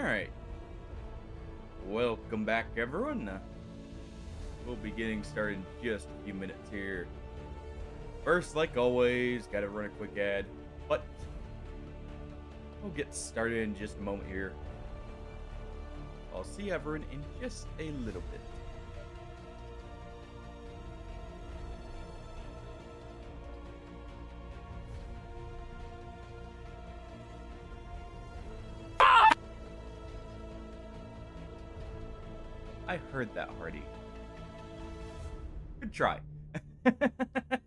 Alright, welcome back everyone. We'll be getting started in just a few minutes here. First, like always, gotta run a quick ad, but we'll get started in just a moment here. I'll see everyone in just a little bit. I heard that, Hardy. Good try. I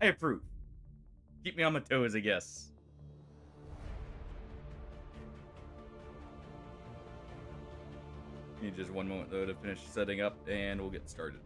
approve. Keep me on my toes, I guess. Need just one moment, though, to finish setting up, and we'll get started.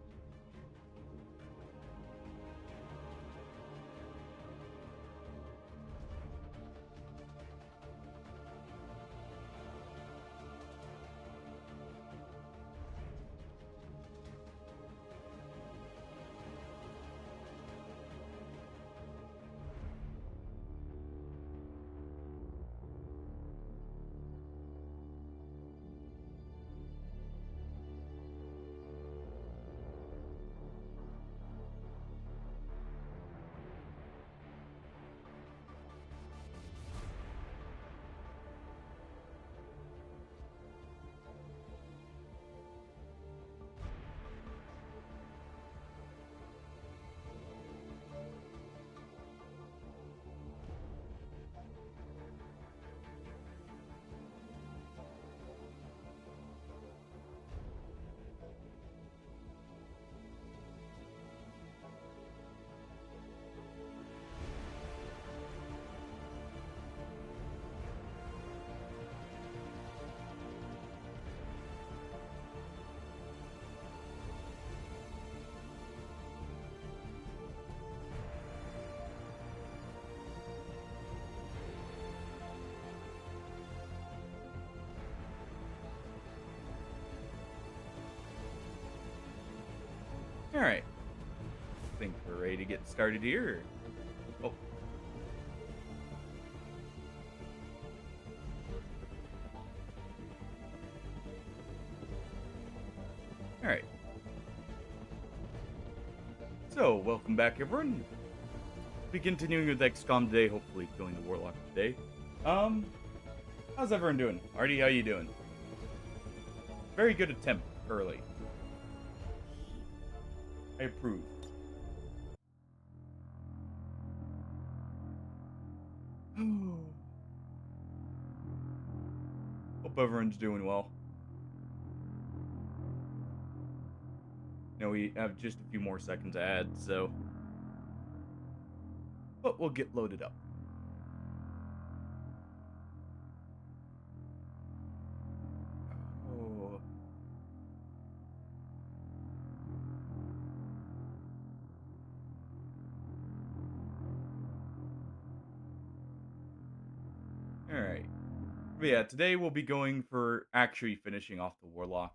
Alright. I think we're ready to get started here. Oh. Alright. So, welcome back everyone. We'll be continuing with Xcom today, hopefully killing the Warlock today. How's everyone doing? Artie, how you doing? Very good attempt early. I approve. Hope everyone's doing well. We have just a few more seconds to add, so... But we'll get loaded up. Oh... Alright. But yeah, today we'll be going for actually finishing off the Warlock.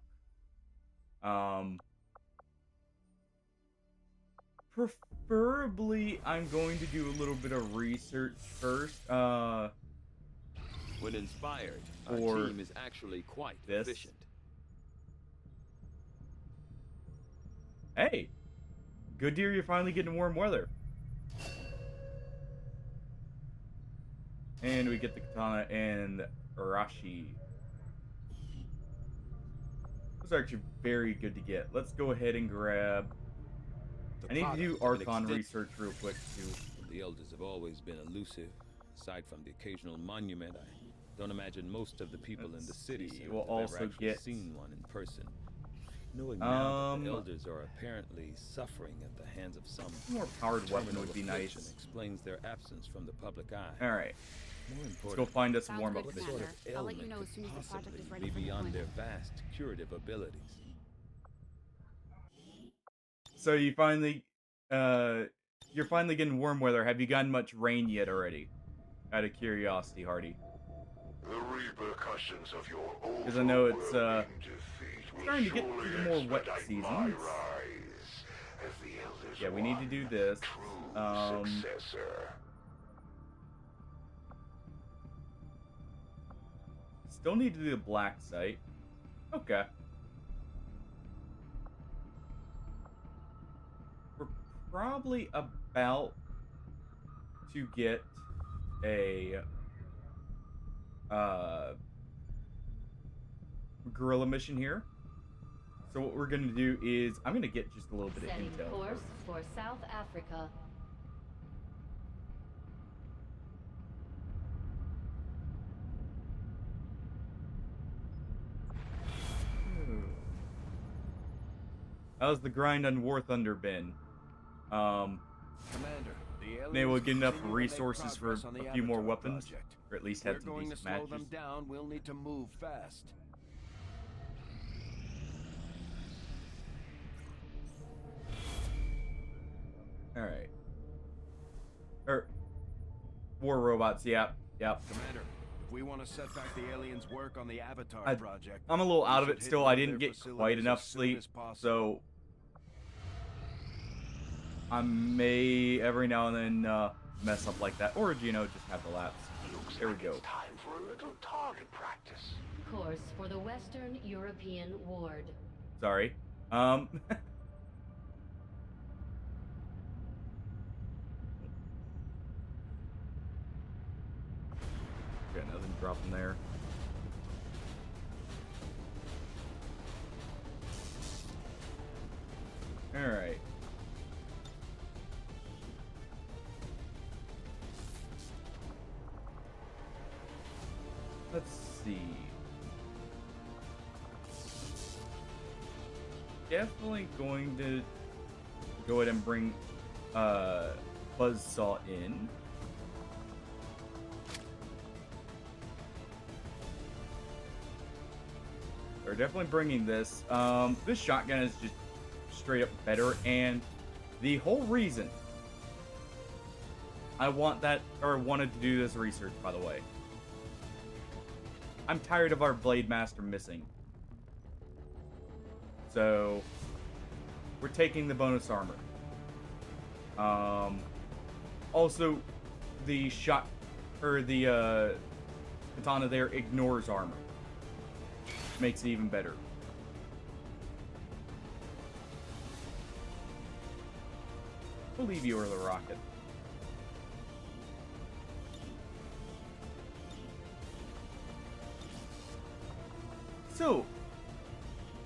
Preferably, I'm going to do a little bit of research first. When inspired, our team is actually quite efficient. Hey! Good to hear you're finally getting warm weather. And we get the katana and Arashi. Those are actually very good to get. Let's go ahead and grab... I need to do Archon research real quick, too. The elders have always been elusive. Aside from the occasional monument, I don't imagine most of the people in the city will also have ever get... seen one in person. Knowing now that the elders are apparently suffering at the hands of some more powered weapon would be nice. Explains their absence from the public eye. Alright. Let's go find us a warm-up What sort of ailment could possibly be beyond their vast curative abilities? So you finally, you're finally getting warm weather. Have you gotten much rain yet already? Out of curiosity, Hardy. The repercussions of your because I know it's starting to get to the more wet seasons. Yeah, we need to do this. still need to do the black site. Okay. We're probably about to get a guerrilla mission here. So what we're gonna do is I'm gonna get just a little bit of Setting intel. course for South Africa. How's the grind on War Thunder been? Commander, the aliens Maybe we'll get enough continue to make resources for progress on the a few more Avatar weapons, project. or at least We're have some going to decent slow matches. them down. We'll need to move fast. All right. War robots. Yep. Commander, if we want to set back the aliens' work on the Avatar project, I'm a little we out of should it hit still. one I of didn't their get quite facilities enough as soon sleep, as possible. so I may every now and then mess up like that, or just have the lapse. Looks There we like go. it's time for a little target practice. Course for the Western European Ward. Sorry. Got nothing dropping there. All right. Let's see. Definitely going to go ahead and bring Buzzsaw in. They're definitely bringing this. This shotgun is just straight up better, and the whole reason I wanted to do this research, by the way, I'm tired of our Blade Master missing. So we're taking the bonus armor. Also, the katana there ignores armor. Makes it even better. We'll leave you or the rocket. So,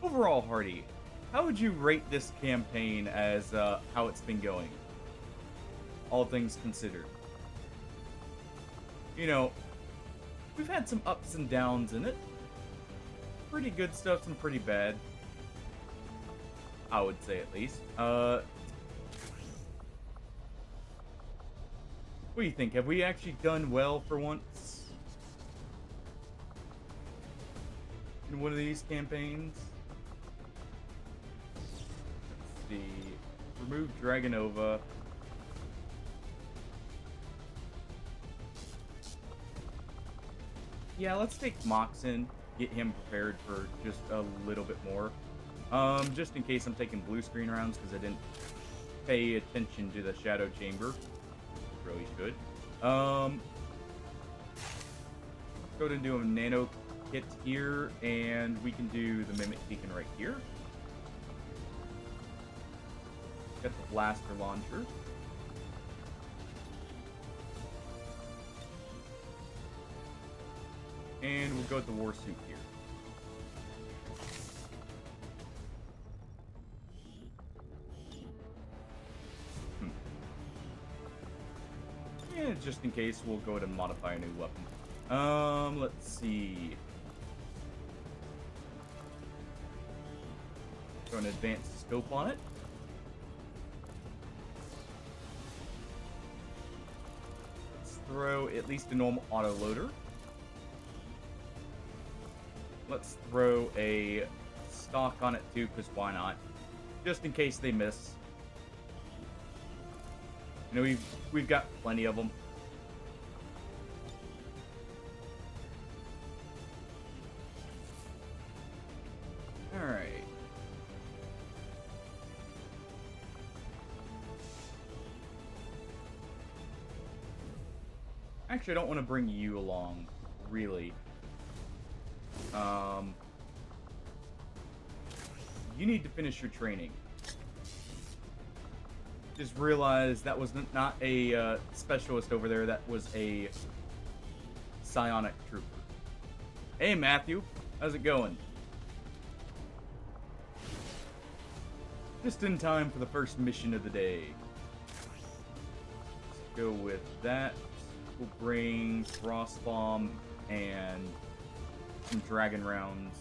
overall, Hardy, how would you rate this campaign as how it's been going? All things considered. We've had some ups and downs in it. Pretty good stuff, some pretty bad. I would say, at least. What do you think? Have we actually done well for once in one of these campaigns? Let's see. Remove Dragonova. Yeah, let's take Moxon. Get him prepared for just a little bit more. Just in case I'm taking blue screen rounds because I didn't pay attention to the Shadow Chamber. Really should. Go ahead and do a nano kit here, and we can do the Mimic Beacon right here. Got the blaster launcher. And we'll go with the war suit here. Yeah, just in case, we'll go ahead and modify a new weapon. Let's see. Throw an advanced scope on it. Let's throw at least a normal auto loader. Let's throw a stock on it too, because why not? Just in case they miss. We've got plenty of them. All right. Actually, I don't want to bring you along, really. You need to finish your training. Just realize that was not a specialist over there. That was a psionic trooper. Hey, Matthew. How's it going? Just in time for the first mission of the day. Let's go with that. We'll bring Frost Bomb and some Dragon Rounds.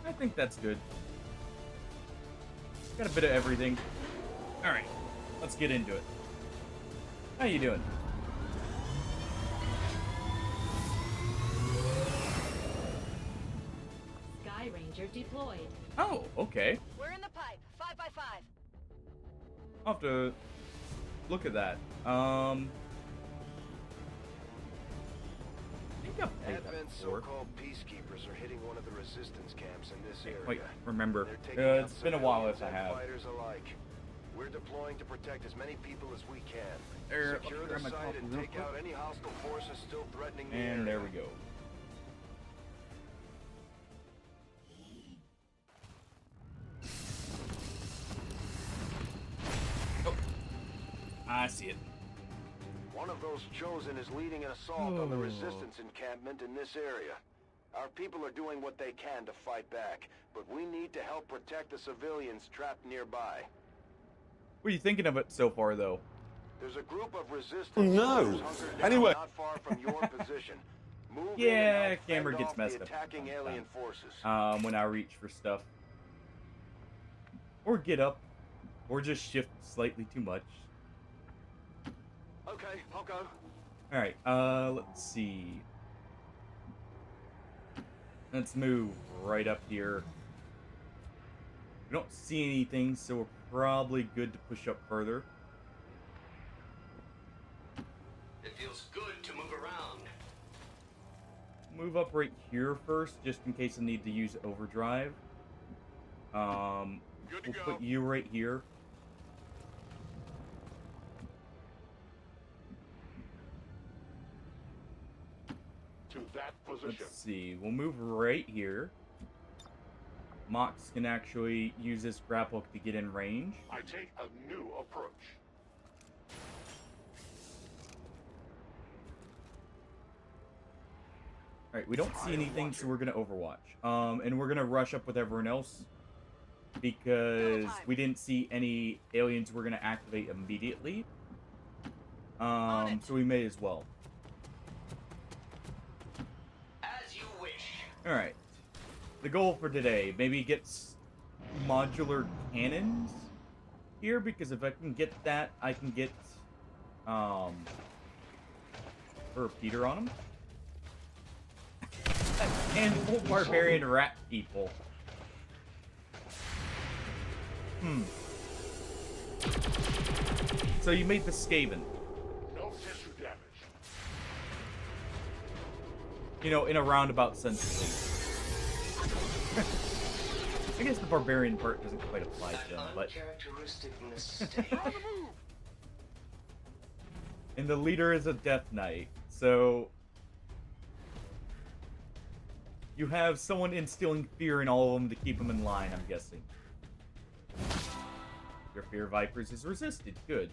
I think that's good. Got a bit of everything. Alright, let's get into it. How you doing? Sky Ranger deployed. Oh, okay. We're in the pipe. 5 by 5. I'll have to look at that. I think I've played that Advent before. so-called peacekeepers are hitting one of the resistance camps in this area. Wait, remember. They're taking out It's been a while civilians if I and have. fighters alike. We're deploying to protect as many people as we can. There, Secure let me the grab my site coffee and real take quick. out any hostile forces still threatening the area. And there we go. Oh, I see it. One of those chosen is leading an assault on the resistance encampment in this area. Our people are doing what they can to fight back, but we need to help protect the civilians trapped nearby. What are you thinking of it so far, though? There's a group of resistance No. fighters hunkered down Anyway. not far from your position. Move in Yeah, and help camera fend gets off messed the up attacking sometimes. alien forces. When I reach for stuff. Or get up. Or just shift slightly too much. Okay, I'll go. Alright, let's see. Let's move right up here. We don't see anything, so we're probably good to push up further. It feels good to move around. Move up right here first, just in case I need to use overdrive. Good to We'll go. put you right here. To that position. Let's see. We'll move right here. Mox can actually use this grapple hook to get in range. I take a new approach. Alright, we don't see anything, so we're gonna overwatch. And we're gonna rush up with everyone else. Because we didn't see any aliens we're gonna activate immediately. So we may as well. As you wish. Alright. The goal for today, maybe get modular cannons here, because if I can get that, I can get a repeater on them. And full barbarian rat people. So you made the Skaven. No tissue damage. You know, in a roundabout sense. I guess the barbarian part doesn't quite apply to them, but... Uncharacteristic mistake. And the leader is a Death Knight, so... You have someone instilling fear in all of them to keep them in line, I'm guessing. Your Fear Vipers is resisted. Good.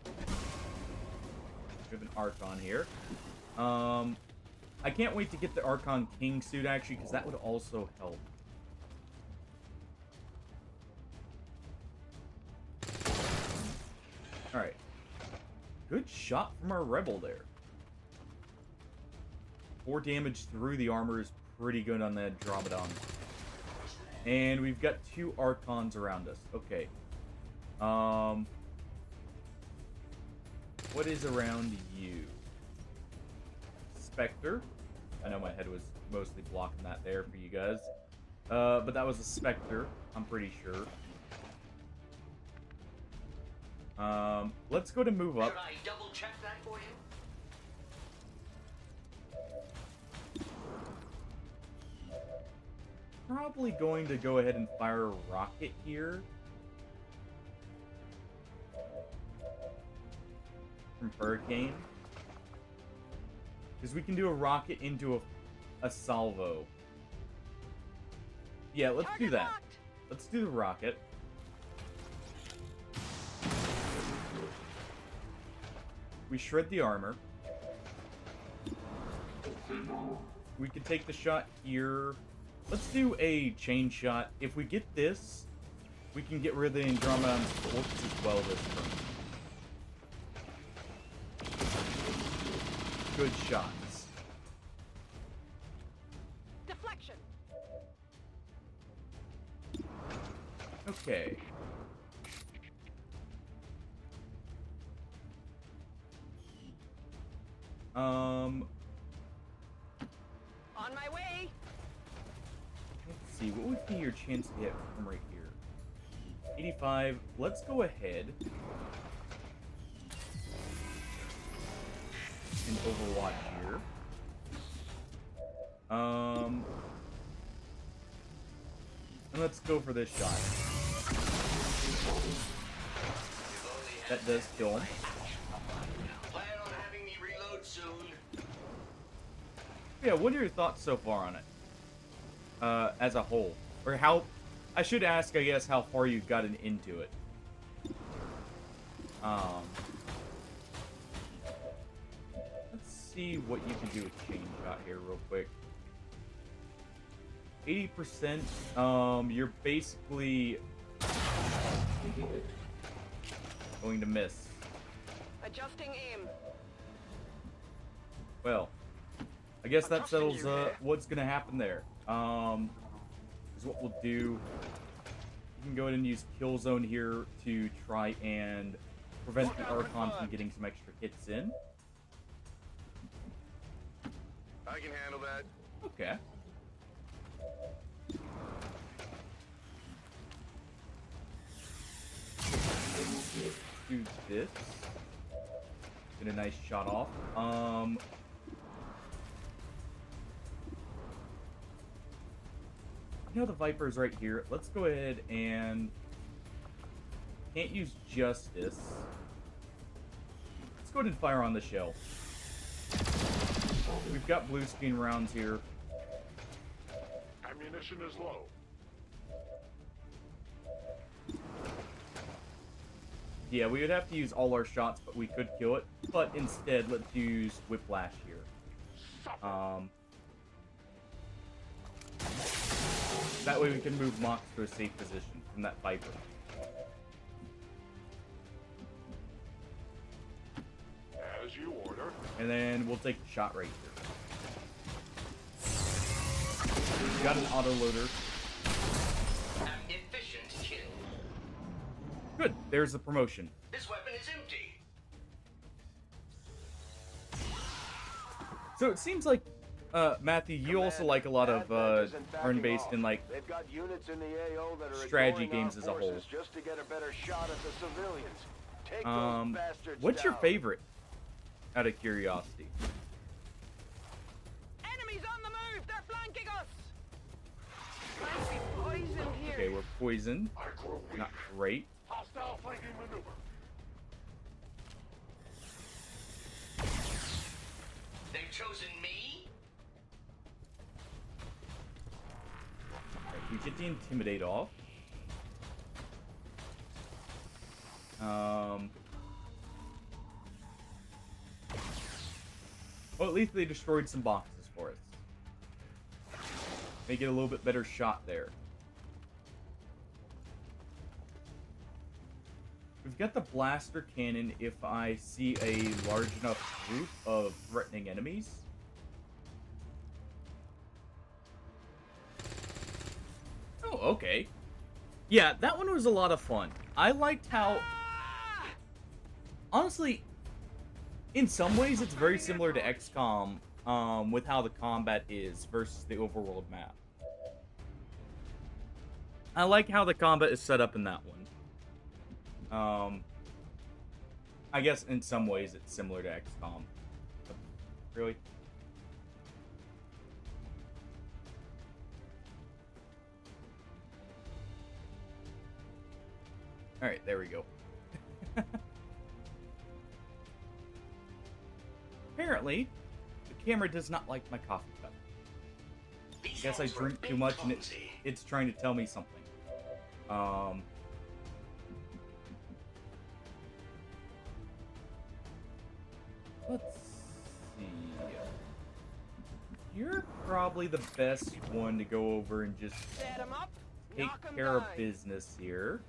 We have an Archon here. I can't wait to get the Archon King suit, actually, because that would also help. Alright. Good shot from our Rebel there. 4 damage through the armor is pretty good on that Dromedon. And we've got 2 Archons around us. Okay. What is around you? Spectre. I know my head was mostly blocking that there for you guys. But that was a Spectre, I'm pretty sure. Let's go to move up. Should I double check that for you? Probably going to go ahead and fire a rocket here. From Hurricane. Because we can do a rocket into a salvo. Yeah, let's do that. Let's do the rocket. We shred the armor. We could take the shot here. Let's do a chain shot. If we get this, we can get rid of the Andromeda Force as well this turn. Good shots. Deflection. Okay. On my way. Let's see, what would be your chance to hit from right here? 85. Let's go ahead and Overwatch here. And let's go for this shot. That does kill him. Plan on having me reload soon. Yeah, what are your thoughts so far on it? As a whole. Or how... I should ask, I guess, how far you've gotten into it. Let's see what you can do with chain shot here real quick. 80%, you're basically going to miss. Adjusting aim. Well, I guess that settles what's gonna happen there. Is what we'll do. You can go ahead and use Kill Zone here to try and prevent the Archon from getting some extra hits in. I can handle that. Okay. Do this. Get a nice shot off. You know the Viper's right here. Let's go ahead and... Can't use Justice. Let's go ahead and fire on the shell. We've got blue screen rounds here. Ammunition is low. Yeah, we would have to use all our shots, but we could kill it. But instead, let's use Whiplash here. That way we can move Mox to a safe position from that Viper. As you order. And then we'll take the shot right here. We've got an autoloader. An efficient kill. Good, there's the promotion. This weapon is empty. So it seems like, Matthew, you also like a lot of turn-based and like They've got units in the AO that are strategy ignoring games our as a whole. forces just to get a better shot at the civilians. Take those bastards what's your down. favorite? Out of curiosity. Enemies on the move. They're flanking us. Might be poisoned here. Okay, we're poisoned. I grow weak. Not great. Hostile flanking maneuver. They've chosen me? Alright, we get the Intimidate off. Well, at least they destroyed some boxes for us. Make it a little bit better shot there. We've got the blaster cannon if I see a large enough group of threatening enemies. Oh, okay. Yeah, that one was a lot of fun. I liked how... Honestly, in some ways it's very similar to XCOM with how the combat is versus the overworld map. I like how the combat is set up in that one. I guess in some ways it's similar to XCOM. But really? Alright, there we go. Apparently, the camera does not like my coffee cup. I These guess I elves were a drink bit too much and clumsy. it's trying to tell me something. Let's see. You're probably the best one to go over and just Set 'em up. take Knock 'em care of down. business here.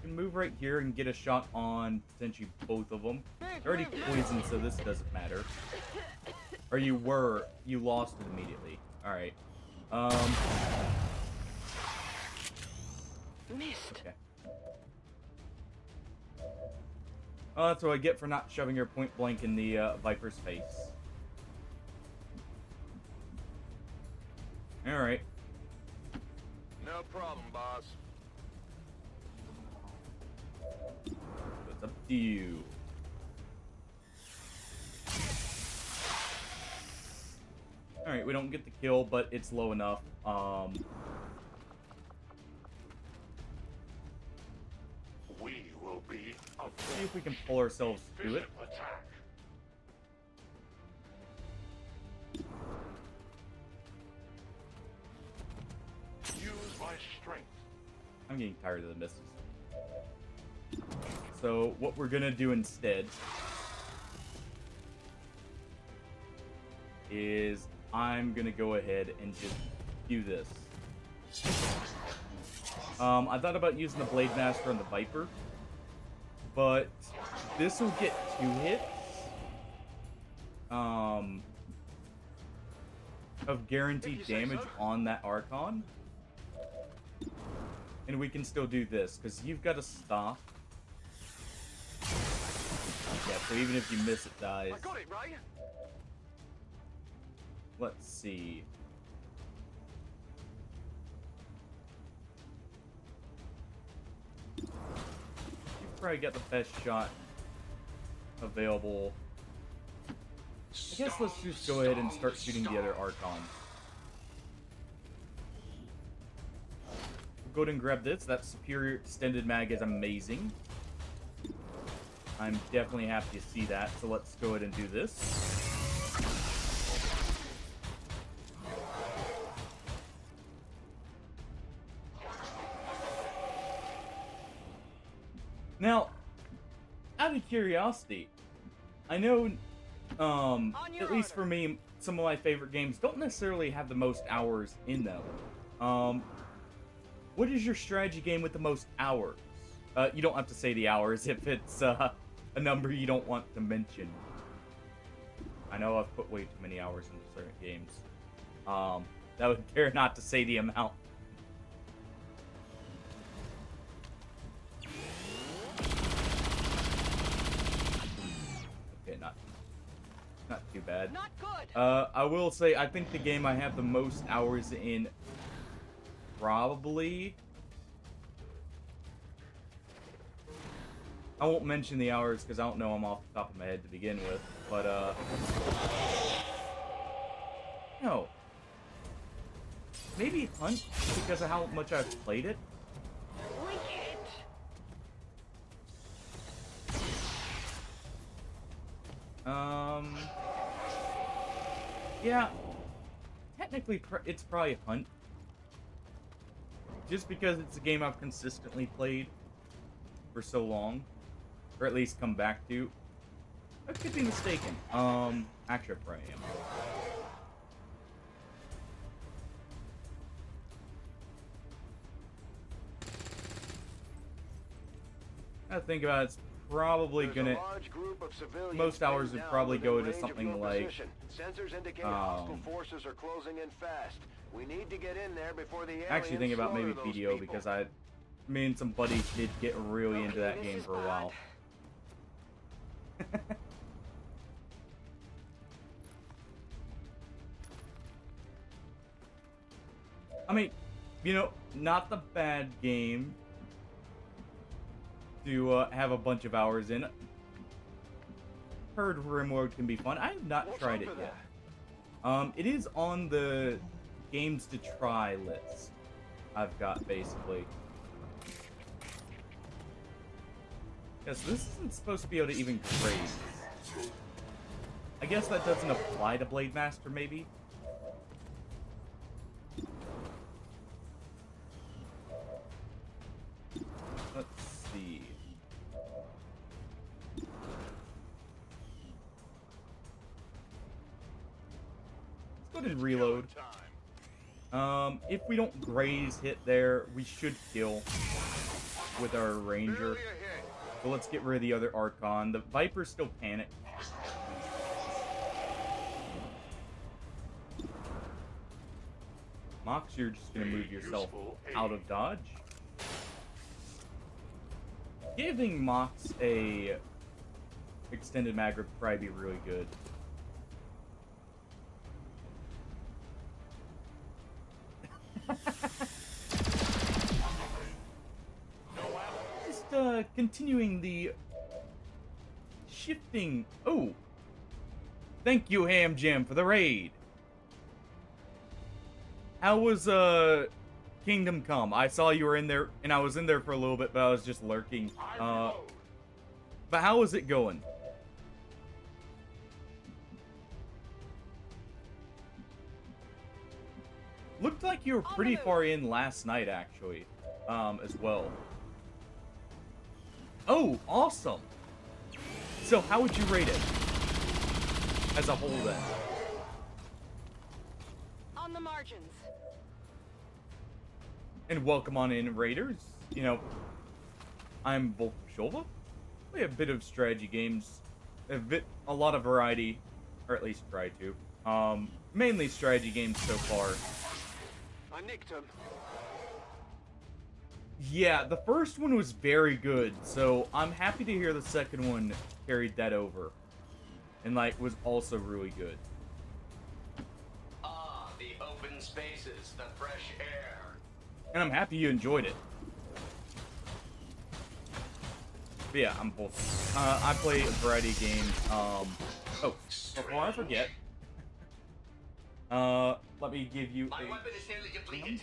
You can move right here and get a shot on potentially both of them. They're already poisoned, so this doesn't matter. Or you lost it immediately. Alright. Missed. Okay. Oh, that's what I get for not shoving her point blank in the Viper's face. Alright. No problem, boss. It's up to you. Alright, we don't get the kill, but it's low enough. We will be a See if we can pull ourselves through it. attack. Use my strength. I'm getting tired of the misses. So, what we're gonna do instead is I'm gonna go ahead and just do this. I thought about using the Blade Master on the Viper, but this will get 2 hits of guaranteed damage on that Archon. And we can still do this, because you've got to stop. Yeah, so even if you miss, it dies. I got it, right? Let's see. You've probably got the best shot available. I guess let's just go ahead and start shooting the other Archon. Go ahead and grab this. That superior extended mag is amazing. I'm definitely happy to see that, so let's go ahead and do this. Now, out of curiosity, I know, at least for me, some of my favorite games don't necessarily have the most hours in them. What is your strategy game with the most hours? You don't have to say the hours if it's a number you don't want to mention. I know I've put way too many hours into certain games. That would dare not to say the amount. Okay, not too bad. Not good. I will say, I think the game I have the most hours in probably... I won't mention the hours because I don't know them off the top of my head to begin with, but no. Maybe Hunt because of how much I've played it. Wicked. Yeah. Technically, it's probably Hunt. Just because it's a game I've consistently played for so long. Or at least come back to. I could be mistaken. Actually, I probably am. I think about it, it's probably There's gonna... a large group of civilians most hours pinned would down probably within go to range of something your like, position. Sensors indicate hostile forces are closing in fast. We need to get in there before the aliens actually thinking about maybe slaughter those BDO people. because me and some buddies did get really into that this game is for a while. I mean, you know, not the bad game to have a bunch of hours in. Heard Rimworld can be fun. I have not tried it yet. It is on the games to try list I've got, basically. Yes, this isn't supposed to be able to even graze. I guess that doesn't apply to Blade Master, maybe? Let's see. Let's go ahead and reload. If we don't graze hit there, we should kill with our ranger. So let's get rid of the other Archon. The Viper's still panicked. Mox, you're just gonna move yourself out of dodge. Giving Mox a extended mag would probably be really good. Just continuing the shifting. Oh, thank you, Ham Jam, for the raid. How was Kingdom Come? I saw you were in there, and I was in there for a little bit, but I was just lurking. But how was it going? Looked like you were pretty far in last night, actually, as well. Oh, awesome! So how would you rate it as a whole then? On the margins. And welcome on in, Raiders. You know, I'm Volkshova. Play a bit of strategy games, a lot of variety, or at least try to. Mainly strategy games so far. I nicked him. Yeah, the first one was very good, so I'm happy to hear the second one carried that over. And, like, was also really good. Ah, the open spaces, the fresh air. And I'm happy you enjoyed it. But yeah, I'm both. I play a variety of games. Oh, before I forget, let me give you My weapon is nearly depleted.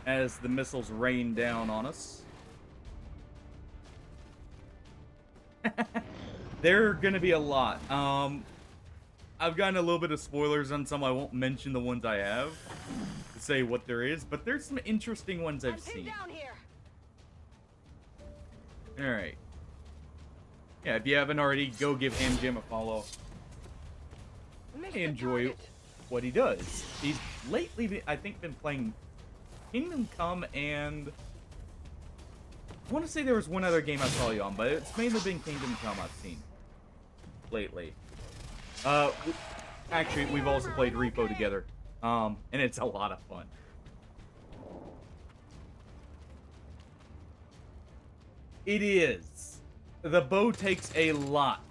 as the missiles rain down on us. There are gonna be a lot. I've gotten a little bit of spoilers on some. I won't mention the ones I have to say what there is, but there's some interesting ones I've seen. Down here. All right. Yeah, if you haven't already, go give Ham Jim a follow. I enjoy what he does. He's lately, I think, been playing Kingdom Come, and I want to say there was one other game I saw you on, but it's mainly been Kingdom Come I've seen lately. Actually, we've also played Repo together, and it's a lot of fun. It is. The bow takes a lot,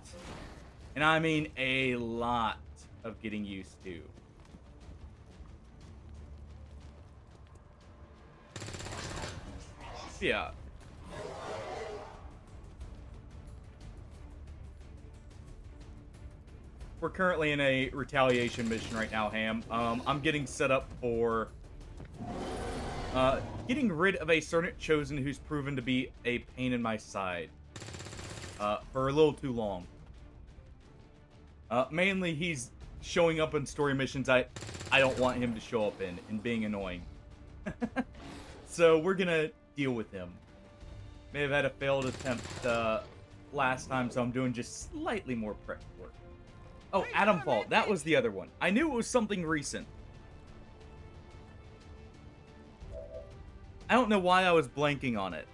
and I mean a lot, of getting used to. Yeah. We're currently in a retaliation mission right now, Ham. I'm getting set up for getting rid of a certain chosen who's proven to be a pain in my side for a little too long. Mainly, he's showing up in story missions I don't want him to show up in and being annoying. So we're gonna deal with him. May have had a failed attempt last time, so I'm doing just slightly more prep work. Oh, Atomfall. That was the other one. I knew it was something recent. I don't know why I was blanking on it.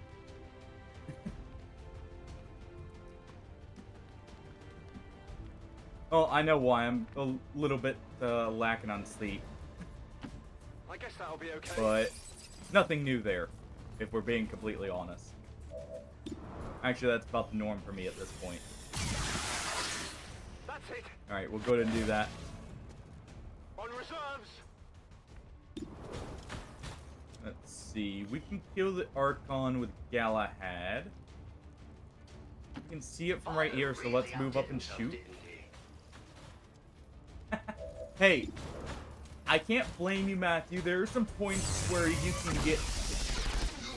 Oh, I know why. I'm a little bit lacking on sleep. I guess that'll be okay. But nothing new there, if we're being completely honest. Actually, that's about the norm for me at this point. That's it. Alright, we'll go ahead and do that. On reserves. Let's see. We can kill the Archon with Galahad. You can see it from right here, so let's move up and shoot. Hey, I can't blame you, Matthew. There are some points where you can get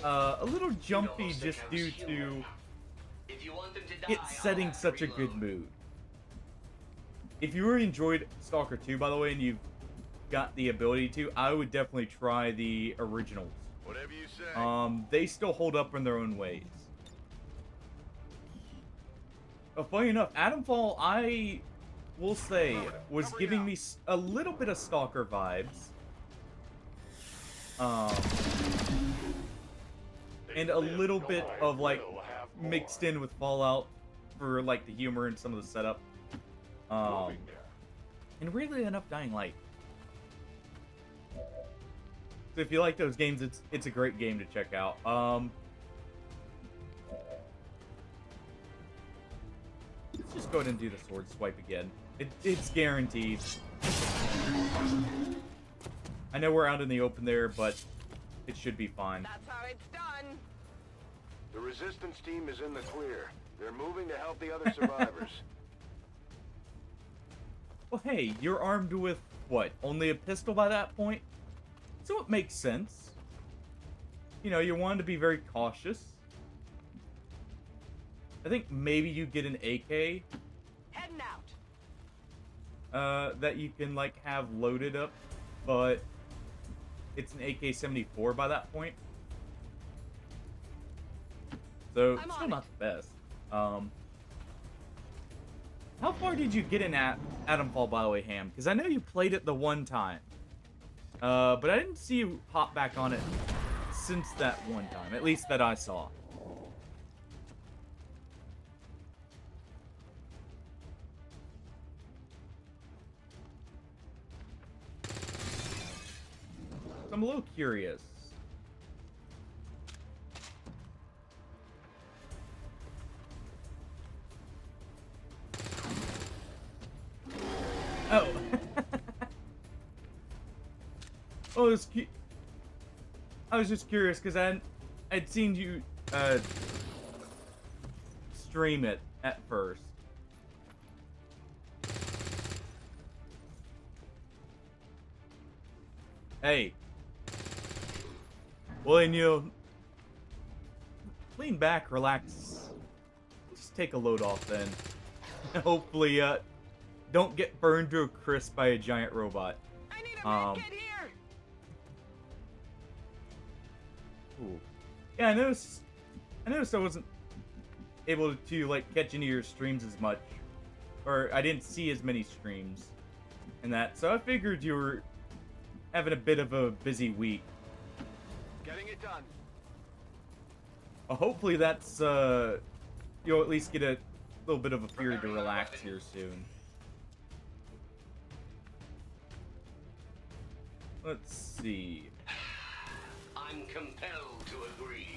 a little jumpy just due to If you want them to die, it setting such a good mood. If you really enjoyed Stalker 2, by the way, and you've got the ability to, I would definitely try the originals. Whatever you say. They still hold up in their own ways. But funny enough, Adamfall, I will say, was giving me a little bit of Stalker vibes. And a little bit of, like, mixed in with Fallout for, like, the humor and some of the setup. And weirdly enough, Dying Light. So if you like those games, it's a great game to check out. Let's just go ahead and do the sword swipe again. It's guaranteed. I know we're out in the open there, but it should be fine. That's how it's done. The resistance team is in the clear. They're moving to help the other survivors. Well, hey, you're armed with, what, only a pistol by that point? So it makes sense. You know, you want to be very cautious. I think maybe you get an AK. Heading out. That you can, like, have loaded up, but it's an AK-74 by that point. So, I'm still on not the best. How far did you get in Adamfall, by the way, Ham? Because I know you played it the one time. But I didn't see you hop back on it since that one time. At least that I saw. So I'm a little curious. Oh. Oh, I was just curious because I'd seen you stream it at first. Hey. Well, and lean back, relax. Just take a load off then. Hopefully, don't get burned to a crisp by a giant robot. I need a med kit here. Ooh. Yeah, I noticed I wasn't able to, like, catch any of your streams as much. Or I didn't see as many streams and that. So I figured you were having a bit of a busy week. Getting it done. Hopefully that's, you'll at least get a little bit of a period to relax here soon. Let's see. I'm compelled to agree.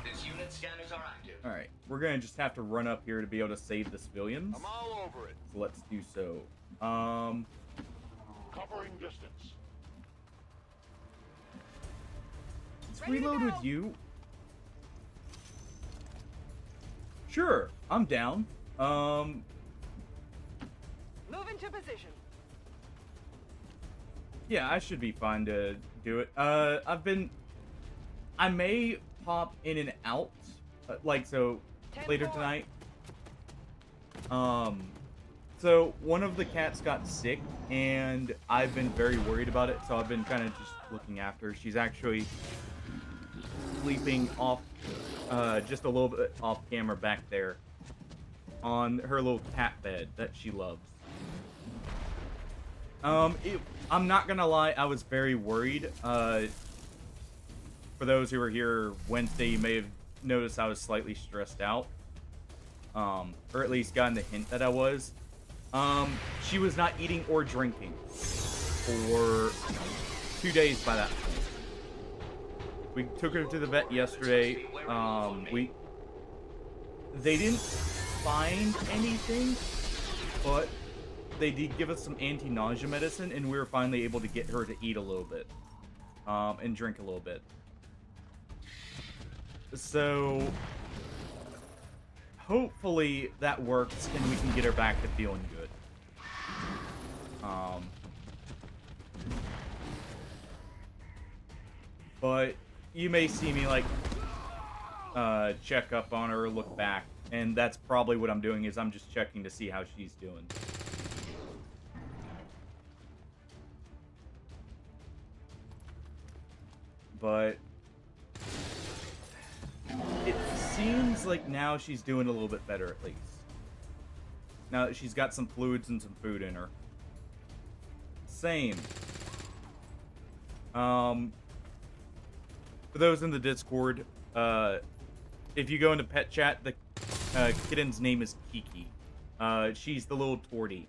This unit scanners are active. Alright, we're gonna just have to run up here to be able to save the civilians. I'm all over it. So let's do so. Covering distance. Let's Ready to reload go. with you. Sure, I'm down. Move into position. Yeah, I should be fine to do it. I may pop in and out, like, so, 10-4. later tonight. So, one of the cats got sick, and I've been very worried about it, so I've been kind of just looking after her. She's actually sleeping off, just a little bit off camera back there, on her little cat bed that she loves. I'm not gonna lie, I was very worried. For those who were here Wednesday, you may have noticed I was slightly stressed out. Or at least gotten the hint that I was. She was not eating or drinking for 2 days by that point. We took her to the vet yesterday. They didn't find anything, but they did give us some anti-nausea medicine, and we were finally able to get her to eat a little bit, and drink a little bit. So, hopefully that works, and we can get her back to feeling good. But you may see me, like, check up on her or look back. And that's probably what I'm doing, is I'm just checking to see how she's doing. But it seems like now she's doing a little bit better, at least. Now that she's got some fluids and some food in her. Same. For those in the Discord, if you go into pet chat, the kitten's name is Kiki. She's the little tortie.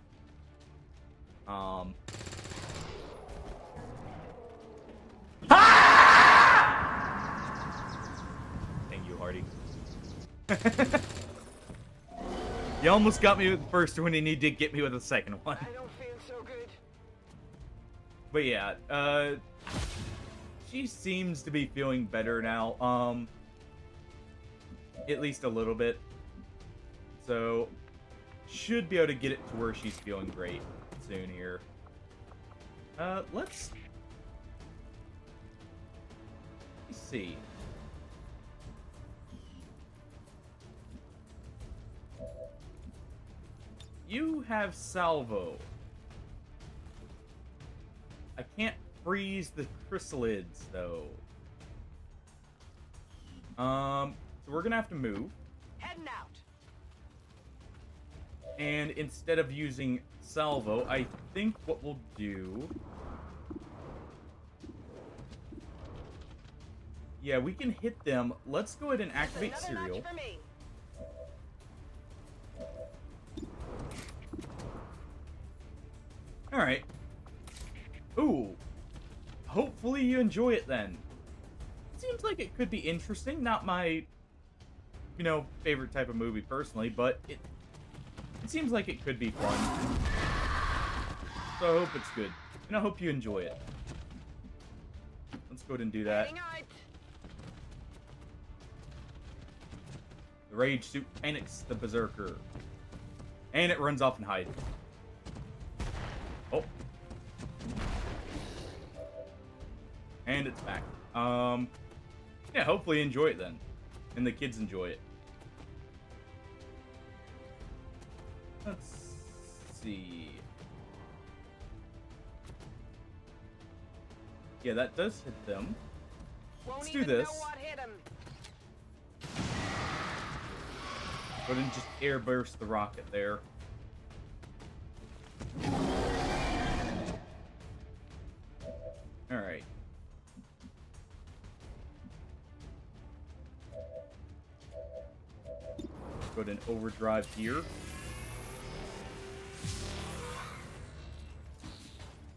Thank you, Hardy. You almost got me with the first one, and you did get me with the second one. I don't feel so good. But yeah, she seems to be feeling better now. At least a little bit. So, should be able to get it to where she's feeling great soon here. Let's see. You have salvo. I can't freeze the chrysalids, though. So we're gonna have to move. Heading out. And instead of using salvo, I think what we'll do... Yeah, we can hit them. Let's go ahead and activate Another Serial. notch for me. Alright. Ooh. Hopefully you enjoy it then. Seems like it could be interesting. Not my, you know, favorite type of movie personally, but it seems like it could be fun. So I hope it's good. And I hope you enjoy it. Let's go ahead and do that. Heading out. The Rage Suit Panics the Berserker. And it runs off and hides. Oh. And it's back. Yeah, hopefully you enjoy it then. And the kids enjoy it. Let's see. Yeah, that does hit them. Won't Let's do even this. know what hit 'em. Go ahead and just airburst the rocket there. Alright. Go ahead and overdrive here.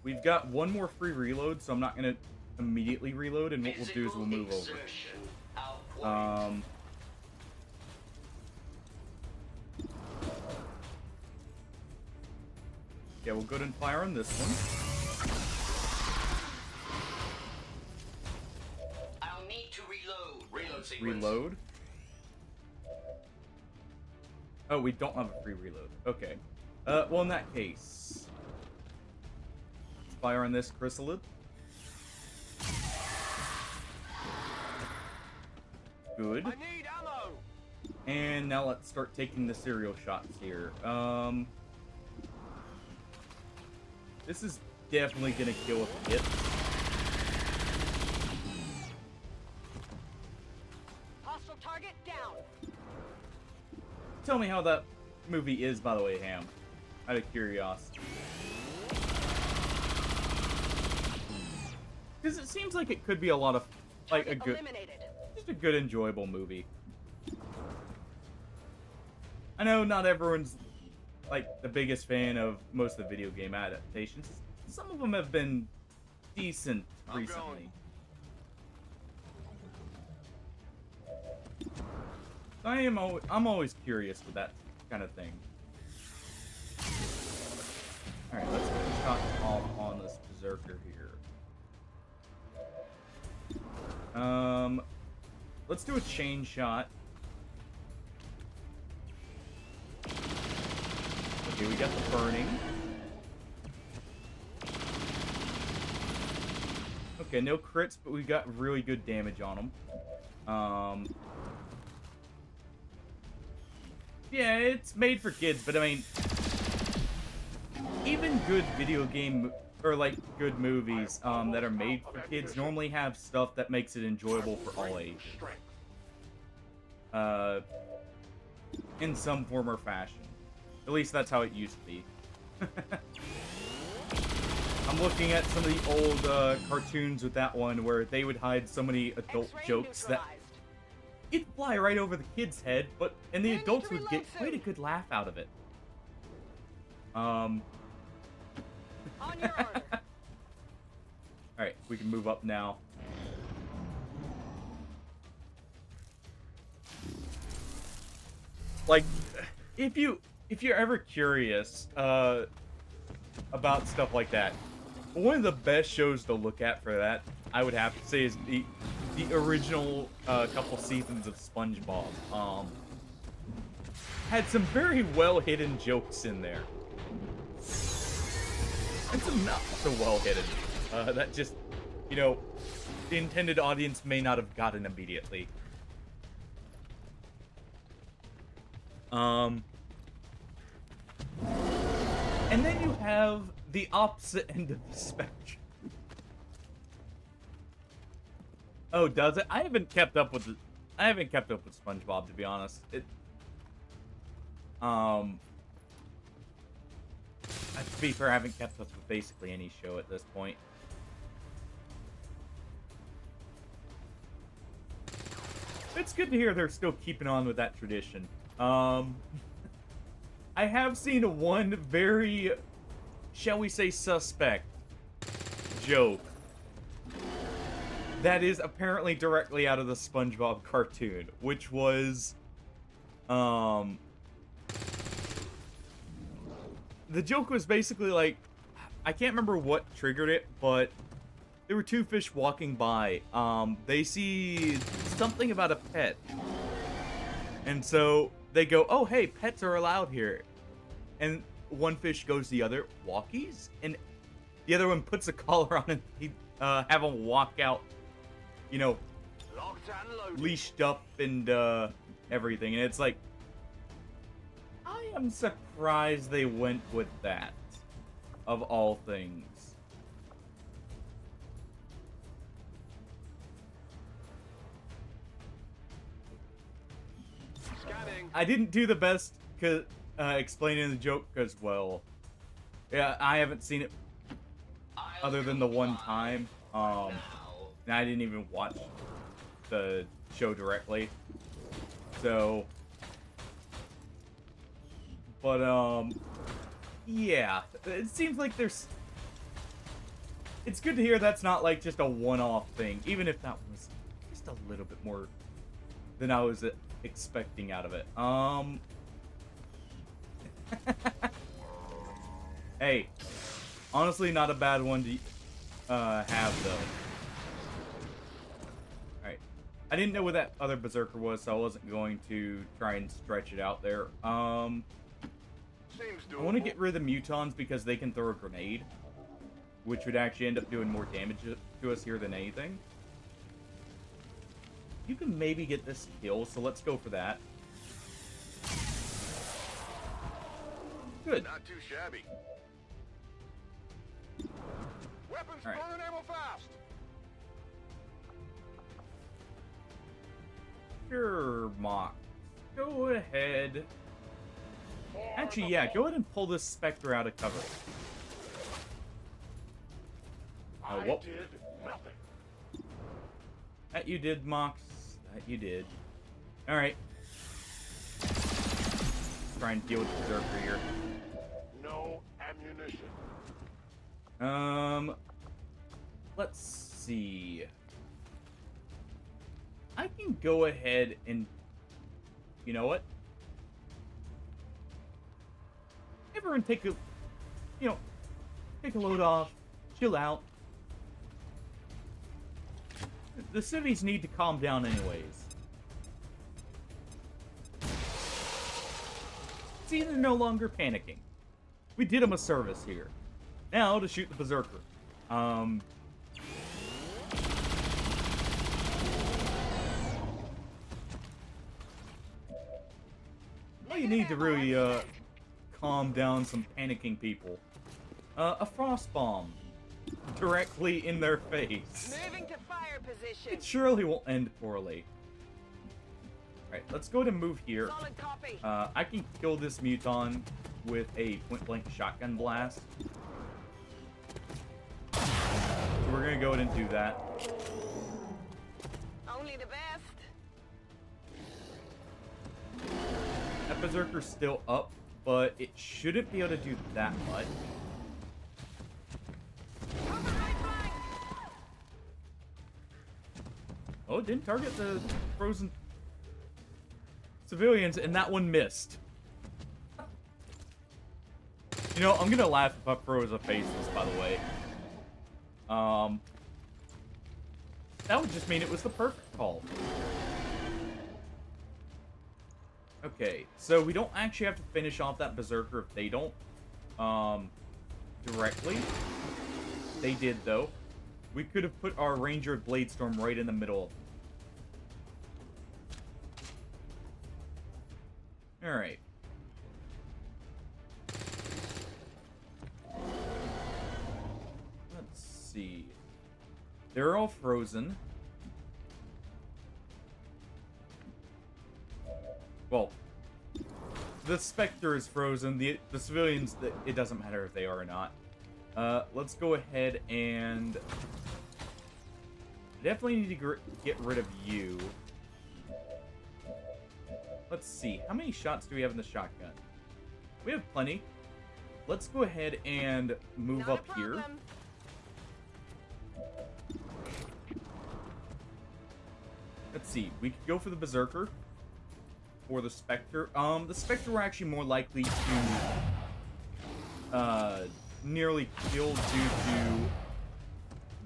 We've got one more free reload, so I'm not going to immediately reload, and what we'll do is we'll move over. Yeah, we'll go ahead and fire on this one. I'll need to reload. Reload sequence. Reload. Oh, we don't have a free reload. Okay. Well, in that case, let's fire on this chrysalid. Good. I need ammo. And now let's start taking the serial shots here. This is definitely gonna kill if it hits. Hostile target down. Tell me how that movie is, by the way, Ham. Out of curiosity. Because it seems like it could be a lot of, like, a good, Eliminated. just a good, enjoyable movie. I know not everyone's, like, the biggest fan of most of the video game adaptations. Some of them have been decent recently. I'm always curious with that kind of thing. Alright, let's get a shot off on this Berserker here. Let's do a chain shot. Okay, we got the burning. Okay, no crits, but we got really good damage on them. Yeah, it's made for kids, but I mean, even good video game or like good movies that are made for kids normally have stuff that makes it enjoyable for all ages. In some form or fashion. At least that's how it used to be. I'm looking at some of the old cartoons with that one where they would hide so many adult jokes that it'd fly right over the kid's head, and the adults would get quite a good laugh out of it. On your order. Alright, we can move up now. Like, if you're ever curious about stuff like that, one of the best shows to look at for that, I would have to say, is the original couple seasons of SpongeBob. Had some very well hidden jokes in there, and some not so well hidden. That just, you know, the intended audience may not have gotten immediately. And then you have the opposite end of the spectrum. Oh, does it? I haven't kept up with SpongeBob, to be honest. To be fair, I haven't kept up with basically any show at this point. It's good to hear they're still keeping on with that tradition. I have seen one very, shall we say, suspect joke that is apparently directly out of the SpongeBob cartoon, which was, the joke was basically like, I can't remember what triggered it, but there were two fish walking by. They see something about a pet, and so they go, "Oh, hey, pets are allowed here." And one fish goes to the other, "Walkies?" And the other one puts a collar on and he have them walk out, you know, leashed up and everything. And it's like, I am surprised they went with that, of all things. Scanning. I didn't do the best explaining the joke because, well, yeah, I haven't seen it other than the one time. And I didn't even watch the show directly. So, but yeah, it seems like there's. It's good to hear that's not like just a one-off thing, even if that was just a little bit more than I was expecting out of it. Hey, honestly, not a bad one to have, though. Alright. I didn't know what that other berserker was, so I wasn't going to try and stretch it out there. I want to get rid of the mutons because they can throw a grenade, which would actually end up doing more damage to us here than anything. You can maybe get this kill, so let's go for that. Good. Not too shabby. Weapons All right. burn ammo fast. Sure, Mock. Go ahead. Actually, yeah, go ahead and pull this Spectre out of cover. I whoop. did nothing. That you did, Mox. That you did. Alright. Try and deal with the Berserker here. No ammunition. Let's see. I can go ahead and, you know what? Everyone take a, take a load off, chill out. The cities need to calm down anyways. See, they're no longer panicking. We did them a service here. Now to shoot the Berserker. you need to really calm down some panicking people. A frost bomb directly in their face. Moving to fire position. It surely will end poorly. Alright, let's go ahead and move here. Solid copy. I can kill this muton with a point-blank shotgun blast. So we're gonna go ahead and do that. Only the best. That Berserker's still up, but it shouldn't be able to do that much. Cover right flank. Oh, it didn't target the frozen civilians, and that one missed. You know, I'm gonna laugh if I froze a faceless, by the way. That would just mean it was the perfect call. Okay, so we don't actually have to finish off that Berserker if they don't, directly. They did, though. We could have put our Ranger Bladestorm right in the middle. Alright. Let's see. They're all frozen. Well, the Spectre is frozen. The civilians, it doesn't matter if they are or not. Let's go ahead and... definitely need to get rid of you. Let's see. How many shots do we have in the shotgun? We have plenty. Let's go ahead and move Not up a here. problem. Let's see. We could go for the Berserker or the Spectre. The Spectre were actually more likely to nearly kill due to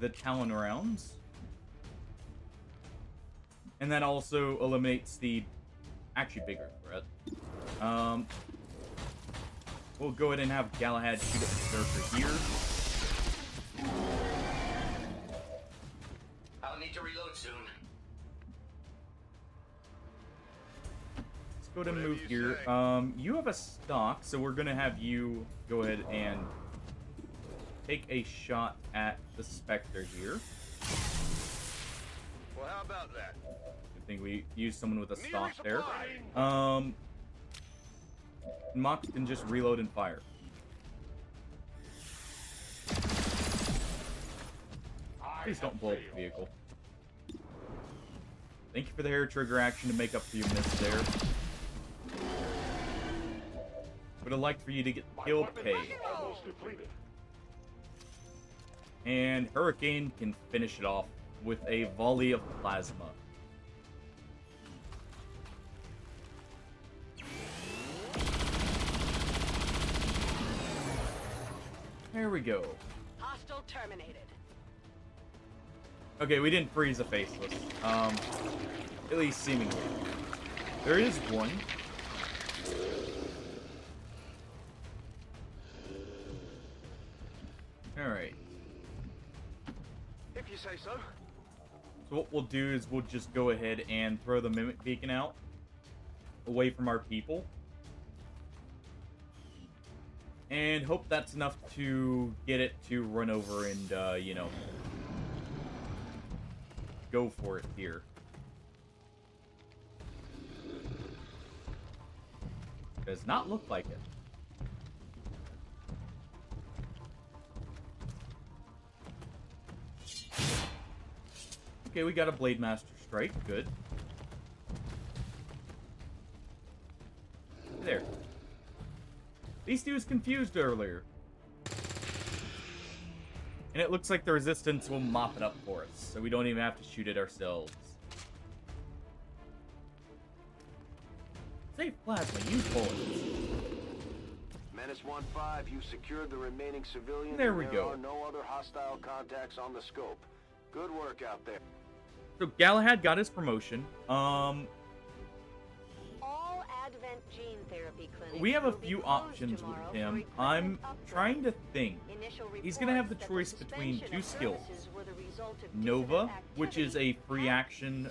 the Talon rounds. And that also eliminates the actually bigger threat. We'll go ahead and have Galahad shoot at the Berserker here. I'll need to reload soon. Let's go ahead and move Whatever you here. say. You have a stock, so we're gonna have you go ahead and take a shot at the Spectre here. Well, how about that? Good thing we used someone with a Nearly stock there. supplied. Mox can just reload and fire. Please don't blow up the vehicle. Thank you for the hair trigger action to make up for your miss there. Would have liked for you to get My kill weapon pay. is almost depleted. And Hurricane can finish it off with a volley of plasma. There we go. Hostile terminated. Okay, we didn't freeze a faceless. At least seemingly. There is one. Alright. If you say so. So what we'll do is we'll just go ahead and throw the Mimic Beacon out. Away from our people. And hope that's enough to get it to run over and, you know, go for it here. Does not look like it. Okay, we got a Blade Master Strike. Good. There. At least he was confused earlier. And it looks like the Resistance will mop it up for us, so we don't even have to shoot it ourselves. Save plasma, use bullets. Menace 1-5, you secured the remaining civilians. There and we there go. are no other hostile contacts on the scope. Good work out there. So Galahad got his promotion. All Advent gene therapy clinics We have a will be few closed options tomorrow with for him. equipment I'm upgrades. trying to think. Initial He's gonna have the reports that choice between suspension two of skills. services were the result of Nova, dissident which is a activity, free action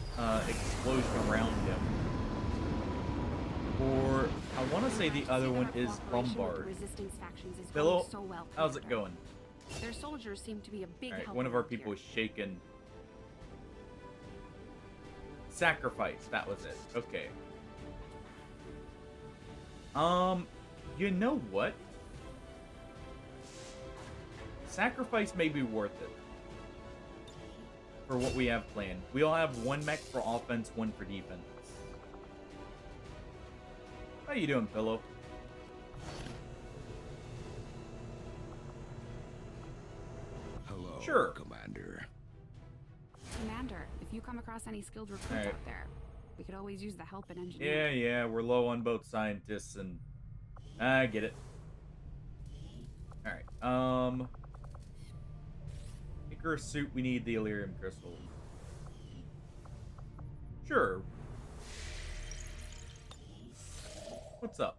explosion around him. Or I want to say the other one is Bombard. Pillow, how's it going? Their soldiers seem to be a big All right, help one of our around people here. is shaken. Sacrifice, that was it. Okay. You know what? Sacrifice may be worth it. For what we have planned. We all have one mech for offense, one for defense. How you doing, Pillow? Hello, Sure. Commander. Commander, if you come across any skilled recruits Alright. out there, we could always use the help in engineering. Yeah, we're low on both scientists and... I get it. Alright, Make her a suit, we need the Illyrium crystal. Sure. What's up?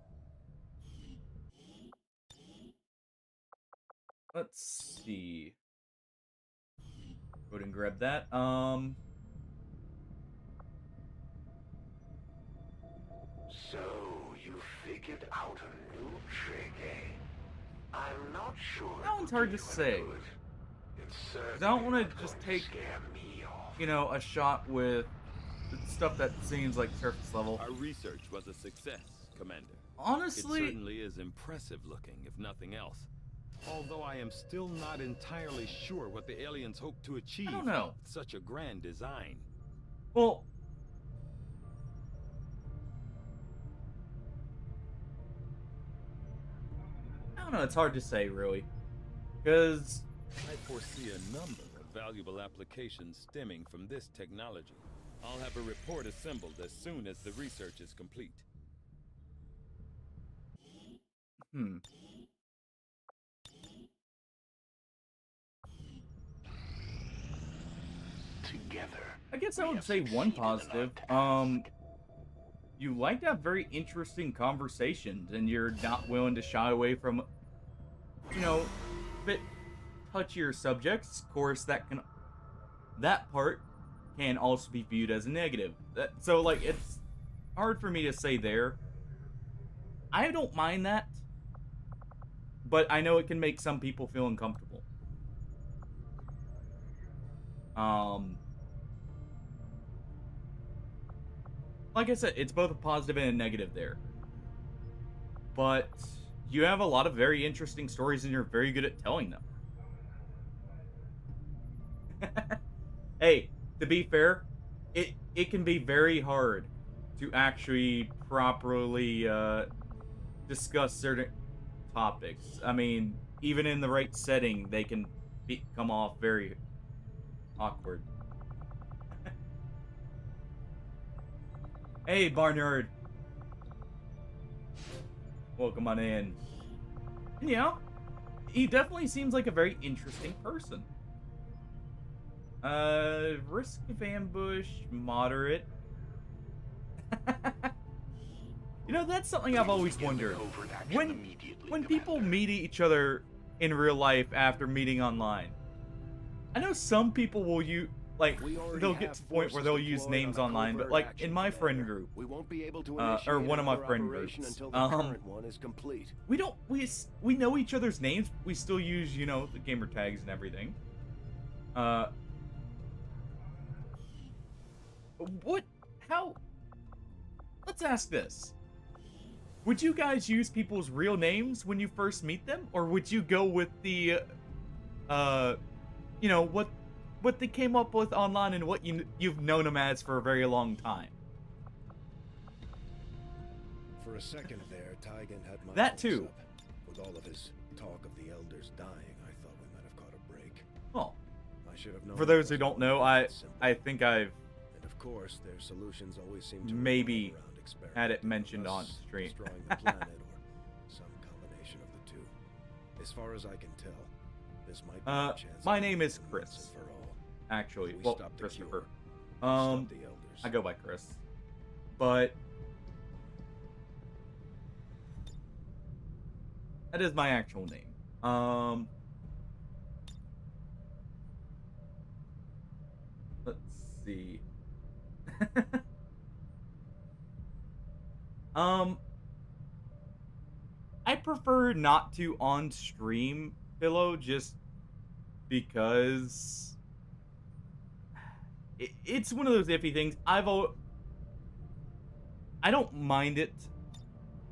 Let's see. Go ahead and grab that. So, you figured out a new trick, eh? I'm not sure. That one's hard to say. I don't want to just take, you know, a shot with stuff that seems like surface level. Our research was a success, Commander. Honestly, It certainly is impressive looking, if nothing else. Although I am still not entirely sure what the aliens hope to achieve I don't know. with such a grand design. Well, I don't know. It's hard to say, really, because I foresee a number of valuable applications stemming from this technology. I'll have a report assembled as soon as the research is complete. Together. I guess I would say one positive. You like to have very interesting conversations, and you're not willing to shy away from, you know, a bit touchier subjects. Of course, that part can also be viewed as a negative. So, like, it's hard for me to say there. I don't mind that, but I know it can make some people feel uncomfortable. Like I said, it's both a positive and a negative there. But you have a lot of very interesting stories, and you're very good at telling them. Hey, to be fair, it can be very hard to actually properly discuss certain topics. I mean, even in the right setting, they can come off very awkward. Hey, Barnard. Welcome on in. Yeah, he definitely seems like a very interesting person. Risk of ambush, moderate. You know, that's something I've always wondered. When people meet each other in real life after meeting online, I know some people will use, like, they'll get to the point where they'll use names online, but like in my friend group, We won't be able to or one of my friend groups, until the current one is complete. we know each other's names. We still use, you know, the gamer tags and everything. Let's ask this. Would you guys use people's real names when you first meet them? Or would you go with the, you know, what they came up with online and what you've known them as for a very long time? For a second there, Tygan had my That hopes too. up. With all of his talk of the elders dying, I thought we might have caught a break. Well, I should have known. for it those who wasn't don't know, quite I that simple. think I've And of course, their solutions always seem to maybe revolve around had it experimenting mentioned with on us, stream. destroying the planet, or some combination of the two. As far as I can tell, this might be a chance. My of name is once Chris. and for all. Actually, We well, stopped the Christopher. cure. Stop the elders. I go by Chris. But that is my actual name. Let's see. I prefer not to on stream, Pillow, just because it's one of those iffy things. I don't mind it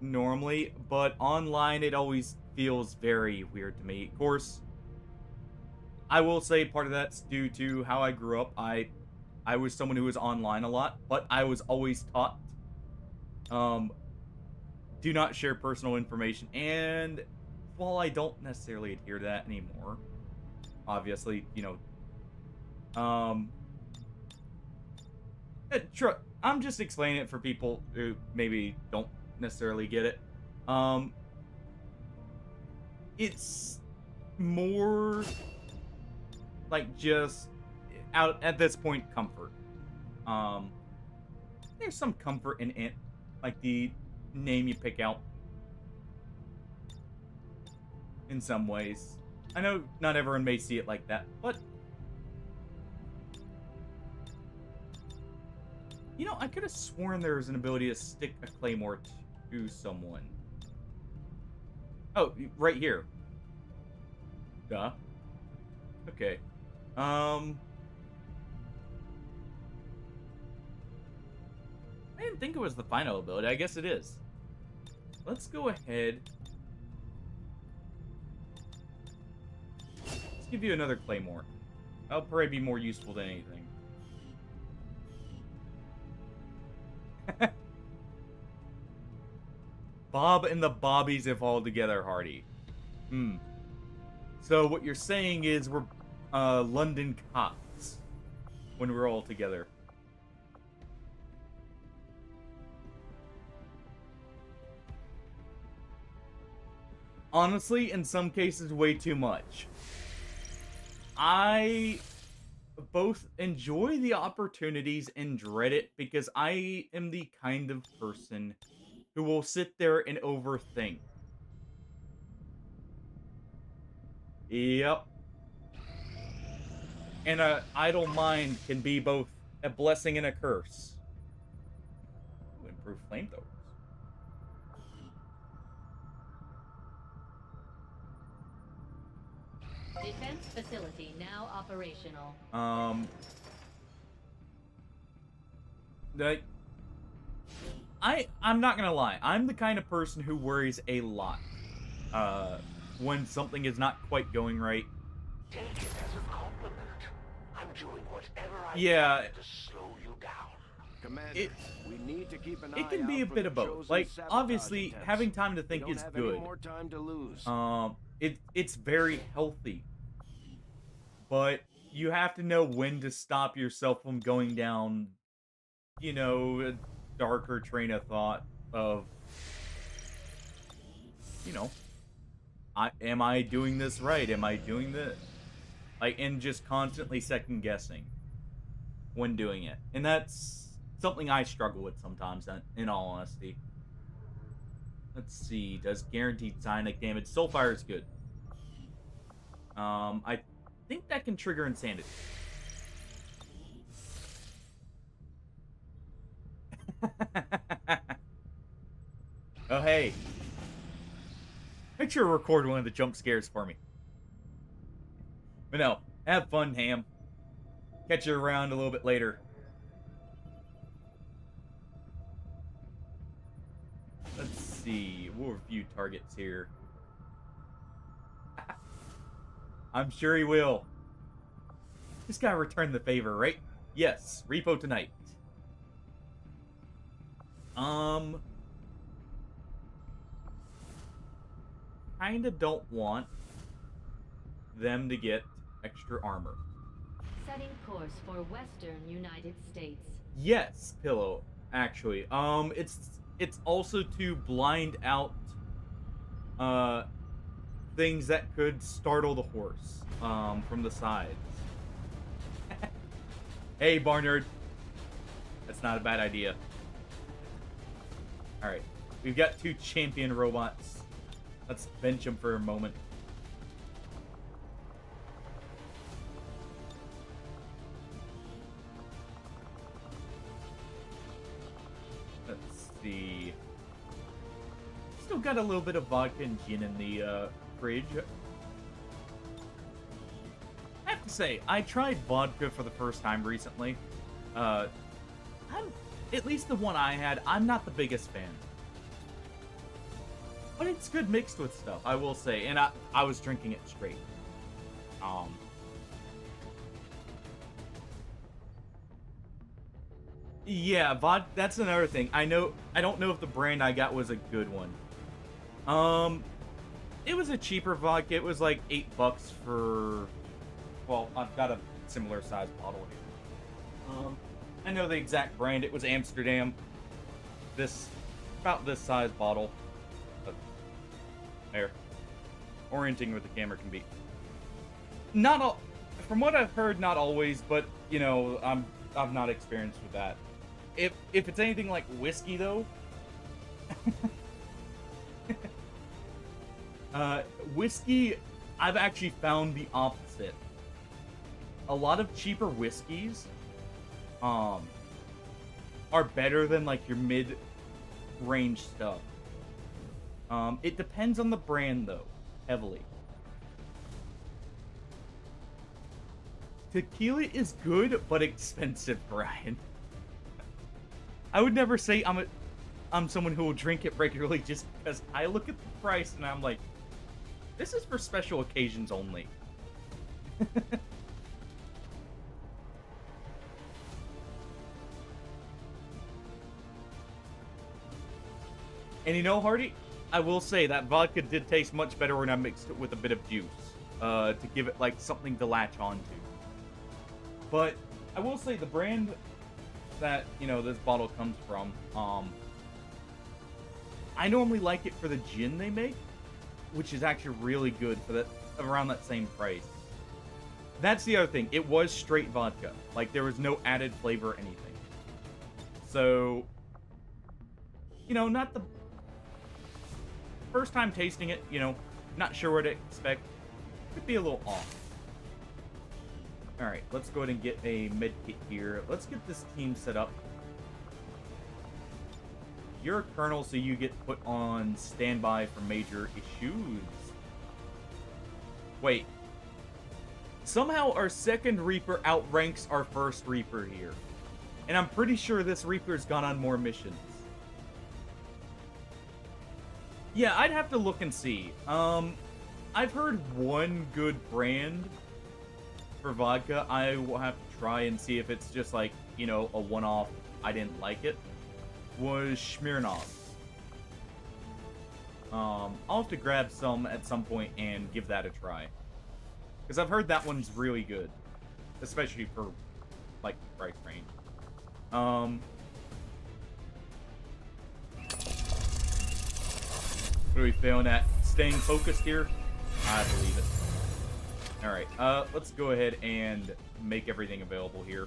normally, but online it always feels very weird to me. Of course, I will say part of that's due to how I grew up. I was someone who was online a lot, but I was always taught, do not share personal information. And while I don't necessarily adhere to that anymore, obviously, I'm just explaining it for people who maybe don't necessarily get it. It's more like just out at this point comfort. There's some comfort in it, like the name you pick out. In some ways, I know not everyone may see it like that, but I could have sworn there was an ability to stick a claymore to someone. Oh, right here. Duh. Okay. I didn't think it was the final ability. I guess it is. Let's go ahead. Let's give you another claymore. That'll probably be more useful than anything. Bob and the Bobbies if all together, Hardy. So what you're saying is we're London cops when we're all together. Honestly, in some cases, way too much. I both enjoy the opportunities and dread it because I am the kind of person who will sit there and overthink. Yep. And an idle mind can be both a blessing and a curse. Ooh, improved flamethrowers. Defense facility now operational. I'm not gonna lie. I'm the kind of person who worries a lot when something is not quite going right. Take it as a compliment. I'm doing whatever I Yeah. can to slow you down. Commander, we need to keep an eye It can be out a for bit the of both. chosen Like, sabotage obviously, attempts. having time to We think don't is have good. any more time to lose. It's very healthy. But you have to know when to stop yourself from going down, a darker train of thought of, am I doing this right? Am I doing this? And just constantly second guessing when doing it. And that's something I struggle with sometimes, in all honesty. Let's see. Does guaranteed psionic damage. Soulfire is good. I think that can trigger insanity. Oh, hey. Make sure to record one of the jump scares for me. But no, have fun, Ham. Catch you around a little bit later. Let's see. We'll review targets here. I'm sure he will. This guy returned the favor, right? Yes. Repo tonight. Kinda don't want them to get extra armor. Setting course for Western United States. Yes, Pillow, actually. It's also to blind out things that could startle the horse from the sides. Hey, Barnard. That's not a bad idea. Alright. We've got 2 champion robots. Let's bench them for a moment. Let's see. still got a little bit of vodka and gin in the fridge. I have to say, I tried vodka for the first time recently. At least the one I had, I'm not the biggest fan. But it's good mixed with stuff, I will say. And I was drinking it straight. Yeah, that's another thing. I don't know if the brand I got was a good one. It was a cheaper vodka. It was like $8 for... Well, I've got a similar size bottle here. I know the exact brand. It was Amsterdam. About this size bottle. There. Orienting with the camera can be. Not all... From what I've heard, not always, but, you know, I've not experienced with that. If it's anything like whiskey, though... whiskey, I've actually found the opposite. A lot of cheaper whiskeys are better than, like, your mid-range stuff. It depends on the brand, though, heavily. Tequila is good, but expensive, Brian. I would never say I'm someone who will drink it regularly just because I look at the price and I'm like, this is for special occasions only. And you know, Hardy, I will say that vodka did taste much better when I mixed it with a bit of juice to give it like something to latch onto. But I will say the brand that, you know, this bottle comes from, I normally like it for the gin they make, which is actually really good for that around that same price. That's the other thing. It was straight vodka. Like, there was no added flavor or anything. So, you know, not the first time tasting it, you know, not sure what to expect. Could be a little off. Alright, let's go ahead and get a med kit here. Let's get this team set up. You're a colonel, so you get put on standby for major issues. Wait. Somehow our second Reaper outranks our first Reaper here. And I'm pretty sure this Reaper's gone on more missions. Yeah, I'd have to look and see. I've heard one good brand for vodka. I will have to try and see if it's just like, you know, a one-off, I didn't like it. Was Smirnoff. I'll have to grab some at some point and give that a try. Because I've heard that one's really good. Especially for, like, the price range. What are we failing at? Staying focused here? I believe it. Alright, let's go ahead and make everything available here.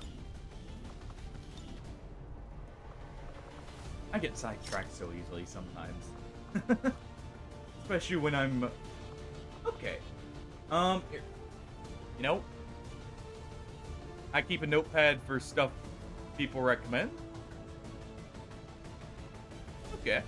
I get sidetracked so easily sometimes. Especially when I'm... Okay. Here. You know, I keep a notepad for stuff people recommend. Okay.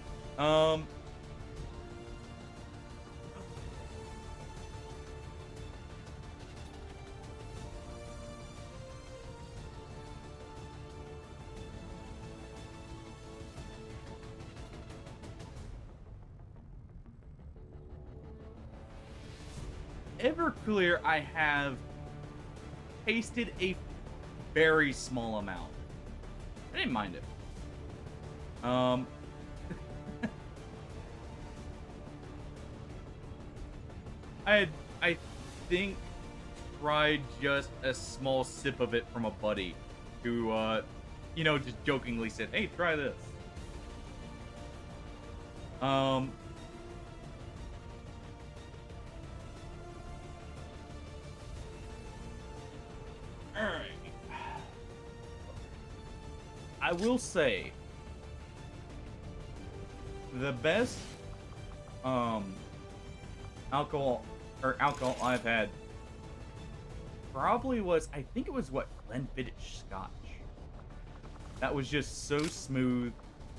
Everclear, I have tasted a very small amount. I didn't mind it. I think tried just a small sip of it from a buddy who, you know, just jokingly said, "Hey, try this." Alright. I will say the best alcohol I've had probably was, I think it was what, Glenfiddich Scotch. That was just so smooth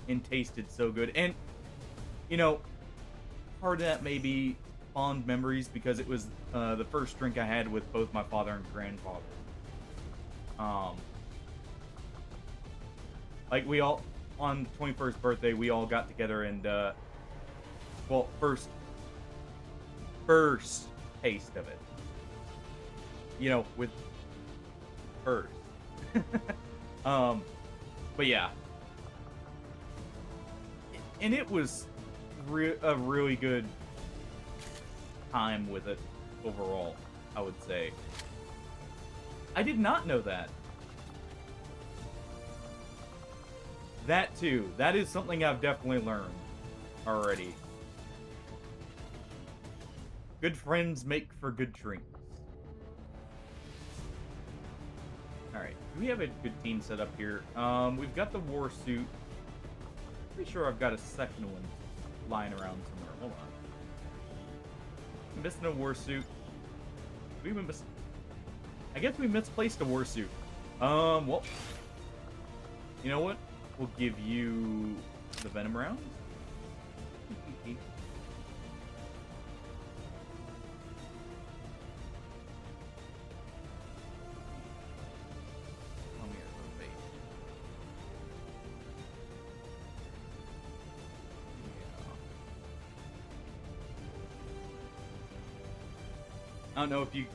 and tasted so good. And you know, part of that may be fond memories because it was the first drink I had with both my father and grandfather. Like we all on 21st birthday, we all got together and well, first taste of it. You know, with first. But yeah. And it was a really good time with it overall, I would say. I did not know that. That too. That is something I've definitely learned already. Good friends make for good drinks. Alright, we have a good team set up here. We've got the war suit. Pretty sure I've got a second one lying around somewhere. Hold on. I'm missing a war suit. I guess we misplaced a war suit. Well, you know what? We'll give you the venom rounds. I don't know if you,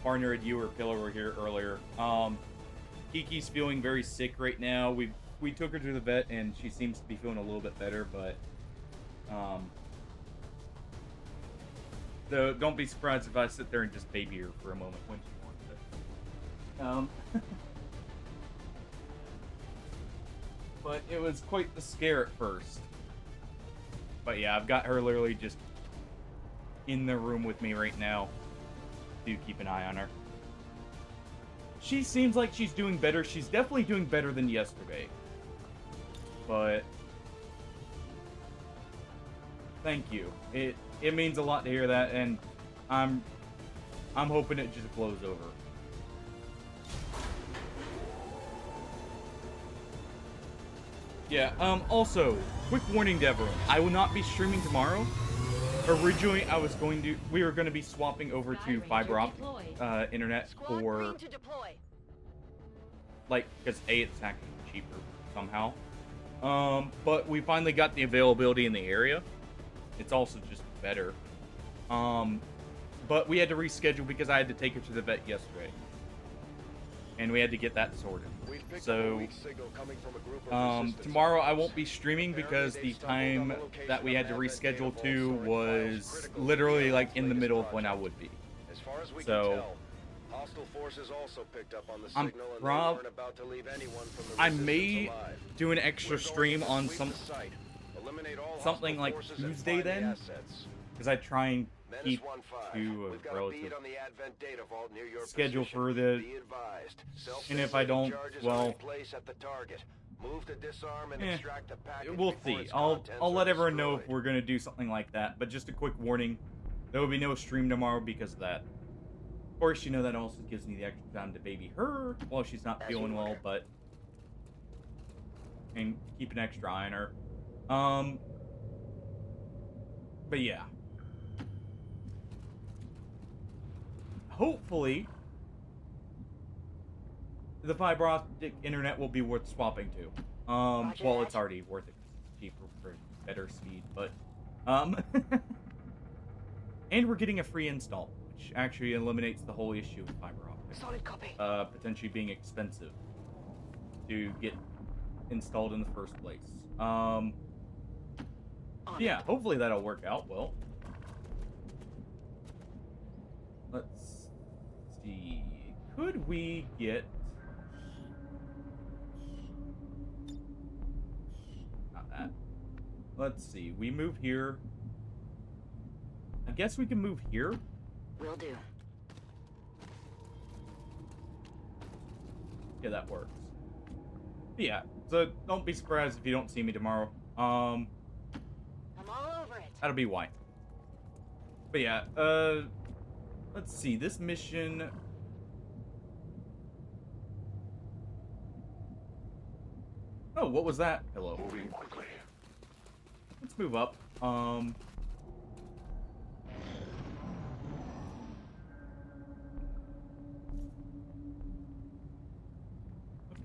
Barnard, you or Pillar were here earlier. Kiki's feeling very sick right now. We took her to the vet, and she seems to be feeling a little bit better, but, so don't be surprised if I sit there and just baby her for a moment when she wants it. But it was quite the scare at first. But yeah, I've got her literally just in the room with me right now. Do keep an eye on her. She seems like she's doing better. She's definitely doing better than yesterday. But thank you. It means a lot to hear that, and I'm hoping it just blows over. Yeah, also, quick warning to everyone. I will not be streaming tomorrow. Originally, we were going to be swapping over to fiber optic internet for, like, because A, it's actually cheaper somehow. But we finally got the availability in the area. It's also just better. But we had to reschedule because I had to take her to the vet yesterday. And we had to get that sorted. So, tomorrow I won't be streaming because the time that we had to reschedule to was literally like in the middle of when I would be. So, I may do an extra stream on something like Tuesday then, because I try and keep to a relative schedule for the, and if I don't, well, we'll see. I'll let everyone know if we're gonna do something like that, but just a quick warning, there will be no stream tomorrow because of that. Of course, you know, that also gives me the extra time to baby her while she's not feeling well, but, and keep an extra eye on her. But yeah. Hopefully, the fiber optic internet will be worth swapping to. Well, it's already worth it because it's cheaper for better speed, but, and we're getting a free install, which actually eliminates the whole issue of fiber optic. Solid copy. Potentially being expensive to get installed in the first place. Yeah, hopefully that'll work out well. Let's see. Could we get... Not that. Let's see. We move here. I guess we can move here. Will do. Yeah, that works. But yeah, so don't be surprised if you don't see me tomorrow. I'm all over it. That'll be why. But yeah, let's see, this mission... Oh, what was that? Hello. Moving quickly. Let's move up.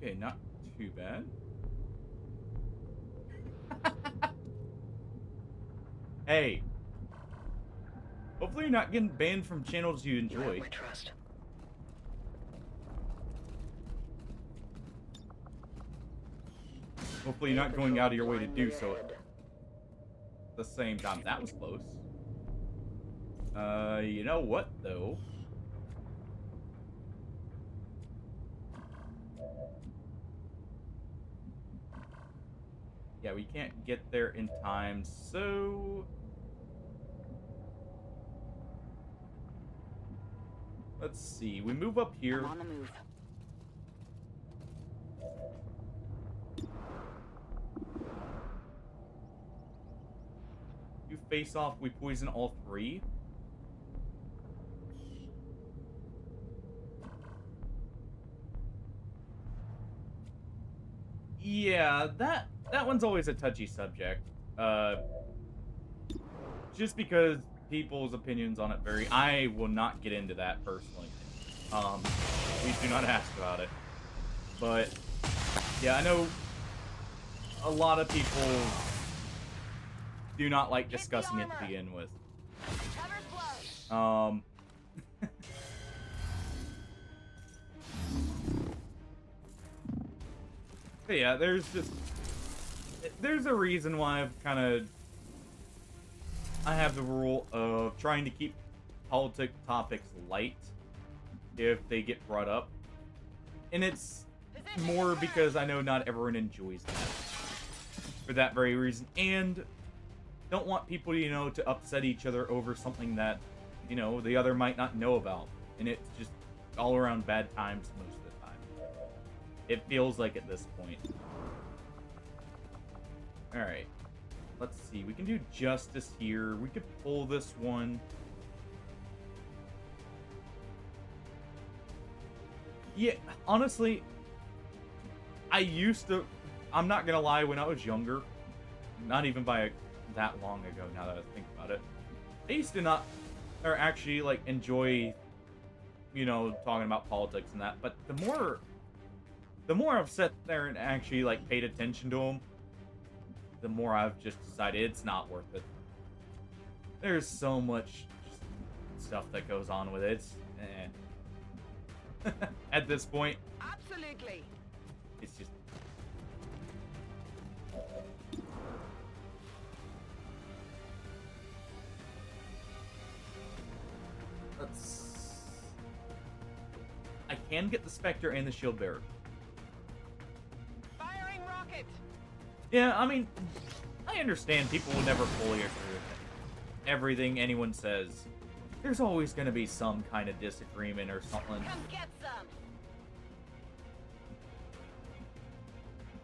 Okay, not too bad. Hey. Hopefully you're not getting banned from channels you enjoy. You have my trust. Hopefully you're not going out of your way to do so at the same time. That was close. You know what, though? Yeah, we can't get there in time, so... Let's see. We move up here. I'm on the move. You face off, we poison all three. Yeah, that one's always a touchy subject. Just because people's opinions on it vary. I will not get into that personally. Please do not ask about it. But yeah, I know a lot of people do not like discussing it to begin with. But yeah, there's a reason why I have the rule of trying to keep politic topics light if they get brought up. And it's more because I know not everyone enjoys that. For that very reason. And don't want people, to upset each other over something that, the other might not know about. And it's just all around bad times most of the time. It feels like at this point. Alright. Let's see. We can do justice here. We could pull this one. Yeah, honestly, I'm not gonna lie, when I was younger, not even by that long ago now that I think about it, I used to not, or actually, enjoy, talking about politics and that, but the more I've sat there and actually, paid attention to them, the more I've just decided it's not worth it. There's so much stuff that goes on with it. It's, at this point. Absolutely. It's just... I can get the Spectre and the Shield Bearer. Firing rocket. Yeah, I mean, I understand people will never fully agree with everything anyone says. There's always going to be some kind of disagreement or something. Come get some.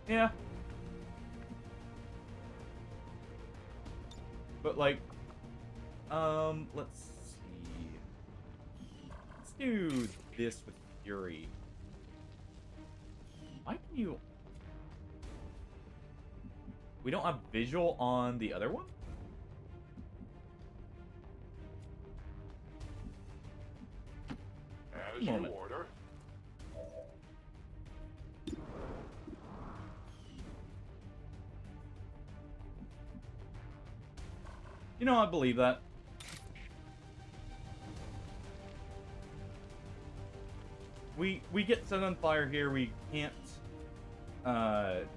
Yeah. But let's see. Let's do this with Fury. Why can you... We don't have visual on the other one? As you order. I believe that. We get set on fire here. We can't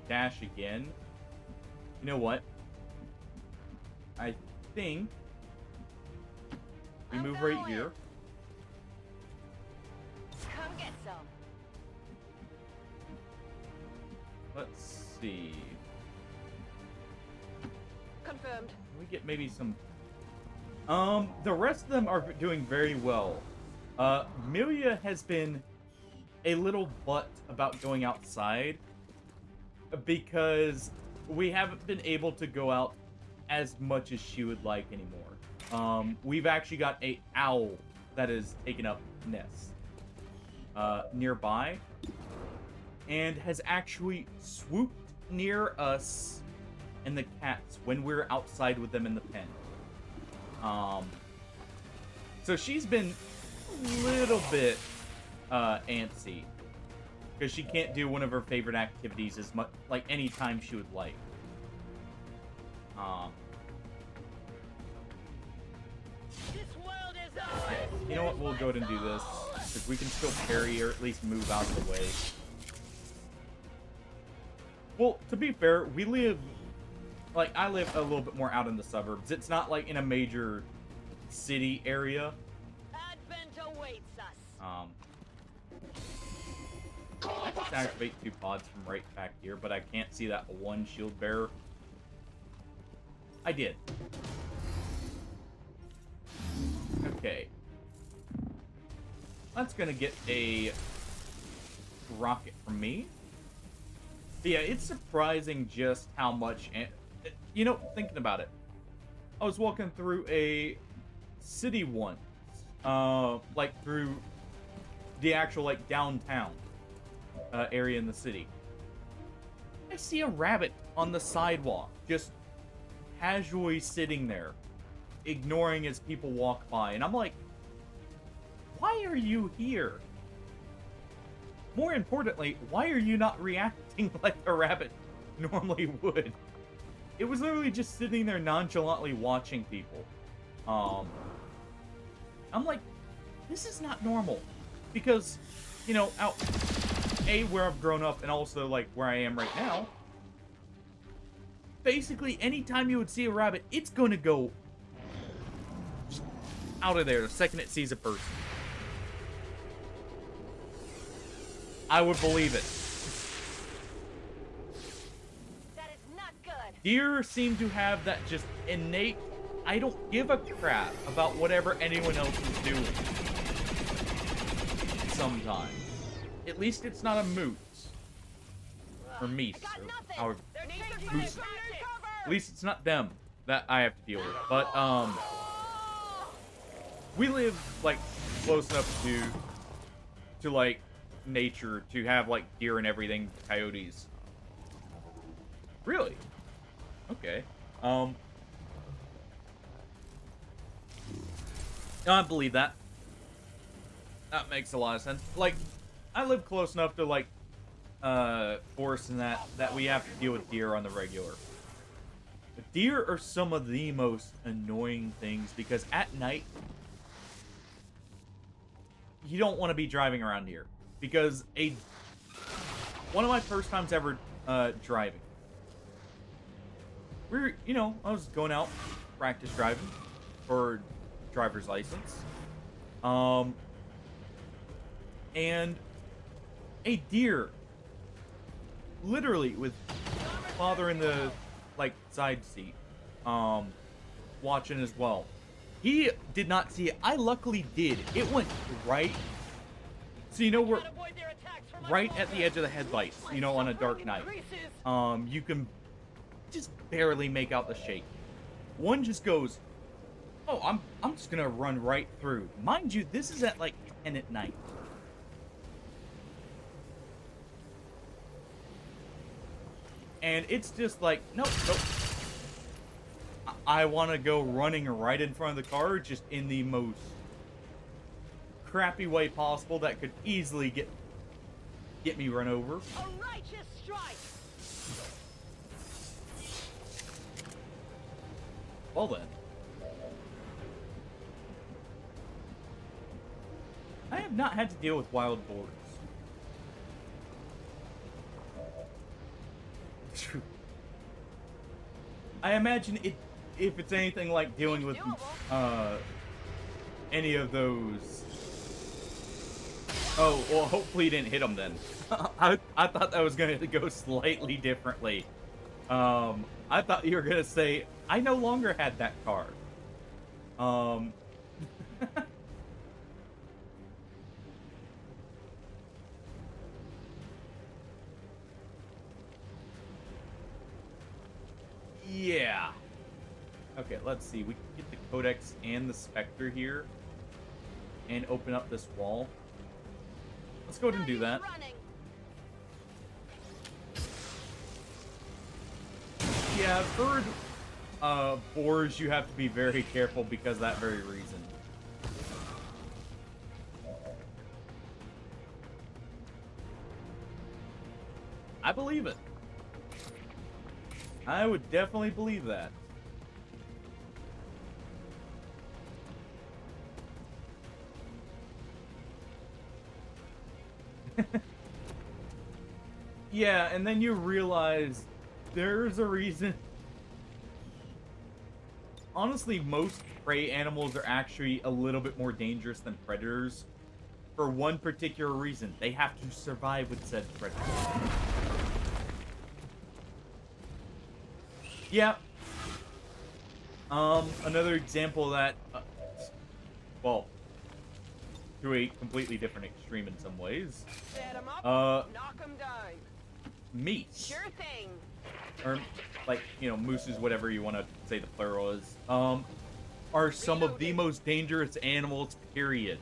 dash again. You know what? I think we move right here. Come get some. Let's see. Confirmed. We get maybe some... the rest of them are doing very well. Milia has been a little butt about going outside because we haven't been able to go out as much as she would like anymore. We've actually got a owl that has taken up nests nearby and has actually swooped near us and the cats when we're outside with them in the pen. So she's been a little bit antsy. because she can't do one of her favorite activities as much, like, any time she would like. This world is Yeah, ours. you know what? We'll go ahead and do this, because we can still parry or at least move out of the way. Well, to be fair, we live, like, I live a little bit more out in the suburbs. It's not, like, in a major city area. Advent awaits us. I just activate 2 pods from right back here, but I can't see that one shield bearer. I did. Okay. That's gonna get a rocket from me. But yeah, it's surprising just how much... You know, thinking about it, I was walking through a city once. Like, through the actual, like, downtown area in the city. I see a rabbit on the sidewalk, just casually sitting there, ignoring as people walk by. And I'm like, why are you here? More importantly, why are you not reacting like a rabbit normally would? It was literally just sitting there nonchalantly watching people. I'm like, this is not normal. Because, you know, where I've grown up and also, like, where I am right now, basically, anytime you would see a rabbit, it's gonna go out of there the second it sees a person. I would believe it. That is not good. Deer seem to have that just innate, I don't give a crap about whatever anyone else is doing. Sometimes. At least it's not a moose. Or meese. Or however. Moose. At least it's not them that I have to deal with. But, we live, like, close enough to like, nature to have, like, deer and everything, coyotes. Really? Okay. I believe that. That makes a lot of sense. Like, I live close enough to, like, forests and that we have to deal with deer on the regular. Deer are some of the most annoying things because at night, you don't want to be driving around here. Because one of my first times ever driving, I was going out, practice driving for driver's license. And a deer, literally with father in the, like, side seat, watching as well. He did not see it. I luckily did. It went right. So, you know, we're right at the edge of the headlights, you know, on a dark night. You can just barely make out the shape. One just goes, oh, I'm just gonna run right through. Mind you, this is at like 10 at night. And it's just like, nope. I want to go running right in front of the car, just in the most crappy way possible that could easily get me run over. A righteous strike. Well then. I have not had to deal with wild boars. I imagine if it's anything like dealing with any of those. Oh, well, hopefully you didn't hit them then. I thought that was going to go slightly differently. I thought you were going to say, I no longer had that car. Yeah. Okay, let's see. We can get the Codex and the Spectre here. And open up this wall. Let's go ahead and do that. Yeah, I've heard boars you have to be very careful because of that very reason. I believe it. I would definitely believe that. Yeah, and then you realize there's a reason. Honestly, most prey animals are actually a little bit more dangerous than predators for one particular reason. They have to survive with said predators. Yeah. Another example of that, well, to a completely different extreme in some ways. Set 'em up, knock 'em down. Meats. Sure thing. Or, like, you know, mooses, whatever you want to say the plural is, are some of the most dangerous animals, period,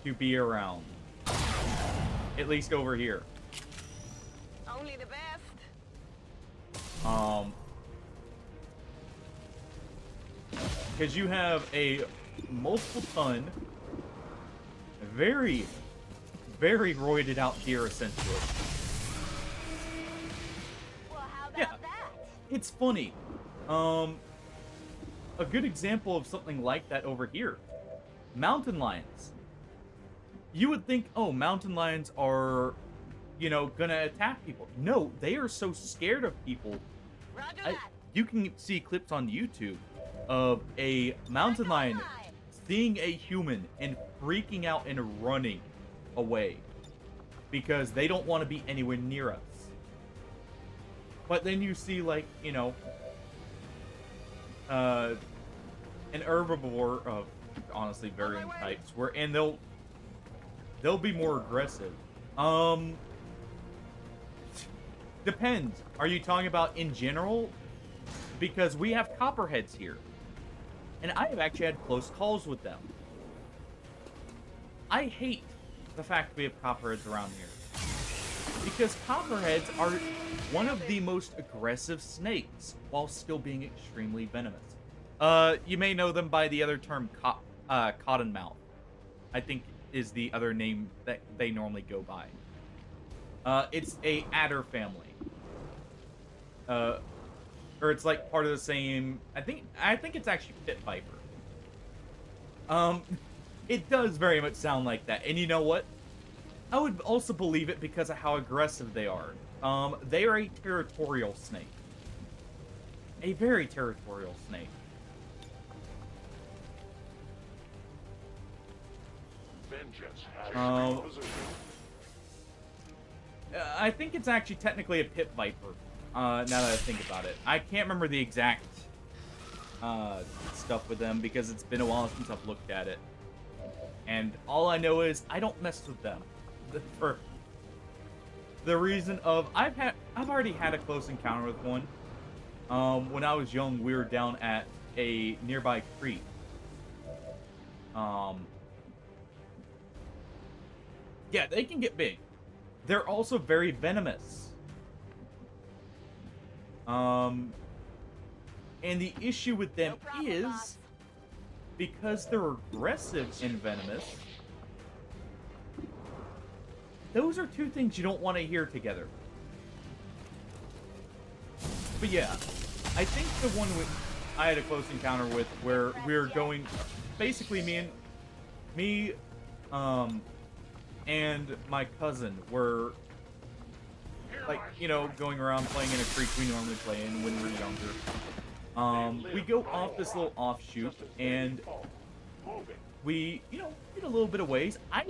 to be around. At least over here. Only the best. Because you have a multiple ton, very, very roided out deer, essentially. Well, how about Yeah. that? It's funny. A good example of something like that over here. Mountain lions. You would think, oh, mountain lions are, you know, gonna attack people. No, they are so scared of people. Roger that. You can see clips on YouTube of a mountain lion seeing a human and freaking out and running away because they don't want to be anywhere near us. But then you see, like, you know, an herbivore of honestly varying types, and they'll be more aggressive. Depends. Are you talking about in general? Because we have copperheads here, and I have actually had close calls with them. I hate the fact we have copperheads around here, because copperheads are one of the most aggressive snakes while still being extremely venomous. You may know them by the other term, cottonmouth, I think is the other name that they normally go by. It's a adder family. Or it's like part of the same, I think it's actually pit viper. It does very much sound like that. And you know what? I would also believe it because of how aggressive they are. They are a territorial snake. A very territorial snake. Vengeance has position. I think it's actually technically a pit viper. Now that I think about it, I can't remember the exact stuff with them because it's been a while since I've looked at it. And all I know is I don't mess with them. For the reason of I've already had a close encounter with one. When I was young, we were down at a nearby creek. Yeah, they can get big. They're also very venomous. And the issue with them is because they're aggressive and venomous. Those are two things you don't want to hear together. But yeah, I think the one I had a close encounter with where we were going, basically me, and my cousin were, like, you know, going around playing in a creek we normally play in when we were younger. We go off this little offshoot, and we, you know, get a little bit of ways. I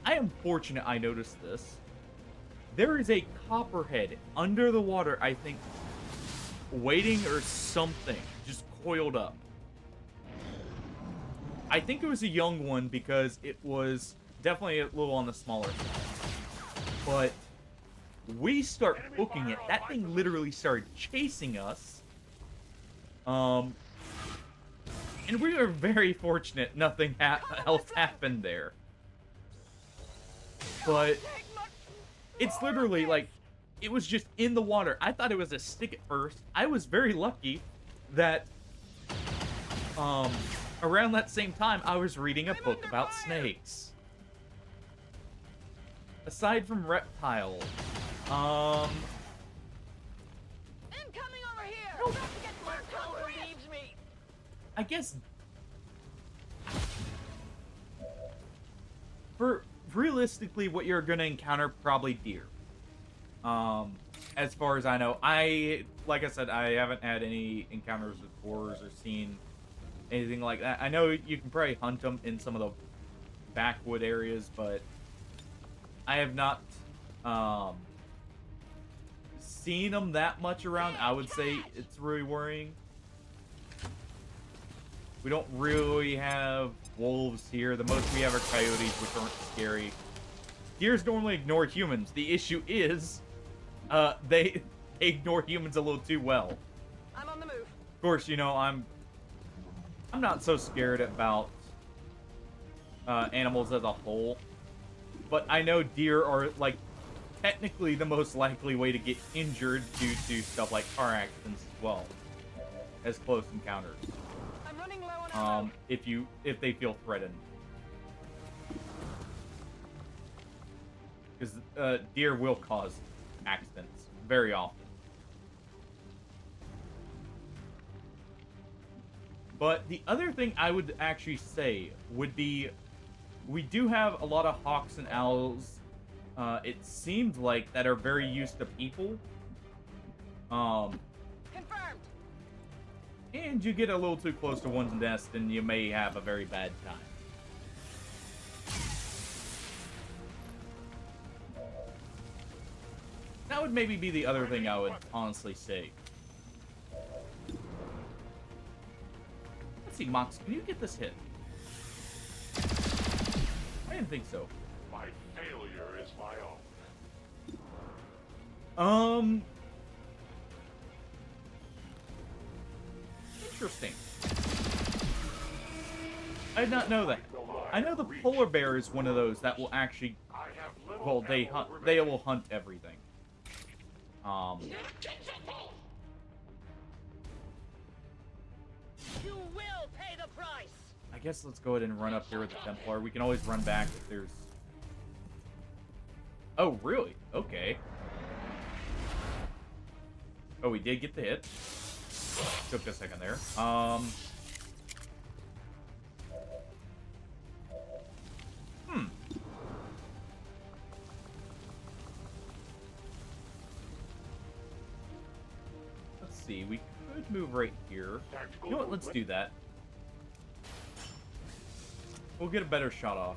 am fortunate I noticed this. There is a copperhead under the water, I think, waiting or something, just coiled up. I think it was a young one because it was definitely a little on the smaller side. But we start booking it. That thing literally started chasing us. And we were very fortunate nothing else happened there. But it's literally like, it was just in the water. I thought it was a stick at first. I was very lucky that around that same time I was reading a book about snakes. aside from reptiles, Incoming over here! About to get burnt over leaves me! I guess for realistically, what you're gonna encounter probably deer. As far as I know, like I said, I haven't had any encounters with boars or seen anything like that. I know you can probably hunt them in some of the backwood areas, but I have not seen them that much around. I would say it's really worrying. We don't really have wolves here. The most we have are coyotes, which aren't scary. Deers normally ignore humans. The issue is, they ignore humans a little too well. I'm on the move. Of course, you know, I'm not so scared about animals as a whole, but I know deer are, like, technically the most likely way to get injured due to stuff like car accidents as well as close encounters. I'm running low on ammo. If they feel threatened. Because deer will cause accidents very often. But the other thing I would actually say would be, we do have a lot of hawks and owls, it seems like, that are very used to people. Confirmed. And you get a little too close to one's nest and you may have a very bad time. That would maybe be the other thing I would honestly say. Let's see, Mox, can you get this hit? I didn't think so. My failure is my own. Interesting. I did not know that. I know the polar bear is one of those that will actually, well, they will hunt everything. You will pay the price. I guess let's go ahead and run up here with the Templar. We can always run back if there's... Oh, really? Okay. Oh, we did get the hit. Took a second there. Let's see. We could move right here. You know what? Let's do that. We'll get a better shot off.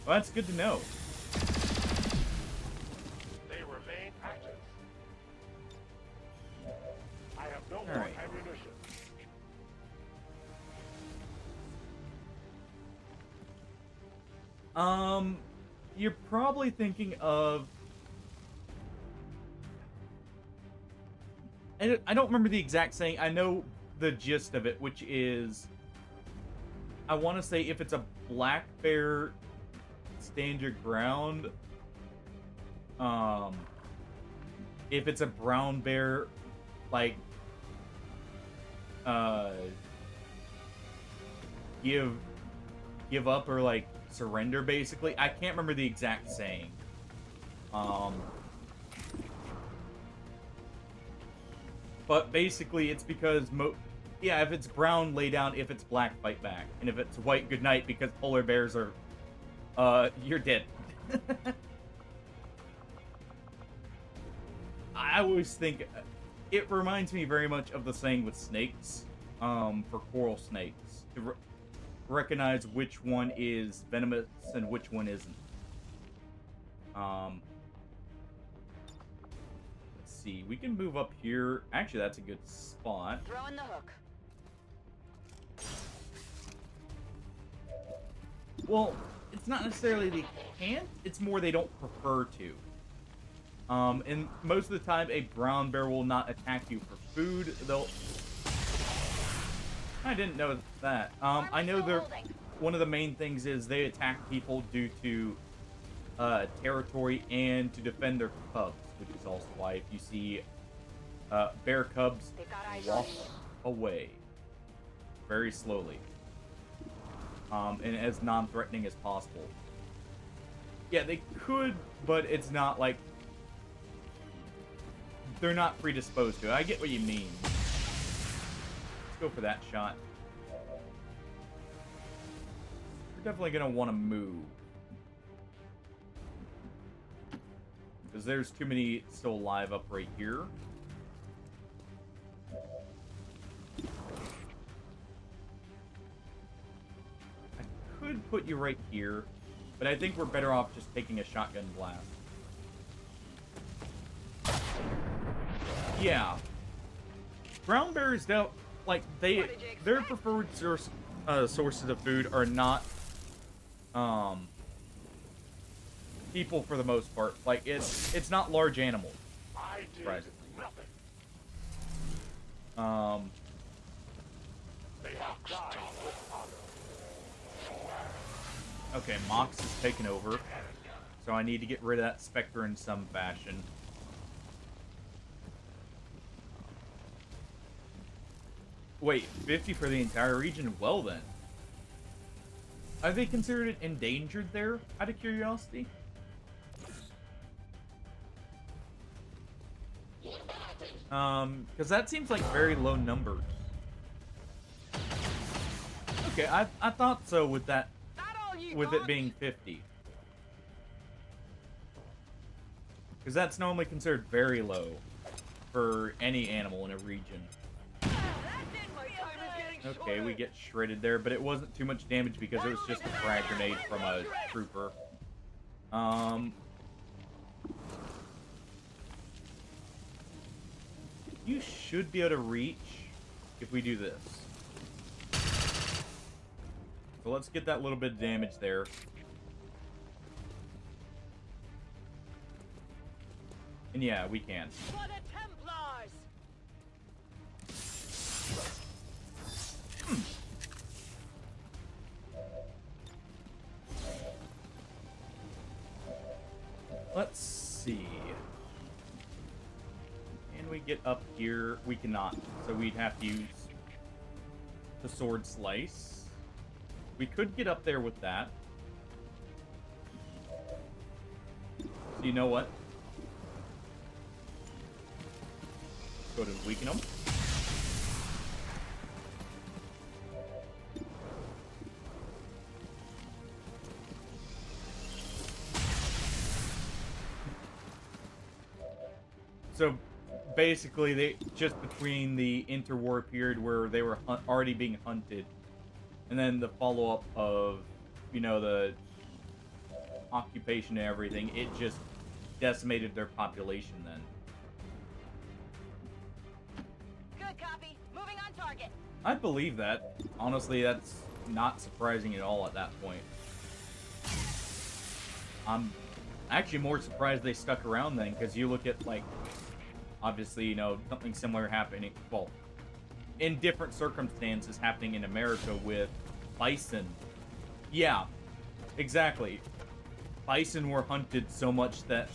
Well, that's good to know. They remain active. I have no more Alright. ammunition. You're probably thinking of... I don't remember the exact saying. I know the gist of it, which is... I want to say if it's a black bear, stand your ground. If it's a brown bear, like... give up or, like, surrender, basically. I can't remember the exact saying. But basically, it's because yeah, if it's brown, lay down. If it's black, fight back. And if it's white, good night, because polar bears are, you're dead. I always think, it reminds me very much of the saying with snakes, for coral snakes. To recognize which one is venomous and which one isn't. Let's see, we can move up here. Actually, that's a good spot. Throwing the hook. Well, it's not necessarily they can't, it's more they don't prefer to. And most of the time, a brown bear will not attack you for food. They'll... I didn't know that. I know they're... One of the main things is they attack people due to territory and to defend their cubs, which is also why if you see bear cubs walk away very slowly. and as non-threatening as possible. Yeah, they could, but it's not like they're not predisposed to it. I get what you mean. Let's go for that shot. We're definitely gonna want to move. Because there's too many still alive up right here. I could put you right here, but I think we're better off just taking a shotgun blast. Yeah. Brown bears don't, like, their preferred sources of food are not, people for the most part. Like, it's not large animals. Right. Okay, Mox is taken over, so I need to get rid of that Spectre in some fashion. Wait, 50 for the entire region? Well then. Are they considered it endangered there, out of curiosity? Because that seems like very low numbers. Okay, I thought so with that, with it being 50. Because that's normally considered very low for any animal in a region. Okay, we get shredded there, but it wasn't too much damage because it was just a frag grenade from a trooper. You should be able to reach if we do this. So let's get that little bit of damage there. And yeah, we can. For the Templars! Let's see. Can we get up here? We cannot. So we'd have to use the sword slice. We could get up there with that. So you know what? Let's go to weaken them. So basically, they just between the interwar period where they were already being hunted, and then the follow-up of, you know, the occupation and everything, it just decimated their population then. Good copy. Moving on target. I believe that. Honestly, that's not surprising at all at that point. I'm actually more surprised they stuck around then, because you look at, like, obviously, you know, something similar happening, well, in different circumstances happening in America with bison. Yeah, exactly. Bison were hunted so much that,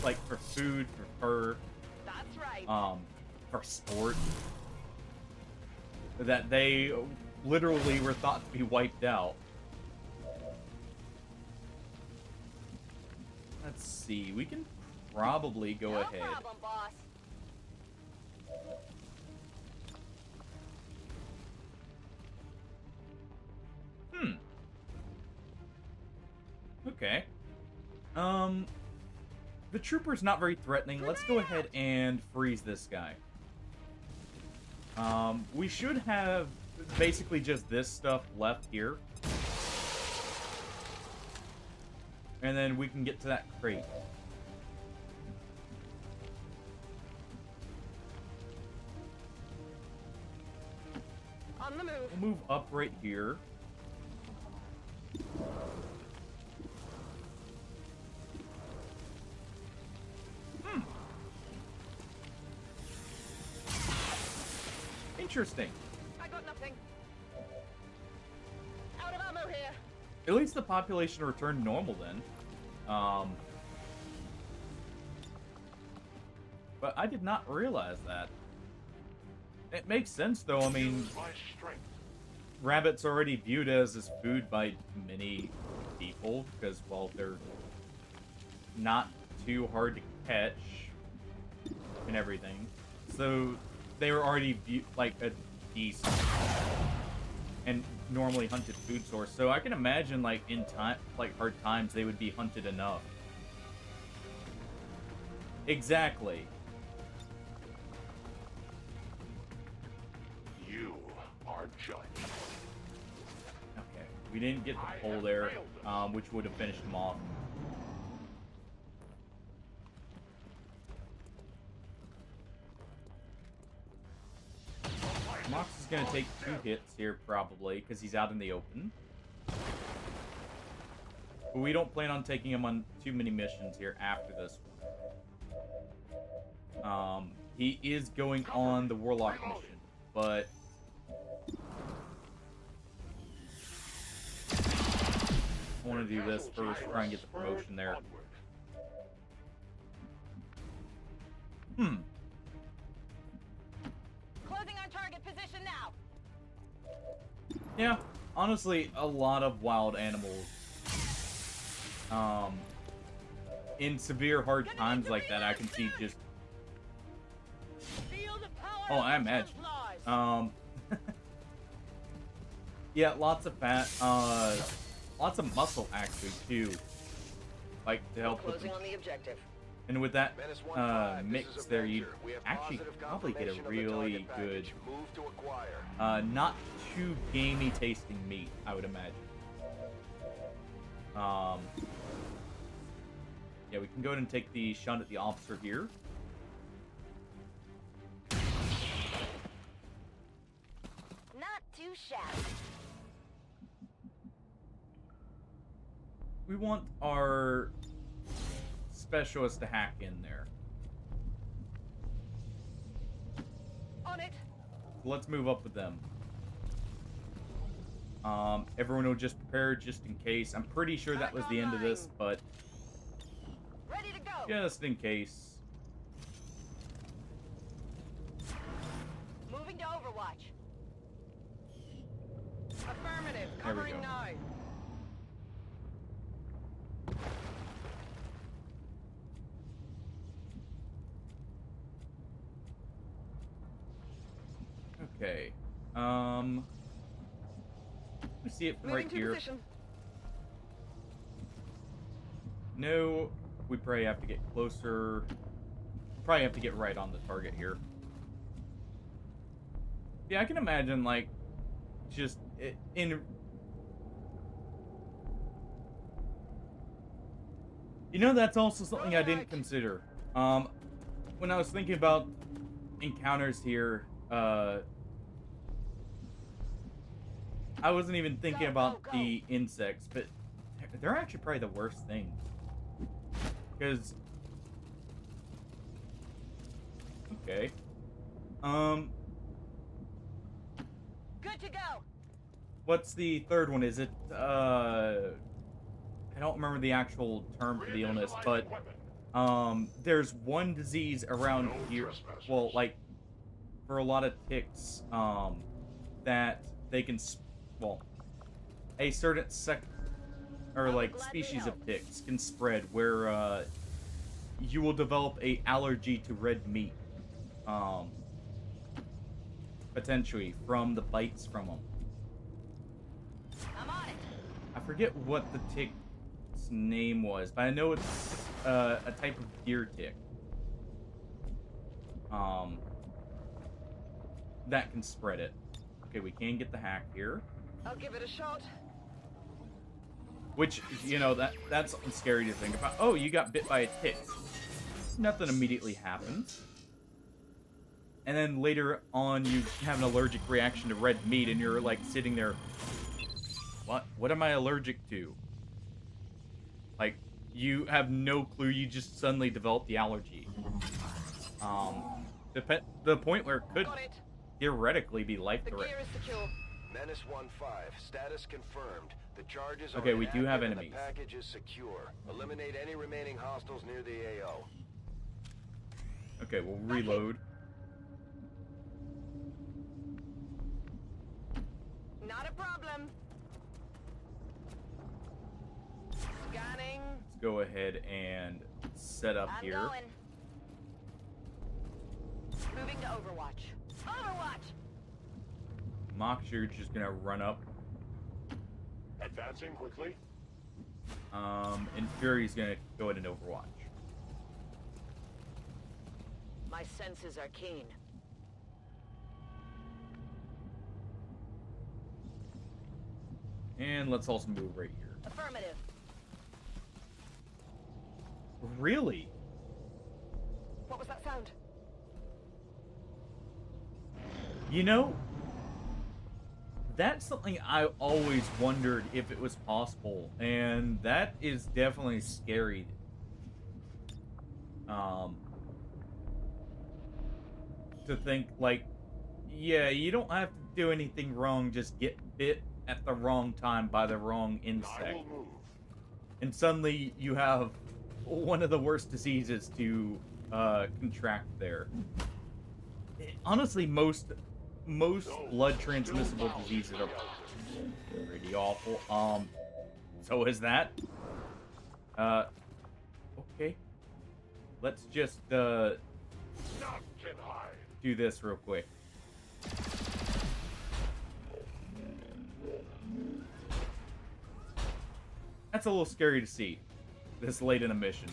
like, for food, for That's right. for sport, that they literally were thought to be wiped out. Let's see, we can probably go no ahead. Problem, boss. Okay. The trooper's not very threatening. Let's go ahead and freeze this guy. We should have basically just this stuff left here. And then we can get to that crate. On the move. We'll move up right here. Interesting. I got nothing. Out of ammo here. At least the population returned normal then. But I did not realize that. It makes sense though, I mean... rabbits are already viewed as food by many people because, well, they're not too hard to catch and everything. So they were already viewed like a decent and normally hunted food source. So I can imagine, like, in time, like hard times, they would be hunted enough. Exactly. You are judged. Okay, we didn't get the pole there, which would have finished him off. Mox is going to take 2 hits here, probably, because he's out in the open. But we don't plan on taking him on too many missions here after this one. He is going on the Warlock mission, but... I want to do this first, try and get the promotion there. Closing on target position now. Yeah, honestly, a lot of wild animals. In severe hard times like that, I can see just... Feel the power Oh, I imagine. Yeah, lots of fat, lots of muscle actually too, like to help with Closing on the objective. and with that Menace 1-5, mix this is a there, you venture. We have actually positive probably get a confirmation of the really target good, package. Move to acquire. not too gamey tasting meat, I would imagine. Yeah, we can go ahead and take the shot at the officer here. Not too shabby. We want our specialist to hack in there. On it. So let's move up with them. Everyone will just prepare just in case. I'm pretty sure that was the end of this, but Ready to go. just in case. Moving to Overwatch. Affirmative. There we Covering go. 9. Okay. Let me see it from Moving right to here. position. No, we probably have to get closer. Probably have to get right on the target here. Yeah, I can imagine, like, just in... You know, that's also something I didn't consider. When I was thinking about encounters here, I wasn't even thinking about the insects, but they're actually probably the worst things. Because... Okay. Good to go. What's the third one? Is it, I don't remember the actual term for the illness, but, there's one disease around here, well, like, for a lot of ticks, that they can, well, a certain species of ticks can spread where, you will develop a allergy to red meat, potentially, from the bites from them. I'm on it. I forget what the tick's name was, but I know it's a type of deer tick. That can spread it. Okay, we can get the hack here. I'll give it a shot. Which, you know, that's something scary to think about. Oh, you got bit by a tick. Nothing immediately happens. And then later on, you have an allergic reaction to red meat, and you're, like, sitting there... What am I allergic to? Like, you have no clue, you just suddenly develop the allergy. The point where it could theoretically be life-threatening. The gear is secure. Menace 1-5, status confirmed. The charges are Okay, we do have inactive and enemies. The package is secure. Eliminate any remaining hostiles near the AO. Okay, we'll reload. Not a problem. Scanning. Let's go ahead and set up I'm here. going. Moving to Overwatch. Overwatch! Moxier's just gonna run up. Advancing quickly. And Fury's gonna go ahead and Overwatch. My senses are keen. And let's also move right here. Affirmative. Really? What was that sound? You know, that's something I always wondered if it was possible, and that is definitely scary. To think, like, yeah, you don't have to do anything wrong, just get bit at the wrong time by the wrong insect. And suddenly you have one of the worst diseases to contract there. Honestly, most blood transmissible diseases are pretty awful. So is that. Okay. Let's just do this real quick. That's a little scary to see this late in a mission.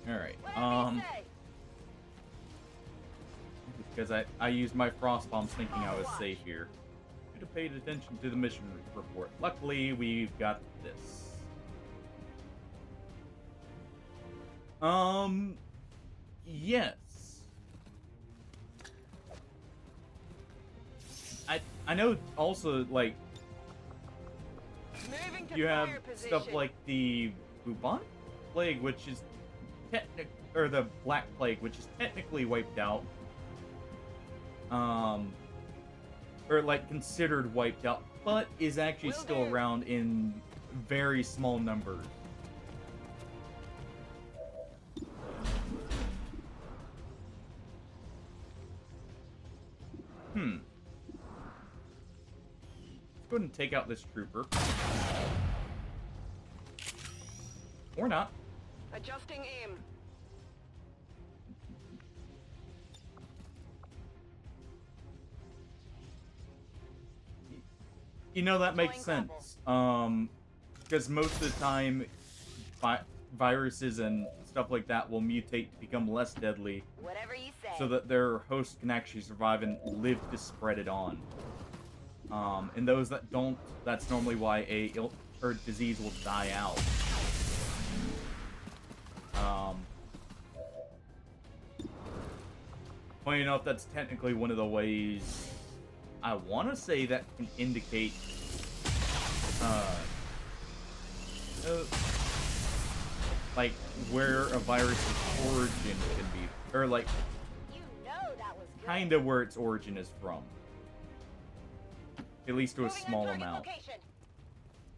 Alright, because I used my frost bombs thinking I was safe here. Should have paid attention to the mission report. Luckily, we've got this. Yes. I know also, like, you have stuff like the bubonic plague, which is or the black plague, which is technically wiped out. Or like considered wiped out, but is actually still around in very small numbers. Let's go ahead and take out this trooper. Or not. Adjusting aim. You know, that makes sense. Because most of the time, viruses and stuff like that will mutate to become less deadly. Whatever you say. So that their host can actually survive and live to spread it on. And those that don't, that's normally why a disease will die out. Funny enough, that's technically one of the ways I want to say that can indicate like where a virus's origin can be, or like You know that was good. kind of where its origin is from, at least to a small amount.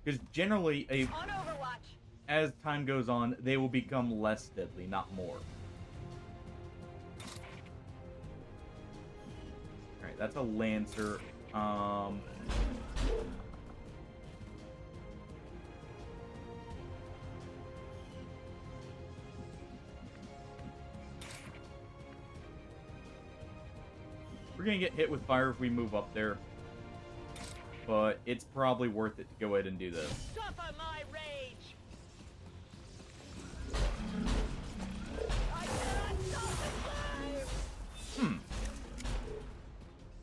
Because generally, On Overwatch. as time goes on, they will become less deadly, not more. Alright, that's a Lancer. We're gonna get hit with fire if we move up there. But it's probably worth it to go ahead and do this. Suffer my rage. I cannot stop the flame.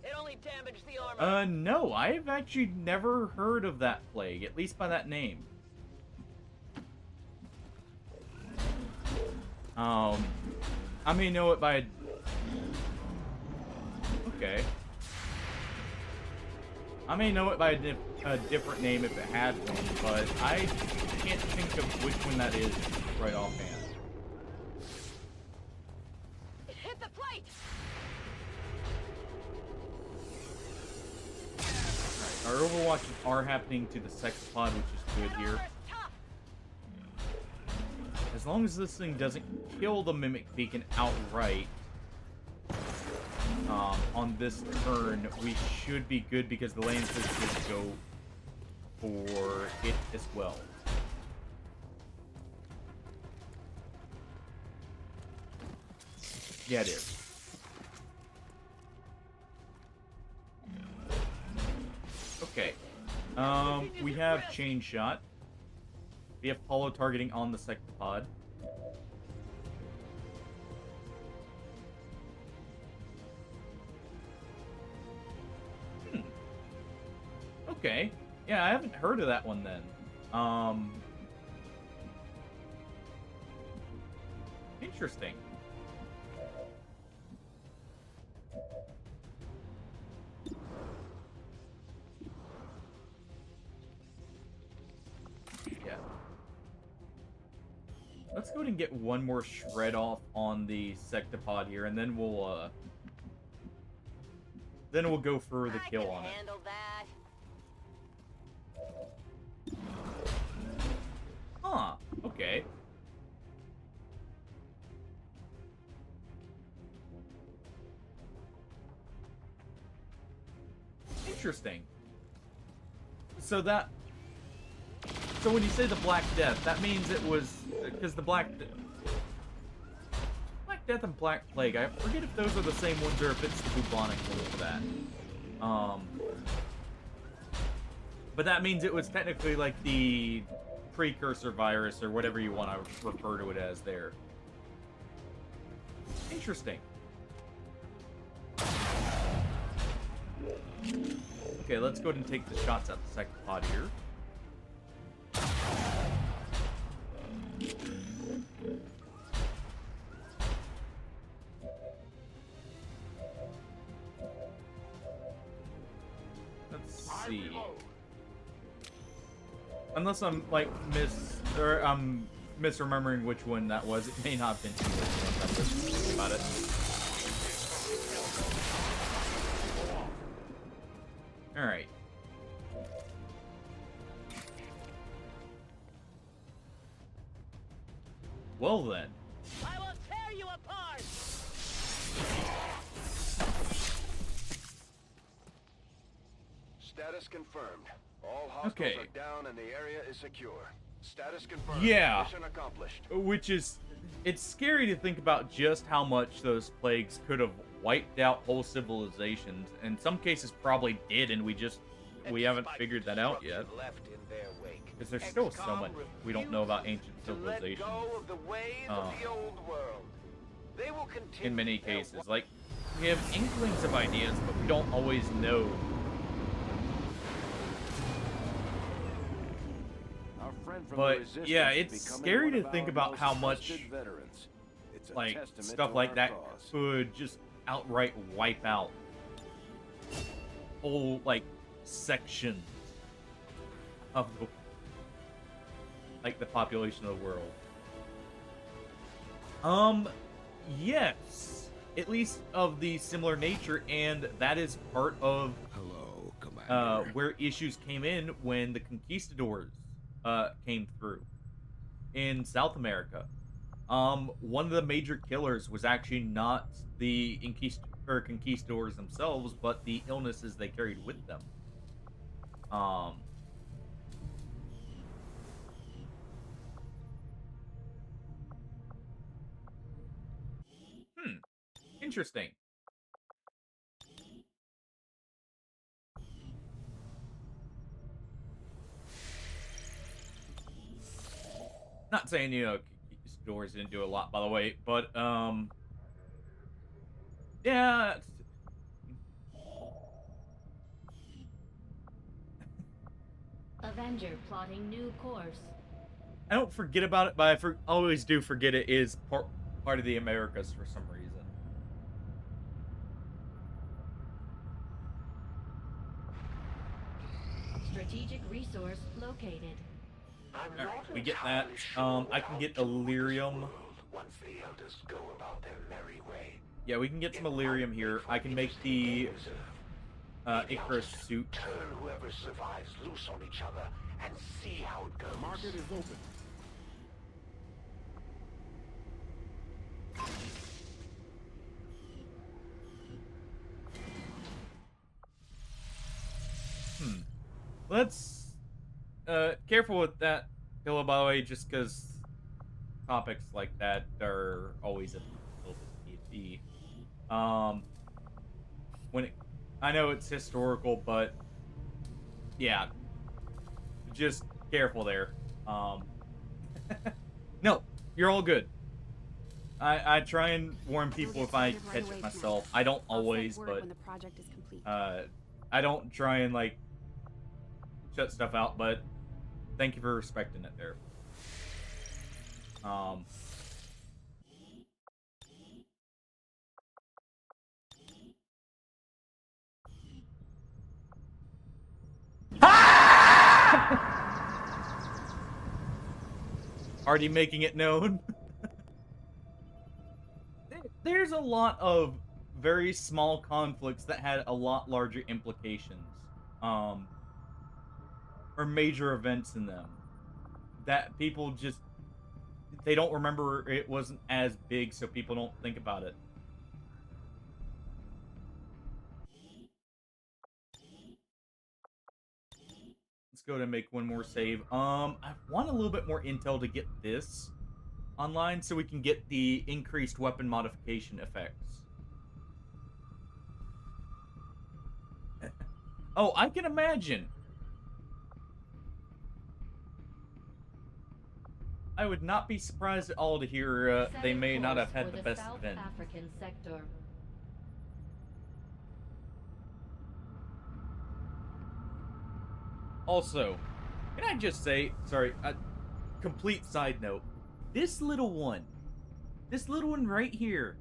It only damaged the armor. No, I've actually never heard of that plague, at least by that name. I may know it by... Okay. I may know it by a different name if it had one, but I can't think of which one that is right offhand. It hit the plate. Our overwatches are happening to the sex pod, which is good here. As long as this thing doesn't kill the Mimic Beacon outright, on this turn, we should be good because the Lancers should go for it as well. Yeah, it is. Okay. We have chain shot. We have hollow targeting on the sectopod. Okay. Yeah, I haven't heard of that one then. Interesting. Yeah. Let's go ahead and get one more shred off on the sectopod here, and then we'll go for the kill on it. Handle that. Huh. Okay. Interesting. So when you say the Black Death, that means it was because the Black Death and Black Plague. I forget if those are the same ones or if it's the bubonic one for that. But that means it was technically like the precursor virus or whatever you want to refer to it as there. Interesting. Okay, let's go ahead and take the shots at the sectopod here. Let's see. Unless I'm like misremembering which one that was, it may not have been English once I'm thinking about it. All right. Well then. I will tear you apart. Status confirmed. All hostiles are down and the area is secure. Status confirmed. Yeah. Mission accomplished. Which is, it's scary to think about just how much those plagues could have wiped out whole civilizations. In some cases probably did, and we haven't figured that out yet. Because there's still so much we don't know about ancient civilizations. In many cases. Like, we have inklings of ideas, but we don't always know. But yeah, it's scary to think about how much like stuff like that could just outright wipe out whole like sections of the the population of the world. Yes, at least of the similar nature, and that is part of where issues came in when the conquistadors came through in South America. One of the major killers was actually not the conquistadors themselves, but the illnesses they carried with them. Interesting. Not saying, conquistadors didn't do a lot, by the way, but, yeah. Avenger plotting new course. I don't forget about it, but I always do forget it is part of the Americas for some reason. Strategic resource located. Alright, we get that. I can get Illyrium. Once the elders go about their merry way. Yeah, we can get some Illyrium here. I can make the Icarus suit. Turn whoever survives loose on each other and see how it goes. Market is open. Let's careful with that, Pillow, by the way, just because topics like that are always a little bit iffy. When it, I know it's historical, but yeah, just careful there. No, you're all good. I try and warn people if I catch it myself. I don't always, but when the project is complete. I don't try and like shut stuff out, but thank you for respecting it there. Already making it known. There's a lot of very small conflicts that had a lot larger implications, or major events in them that people just, they don't remember. It wasn't as big, so people don't think about it. Let's go to make one more save. I want a little bit more intel to get this online so we can get the increased weapon modification effects. Oh, I can imagine. I would not be surprised at all to hear they may not have had the best South event. African sector. Also, can I just say, sorry, a complete side note. This little one right here,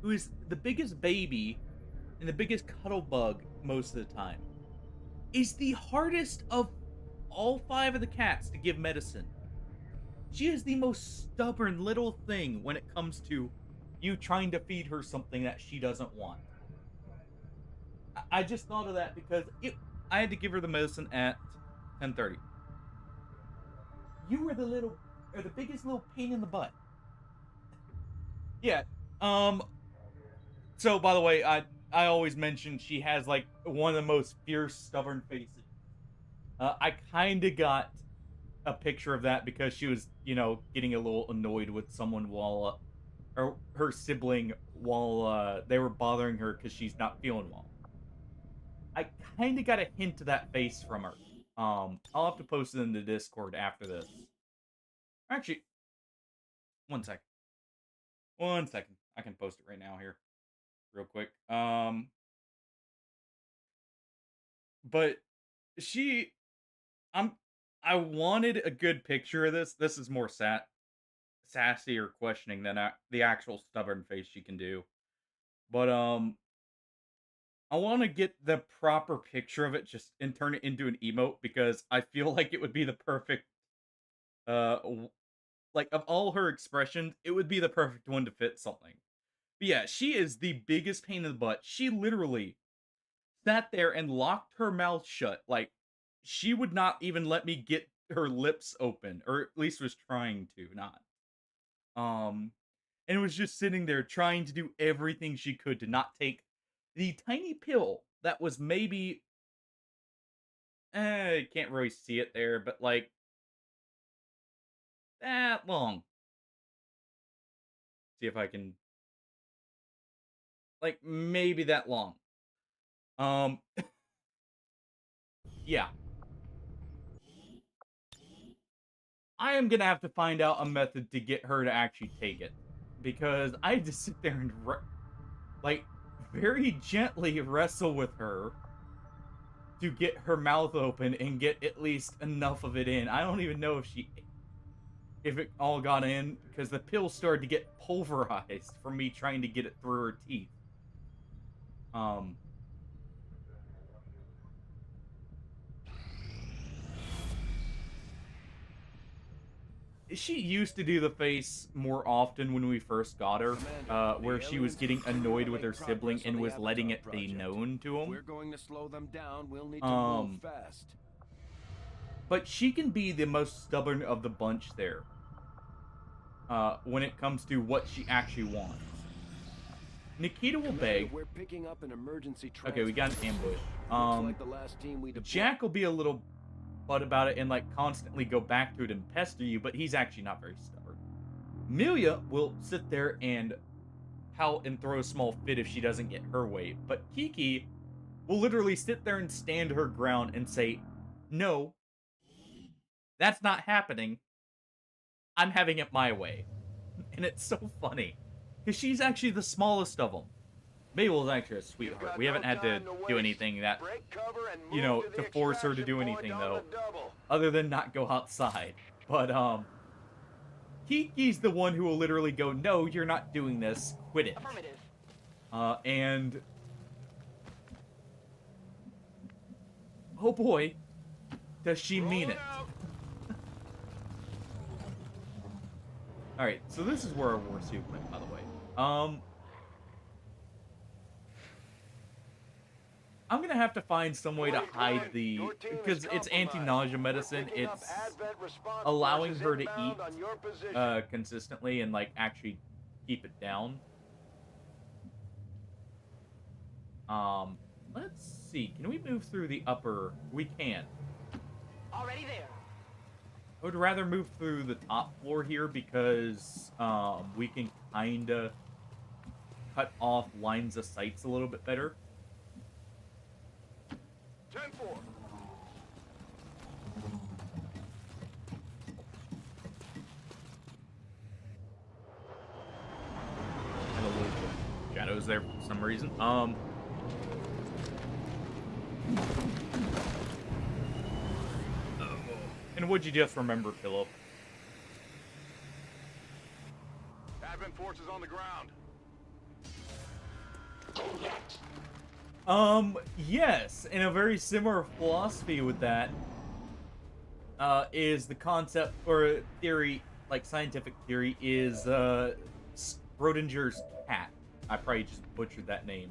who is the biggest baby and the biggest cuddle bug most of the time, is the hardest of all 5 of the cats to give medicine. She is the most stubborn little thing when it comes to you trying to feed her something that she doesn't want. I just thought of that because I had to give her the medicine at 10:30. You were the biggest little pain in the butt. Yeah. So by the way, I always mention she has like one of the most fierce, stubborn faces. I kind of got a picture of that because she was, getting a little annoyed with someone while, or her sibling while they were bothering her because she's not feeling well. I kind of got a hint of that face from her. I'll have to post it in the Discord after this. Actually, one second. I can post it right now here, real quick. But I wanted a good picture of this. This is more sassy or questioning than the actual stubborn face she can do. But I want to get the proper picture of it and turn it into an emote because I feel like it would be the perfect, like of all her expressions, it would be the perfect one to fit something. But yeah, she is the biggest pain in the butt. She literally sat there and locked her mouth shut. Like, she would not even let me get her lips open, or at least was trying to not. And was just sitting there trying to do everything she could to not take the tiny pill that was maybe, I can't really see it there, but like that long. See if I can, like maybe that long. Yeah. I am gonna have to find out a method to get her to actually take it, because I had to sit there and like very gently wrestle with her to get her mouth open and get at least enough of it in. I don't even know if it all got in, because the pill started to get pulverized from me trying to get it through her teeth. She used to do the face more often when we first got her, where she was getting annoyed with her sibling and was letting it be known to him. We're going to slow them down. We'll need to move fast. But she can be the most stubborn of the bunch there, when it comes to what she actually wants. Nikita will Commander, beg. We're picking up an emergency Okay, we got an ambush. Looks like the last team we deployed. Jack will be a little butt about it and like constantly go back to it and pester you, but he's actually not very stubborn. Amelia will sit there and pout and throw a small fit if she doesn't get her way, but Kiki will literally sit there and stand her ground and say, no, that's not happening. I'm having it my way. And it's so funny, because she's actually the smallest of them. Mabel's actually a sweetheart. We haven't had to do anything that, you know, to force her to do anything, though, other than not go outside. But, Kiki's the one who will literally go, no, you're not doing this. Quit it. And... oh boy, does she mean it. Alright, so this is where our warsuit went, by the way. I'm gonna have to find some way to hide the... because it's anti-nausea medicine, it's allowing her to eat consistently and, like, actually keep it down. Let's see. Can we move through the upper... we can. Already there. I would rather move through the top floor here because we can kinda cut off lines of sights a little bit better. 10-4. And a little bit of shadows there for some reason. And would you just remember, Philip? Advent forces on the ground. Yes, and a very similar philosophy with that is the concept, or theory, like scientific theory, is Schrodinger's cat. I probably just butchered that name.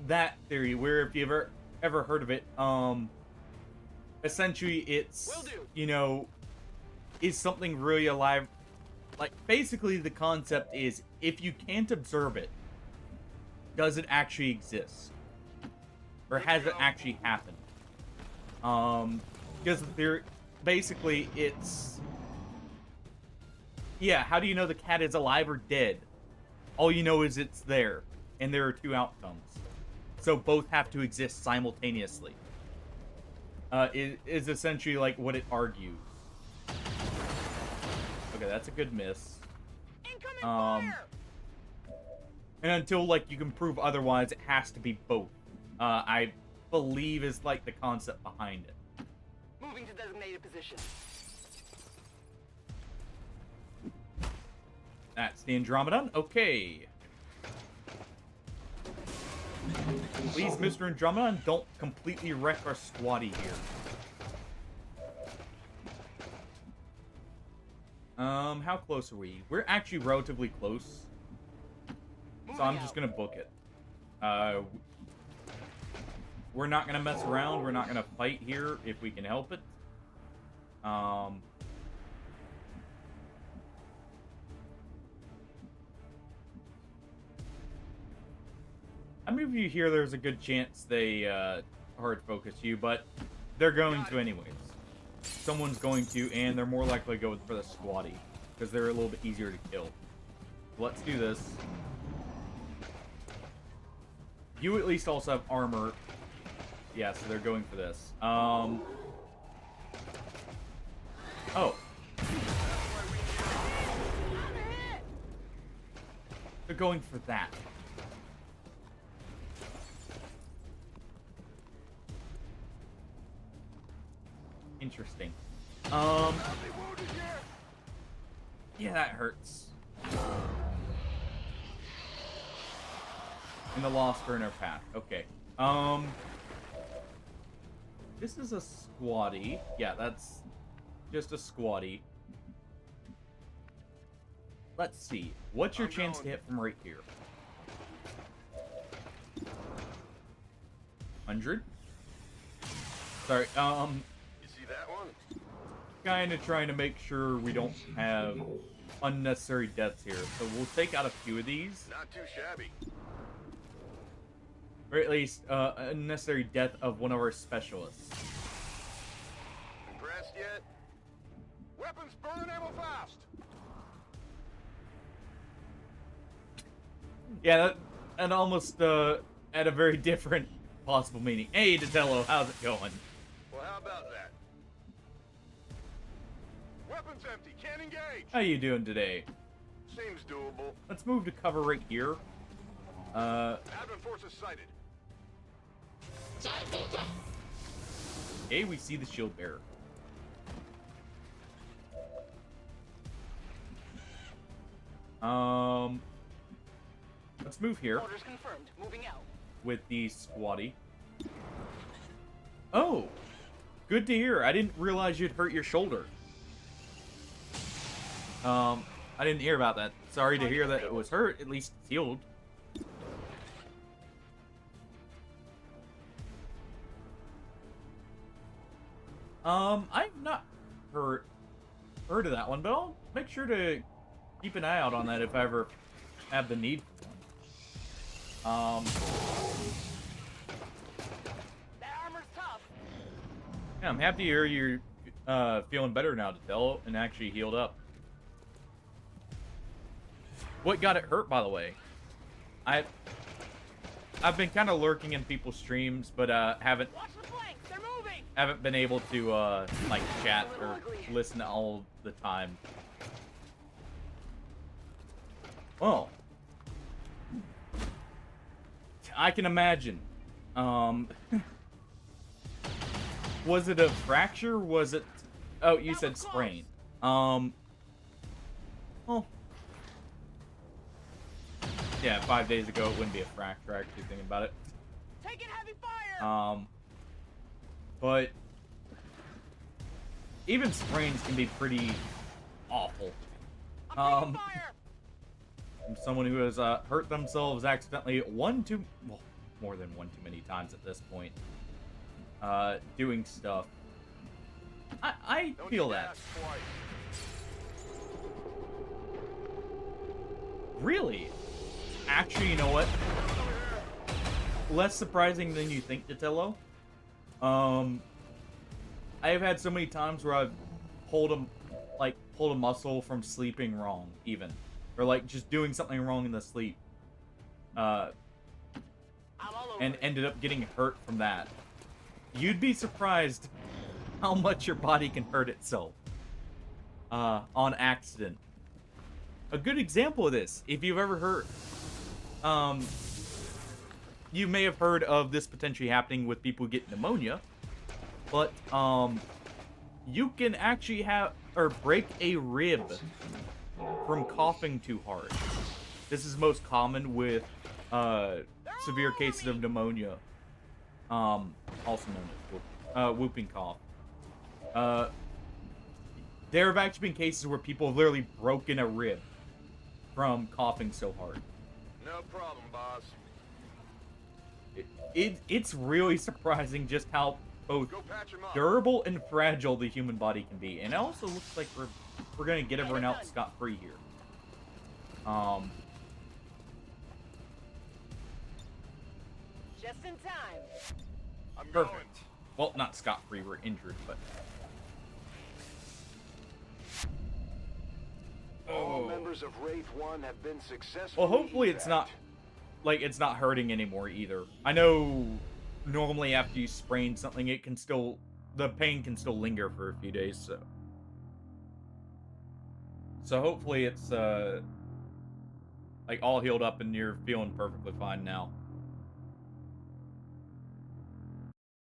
That theory, where if you ever heard of it, essentially it's, you know, is something really alive? Like, basically the concept is, if you can't observe it, does it actually exist? Or has it actually happened? Because the theory, basically it's, yeah, how do you know the cat is alive or dead? All you know is it's there, and there are two outcomes. So both have to exist simultaneously. Is essentially like what it argues. Okay, that's a good miss. And until like you can prove otherwise, it has to be both. I believe is like the concept behind it. Moving to designated position. That's the Andromedon. Okay. Please, Mr. Andromedon, don't completely wreck our squatty here. How close are we? We're actually relatively close. So I'm just gonna book it. We're not gonna mess around. We're not gonna fight here if we can help it. I mean, if you hear there's a good chance they hard focus you, but they're going to anyways. Someone's going to, and they're more likely to go for the squatty because they're a little bit easier to kill. Let's do this. You at least also have armor. Yeah, so they're going for this. Oh. They're going for that. Interesting. Yeah, that hurts. And the lost are in our path. Okay. This is a squatty. Yeah, that's just a squatty. Let's see. What's your chance to hit from right here? 100? Sorry, You see that one? kind of trying to make sure we don't have unnecessary deaths here, so we'll take out a few of these. Not too shabby. Or at least, unnecessary death of one of our specialists. Impressed yet? Weapons burning ammo fast. Yeah, that almost, had a very different possible meaning. Hey, Detello, how's it going? Well, how about that? Weapons empty. Can't engage. How you doing today? Seems doable. Let's move to cover right here. Advent forces sighted. Okay, we see the shield bearer. Let's move here. Orders confirmed. Moving out. With the squatty. Oh, good to hear. I didn't realize you'd hurt your shoulder. I didn't hear about that. Sorry to hear that it was hurt. At least it's healed. I've not heard of that one, but I'll make sure to keep an eye out on that if I ever have the need for one. That armor's tough. Yeah, I'm happy to hear you're feeling better now, Detello, and actually healed up. What got it hurt, by the way? I've been kind of lurking in people's streams, but haven't Watch the flanks. They're moving. haven't been able to like chat or listen all the time. Well, I can imagine. Was it a fracture? Was it? Oh, you said sprain. Well, yeah, 5 days ago it wouldn't be a fracture. Actually, thinking about it. Taking heavy fire. But even sprains can be pretty awful. I'm taking fire. From someone who has hurt themselves accidentally more than one too many times at this point, doing stuff. I feel that. Really? Actually, you know what? Less surprising than you think, Detello. I have had so many times where I've pulled a muscle from sleeping wrong, even. Or like just doing something wrong in the sleep. And ended up getting hurt from that. You'd be surprised how much your body can hurt itself. On accident. A good example of this, if you've ever heard, you may have heard of this potentially happening with people who get pneumonia, but you can actually break a rib from coughing too hard. This is most common with severe cases of pneumonia, also known as whooping cough. There have actually been cases where people have literally broken a rib from coughing so hard. No problem, boss. It's really surprising just how both Go patch him up. durable and fragile the human body can be. And it also looks like we're gonna get everyone out scot-free here. Just in time. I'm Perfect. going. Well, not scot-free, we're injured, but... All members of Wraith 1 have been successful. Well, hopefully it's not hurting anymore either. I know normally after you sprain something, the pain can still linger for a few days, so hopefully it's like all healed up and you're feeling perfectly fine now.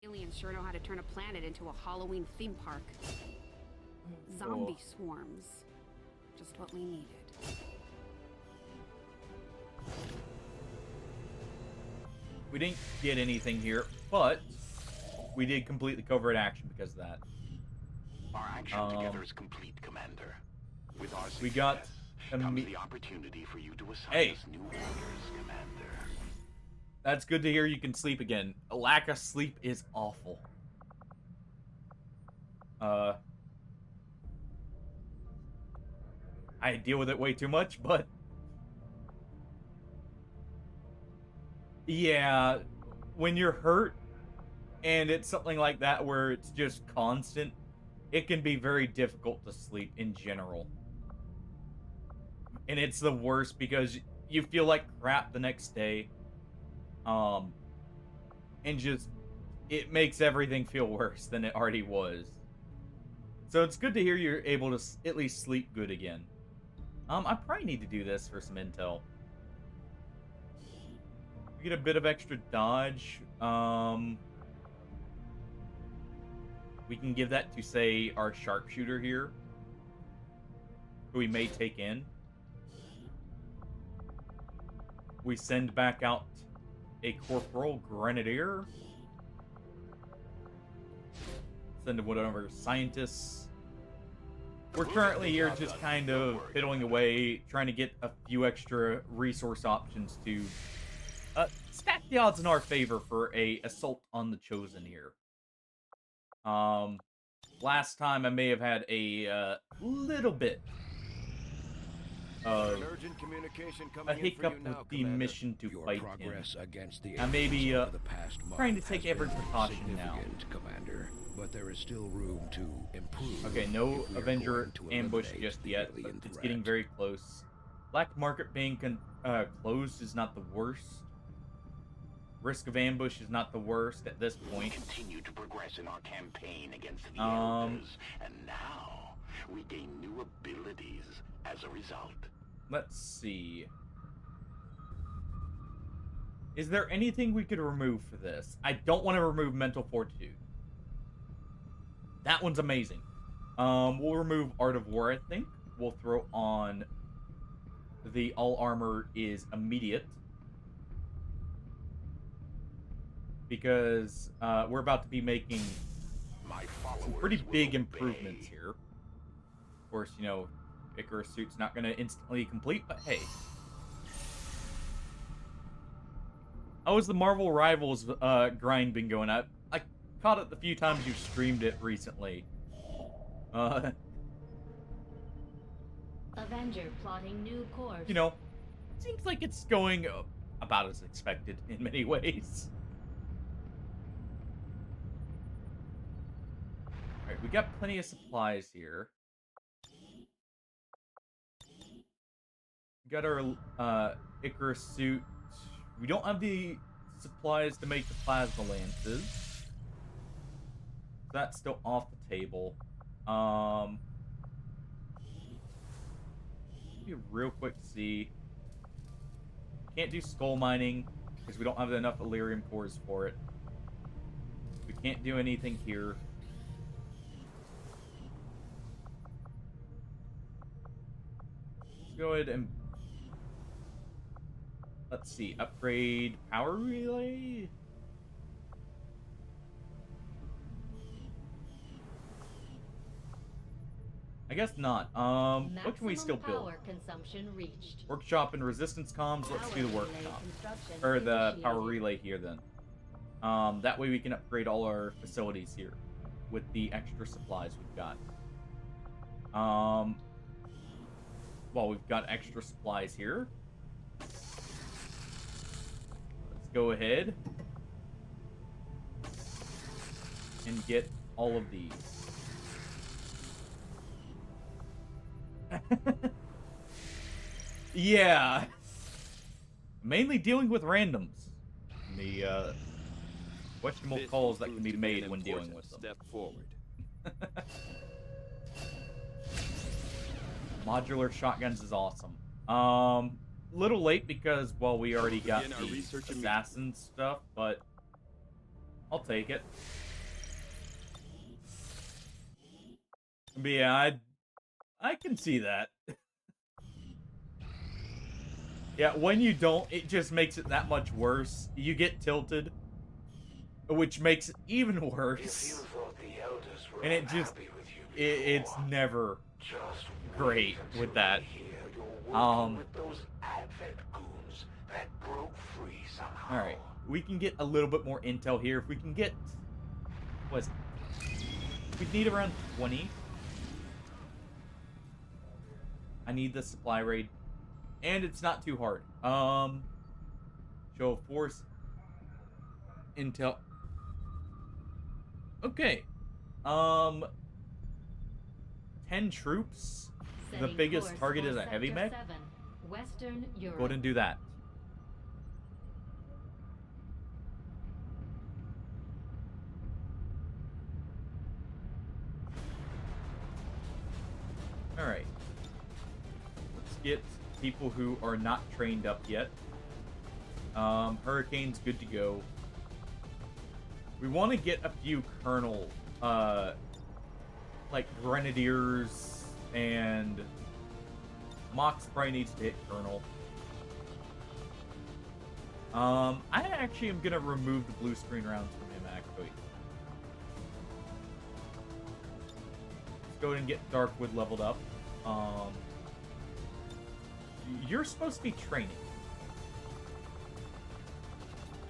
Aliens sure know how to turn a planet into a Halloween theme park. Zombie swarms. Just what we needed. We didn't get anything here, but we did complete the covert action because of that. Our action together is complete, Commander. With our success, We got comes the opportunity for you to assign Hey. us new orders, Commander. That's good to hear you can sleep again. A lack of sleep is awful. I deal with it way too much, but yeah, when you're hurt and it's something like that where it's just constant, it can be very difficult to sleep in general. And it's the worst because you feel like crap the next day. And just, it makes everything feel worse than it already was. So it's good to hear you're able to at least sleep good again. I probably need to do this for some intel. We get a bit of extra dodge. We can give that to, say, our sharpshooter here, who we may take in. We send back out a corporal grenadier. Send one of our scientists. We're currently here just kind of fiddling away, trying to get a few extra resource options to stack the odds in our favor for a assault on the Chosen here. Last time I may have had a little bit of a hiccup with the mission to fight him. I may be trying to take every precaution now. Commander, but there is still room to improve. Okay, no Avenger ambush just yet, but it's getting very close. Black market being closed is not the worst. Risk of ambush is not the worst at this point. We continue to progress in our campaign against the Elders, and now we gain new abilities as a result. Let's see. Is there anything we could remove for this? I don't want to remove mental fortitude. That one's amazing. We'll remove Art of War, I think. We'll throw on the all armor is immediate. Because we're about to be making some pretty big improvements here. Of course, you know, Icarus suit's not going to instantly complete, but hey. How has the Marvel Rivals grind been going? I caught it the few times you streamed it recently. Avenger plotting new course. You know, seems like it's going about as expected in many ways. Alright, we got plenty of supplies here. We got our Icarus suit. We don't have the supplies to make the plasma lances. That's still off the table. Be real quick to see. Can't do skull mining because we don't have enough Illyrium cores for it. We can't do anything here. Let's go ahead and let's see. Upgrade power relay. I guess not. What can we still build? Power consumption reached. Workshop and resistance comms. Let's do the workshop. Or the power relay here then. That way we can upgrade all our facilities here with the extra supplies we've got. Well, we've got extra supplies here. Let's go ahead and get all of these. Yeah. Mainly dealing with randoms. The questionable calls that can be made when dealing with them. Step forward. Modular shotguns is awesome. Little late because, well, we already got the assassin stuff, but I'll take it. But yeah, I can see that. Yeah, when you don't, it just makes it that much worse. You get tilted, which makes it even worse. And it just, it's never great with that. Alright, we can get a little bit more intel here. If we can get, what is it? We need around 20. I need the supply raid. And it's not too hard. Show of force. Intel. Okay. 10 troops. The biggest target is a heavy mech. Western Europe. Go ahead and do that. Alright. Let's get people who are not trained up yet. Hurricane's good to go. We want to get a few colonel, like grenadiers, and Mox probably needs to hit colonel. I actually am gonna remove the blue screen rounds from him, actually. Let's go ahead and get Darkwood leveled up. You're supposed to be training.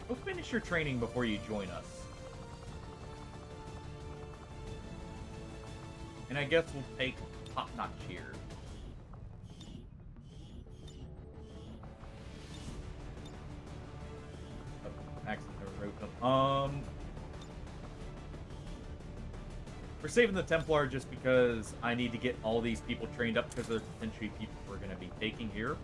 Go finish your training before you join us. And I guess we'll take top-notch here. Oh, accidentally wrote them. We're saving the Templar just because I need to get all these people trained up because there's potentially people we're going to be taking here.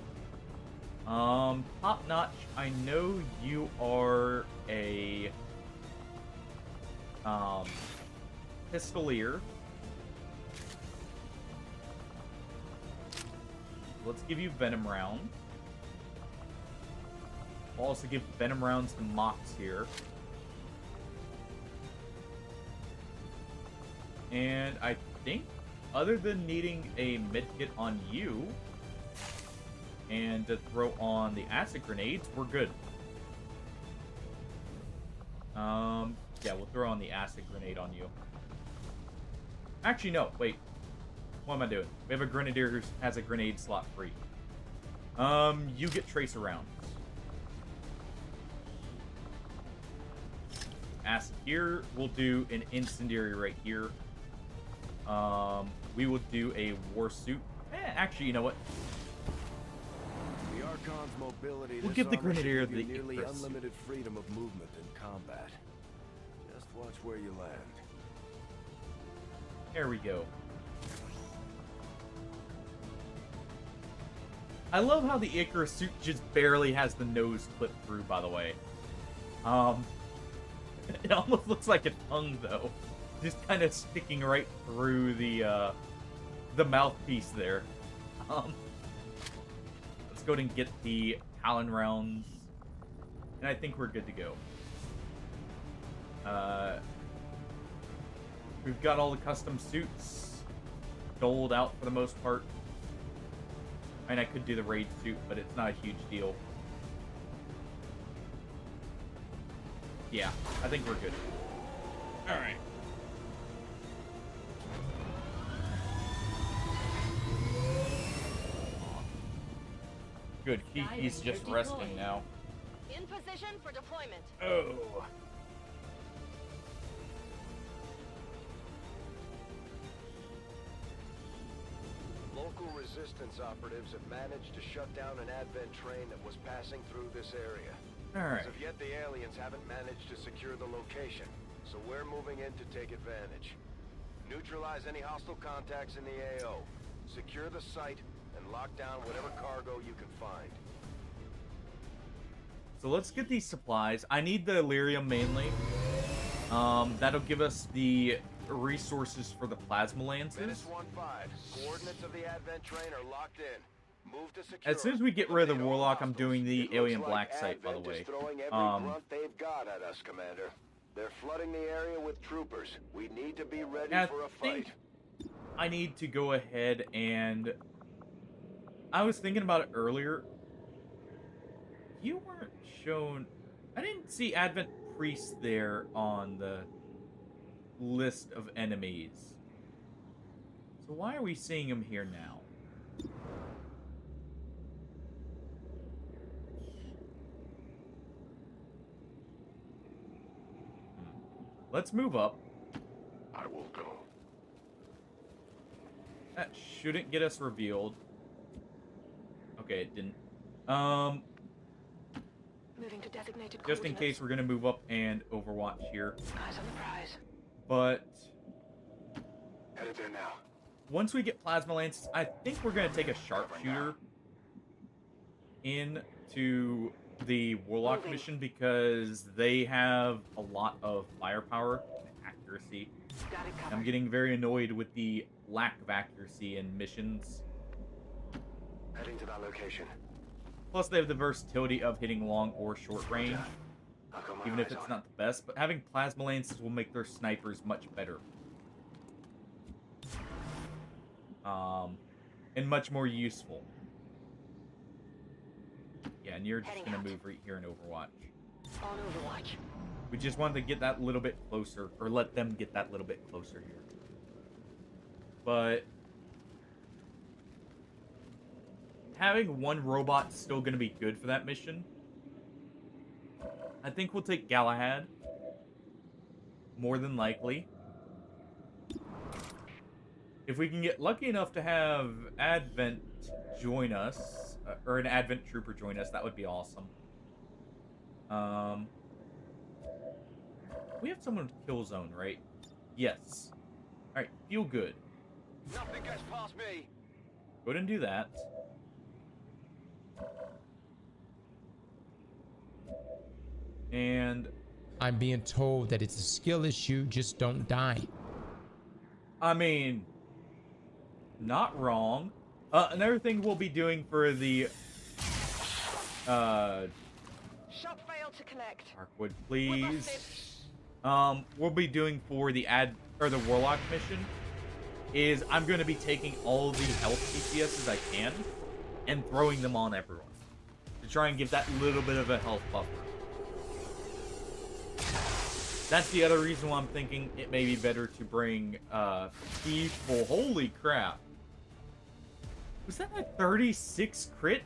Top notch, I know you are a pistolier. Let's give you venom rounds. We'll also give venom rounds to Mox here. And I think, other than needing a medkit on you, and to throw on the acid grenades, we're good. Yeah, we'll throw on the acid grenade on you. Actually, no, wait. What am I doing? We have a grenadier who has a grenade slot free. You get tracer rounds. Acid here. We'll do an incendiary right here. We will do a war suit. Actually, you know what? The Archon's mobility. We'll give the Grenadier the nearly Icarus unlimited freedom of movement in combat. Just watch where you land. There we go. I love how the Icarus suit just barely has the nose clipped through, by the way. It almost looks like a tongue, though. Just kind of sticking right through the mouthpiece there. Let's go ahead and get the Talon rounds. And I think we're good to go. We've got all the custom suits doled out for the most part. I mean, I could do the raid suit, but it's not a huge deal. Yeah, I think we're good. Alright. Good, he's just resting now. In position for deployment. Oh. Local resistance operatives have managed to shut down an advent train that was passing through this area. Alright. As of yet, the aliens haven't managed to secure the location, so we're moving in to take advantage. Neutralize any hostile contacts in the AO. Secure the site and lock down whatever cargo you can find. So let's get these supplies. I need the Illyrium mainly. That'll give us the resources for the plasma lances. Menace 1-5. Coordinates of the advent train are locked in. Move to secure. As soon as we get rid of the Warlock, I'm doing the Alien Black site, by the Advent way. is throwing every grunt they've got at us, Commander. They're flooding the area with troopers. We need to be ready for a fight. I need to go ahead and... I was thinking about it earlier. You weren't shown... I didn't see Advent Priest there on the list of enemies. So why are we seeing him here now? Let's move up. I will go. That shouldn't get us revealed. Okay, it didn't. Moving to designated Just in case, we're gonna move up and Overwatch here. Eyes on the prize. But Headed there now. once we get plasma lances, I think we're gonna take a sharpshooter into the Warlock mission because they have a lot of firepower and accuracy. Got it covered. I'm getting very annoyed with the lack of accuracy in missions. Heading to that location. Plus, they have the versatility of hitting long or short range, I've got my even if eyes it's on not the best. But having plasma lances will make their snipers much better. And much more useful. Yeah, and you're just Heading gonna out. move right here in Overwatch. On Overwatch. We just wanted to get that little bit closer, or let them get that little bit closer here. But having one robot is still gonna be good for that mission. I think we'll take Galahad. More than likely. If we can get lucky enough to have Advent join us, or an Advent Trooper join us, that would be awesome. We have someone with kill zone, right? Yes. Alright, feel good. Nothing gets past me. Go ahead and do that. And I'm being told that it's a skill issue, just don't die. I mean, not wrong. Another thing we'll be doing for the Shot failed to connect. Darkwood, please. We're We'll be doing for the the Warlock mission is I'm going to be taking all the health CPSs I can and throwing them on everyone to try and give that little bit of a health buffer. That's the other reason why I'm thinking it may be better to bring people. Holy crap. Was that a 36 crit?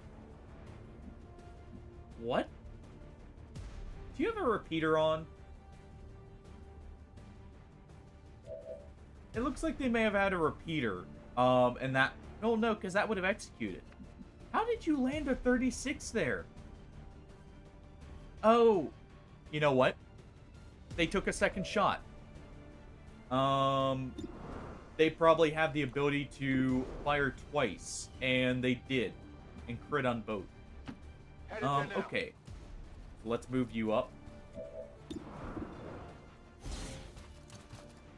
What? Do you have a repeater on? It looks like they may have had a repeater. And that... Oh, no, because that would have executed. How did you land a 36 there? Oh. You know what? They took a second shot. They probably have the ability to fire twice, and they did, and crit on both. Okay. Let's move you up.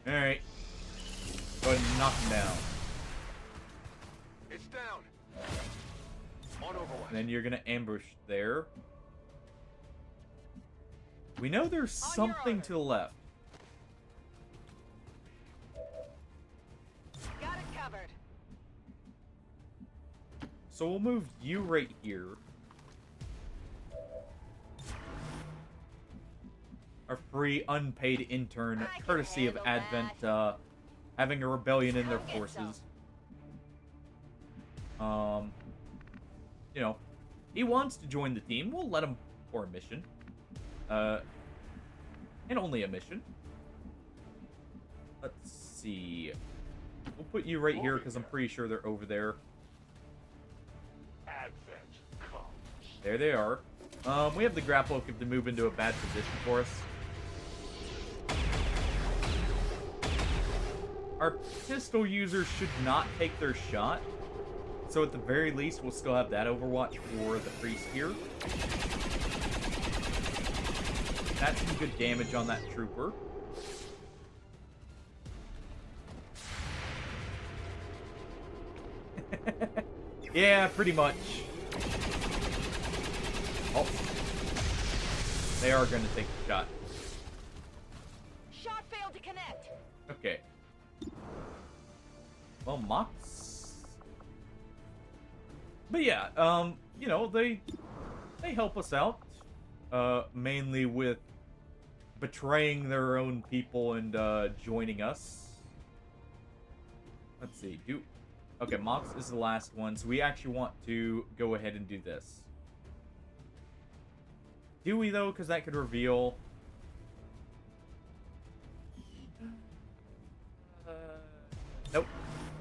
Alright. Go ahead and knock him down. It's down. On Overwatch. And then you're gonna ambush there. We know there's something to the left. got it covered. So we'll move you right here. Our free unpaid intern, courtesy of Advent, having a rebellion in their forces. You know, he wants to join the team. We'll let him for a mission. And only a mission. Let's see. We'll put you right here because I'm pretty sure they're over there. There they are. We have the grapple hook if they move into a bad position for us. Our pistol users should not take their shot. So at the very least, we'll still have that Overwatch for the priest here. That's some good damage on that trooper. Yeah, pretty much. Oh. They are going to take the shot. Shot failed to connect. Okay. Well, Mox. But yeah, you know, they help us out. Mainly with betraying their own people and joining us. Let's see. Okay, Mox is the last one, so we actually want to go ahead and do this. Do we, though? Because that could reveal... Nope.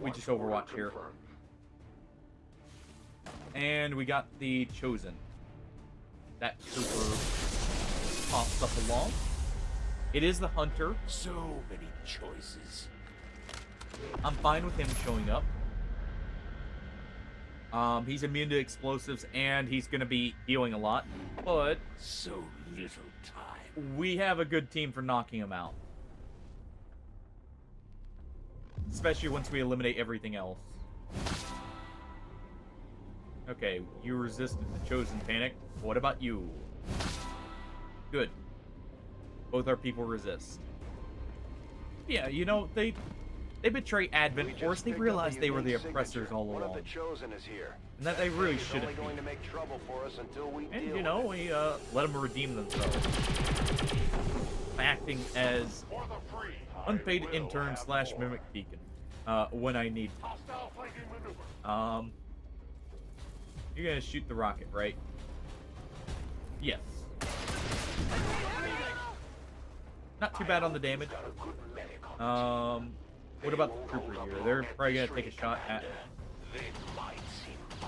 We just Overwatch here. And we got the Chosen. That trooper pops up along. It is the Hunter. So many choices. I'm fine with him showing up. He's immune to explosives, and he's going to be healing a lot. But so little time. We have a good team for knocking him out. Especially once we eliminate everything else. Okay, you resisted the Chosen panic. What about you? Good. Both our people resist. Yeah, you know, they betray Advent Force. They realized they were the oppressors all along. One of the Chosen is here. And that they really shouldn't be. Going to make trouble for us until we and, you know, we let them redeem themselves. Acting as unpaid intern / mimic beacon. When I need to. You're gonna shoot the rocket, right? Yes. Not too bad on the damage. What about the trooper here? They're probably gonna take a shot at...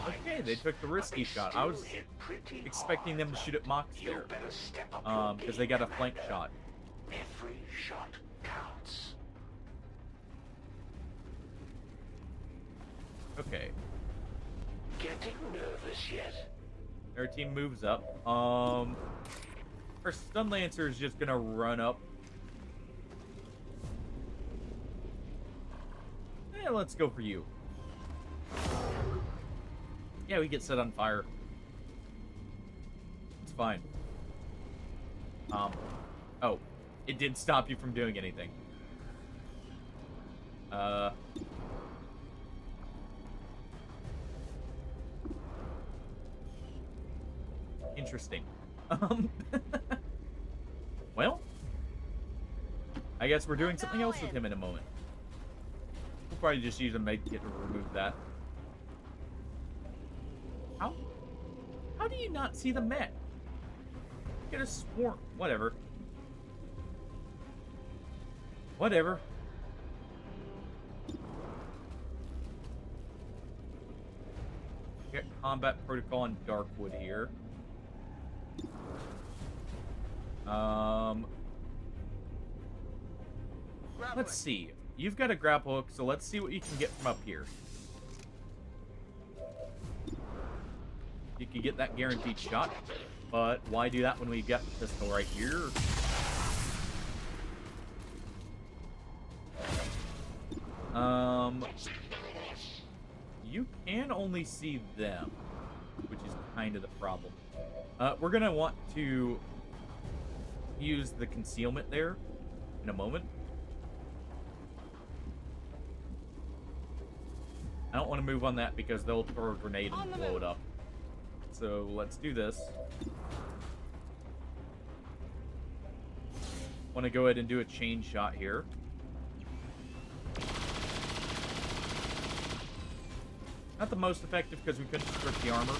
Okay, they took the risky shot. I was expecting them to shoot at Mox there. Because they got a flank shot. Every shot counts. Okay. Getting nervous yet? Our team moves up. Our stun lancer is just gonna run up. Yeah, let's go for you. Yeah, we get set on fire. It's fine. Oh, it did stop you from doing anything. Interesting. Well, I guess we're doing something else with him in a moment. We'll probably just use a med kit to remove that. How do you not see the mech? Get a swarm. Whatever. Whatever. Get combat protocol on Darkwood here. Let's see. You've got a grapple hook, so let's see what you can get from up here. You can get that guaranteed shot, but why do that when we've got the pistol right here? You can only see them, which is kind of the problem. We're gonna want to use the concealment there in a moment. I don't want to move on that because they'll throw a grenade and blow it up. So let's do this. Want to go ahead and do a chain shot here. Not the most effective because we couldn't strip the armor.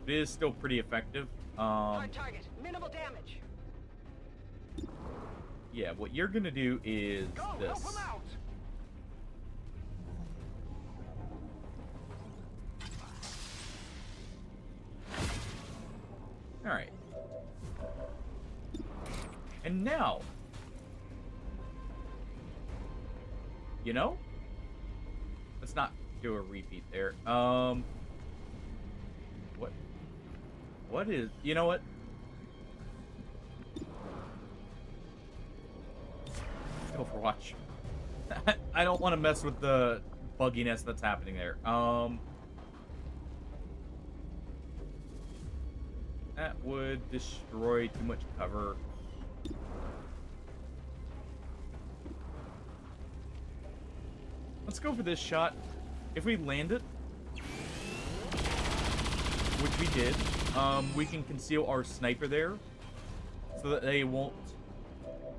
It is still pretty effective. Hard target, minimal damage. Yeah, what you're gonna do is this. Help him out. Alright. And now, you know, let's not do a repeat there. What is, you know what? Overwatch. I don't want to mess with the bugginess that's happening there. That would destroy too much cover. Let's go for this shot. If we land it, which we did, we can conceal our sniper there so that they won't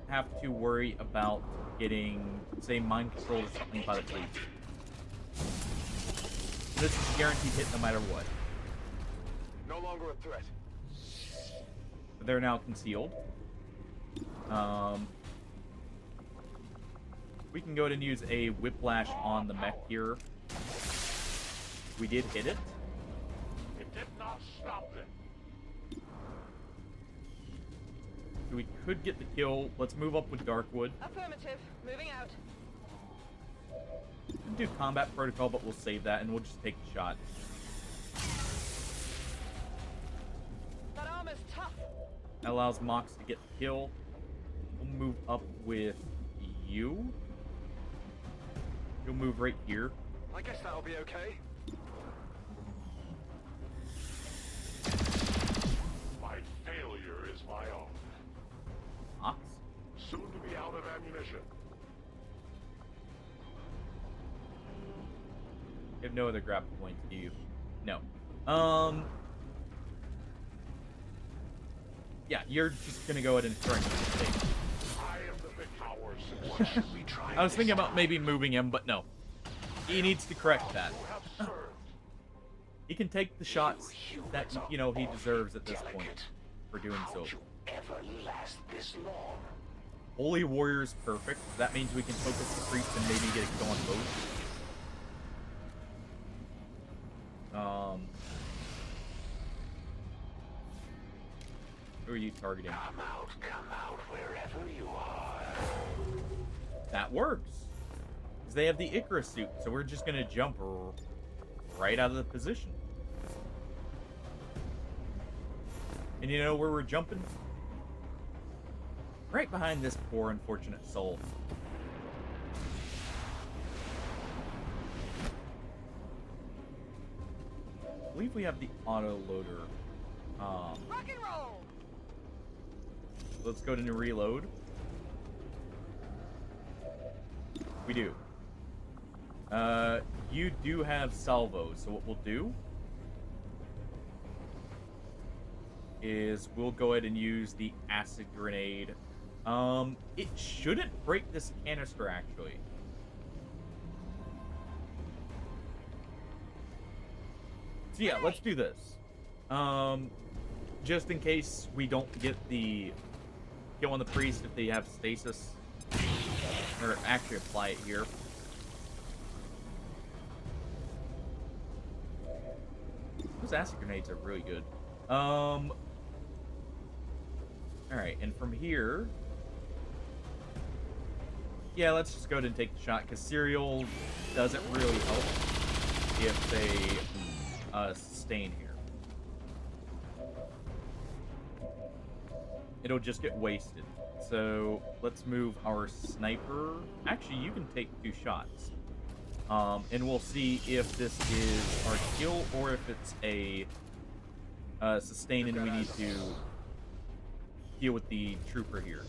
have to worry about getting, say, mind controlled or something by the police. This is a guaranteed hit no matter what. No longer a threat. They're now concealed. We can go ahead and use a whiplash on the mech here. We did hit it. It did not stop them. So we could get the kill. Let's move up with Darkwood. Affirmative. Moving out. We can do combat protocol, but we'll save that and we'll just take the shot. That armor's tough. That allows Mox to get the kill. We'll move up with you. You'll move right here. I guess that'll be okay. My failure is my own. Mox? Soon to be out of ammunition. You have no other grapple points, do you? No. Yeah, you're just gonna go ahead and correct the mistake. I am the big power. What should we try? I was thinking about maybe moving him, but no. He needs to correct that. He can take the shots that, you know, he deserves at this point for doing so. Ever last this long? Holy Warrior's perfect. That means we can focus the priest and maybe get a kill on both. Who are you targeting? Come out wherever you are. That works. Because they have the Icarus suit, so we're just gonna jump right out of the position. And you know where we're jumping? Right behind this poor unfortunate soul. I believe we have the auto loader. Rock and roll. Let's go to reload. We do. You do have salvos, so what we'll do is we'll go ahead and use the acid grenade. It shouldn't break this canister, actually. So yeah, let's do this. Just in case we don't get the kill on the priest if they have stasis. Or actually apply it here. Those acid grenades are really good. Alright, and from here... Yeah, let's just go ahead and take the shot, because Serial doesn't really help if they sustain here. It'll just get wasted. So let's move our sniper. Actually, you can take 2 shots. And we'll see if this is our kill or if it's a sustain and we need to deal with the trooper here.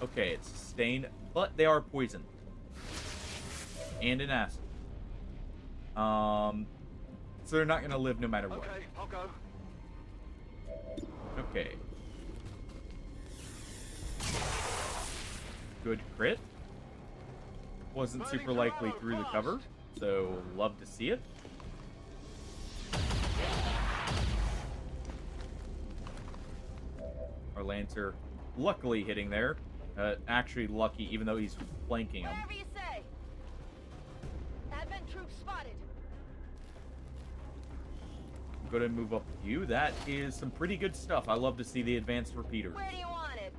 Okay, it's sustain, but they are poisoned. And an acid. So they're not going to live no matter what. Okay, I'll go. Okay. Good crit. Wasn't super likely through the cover, so love to see it. Our Lancer luckily hitting there. Actually lucky, even though he's flanking him. Whatever you say. Advent troops spotted. Go ahead and move up with you. That is some pretty good stuff. I love to see the advanced repeaters. Where do you want it?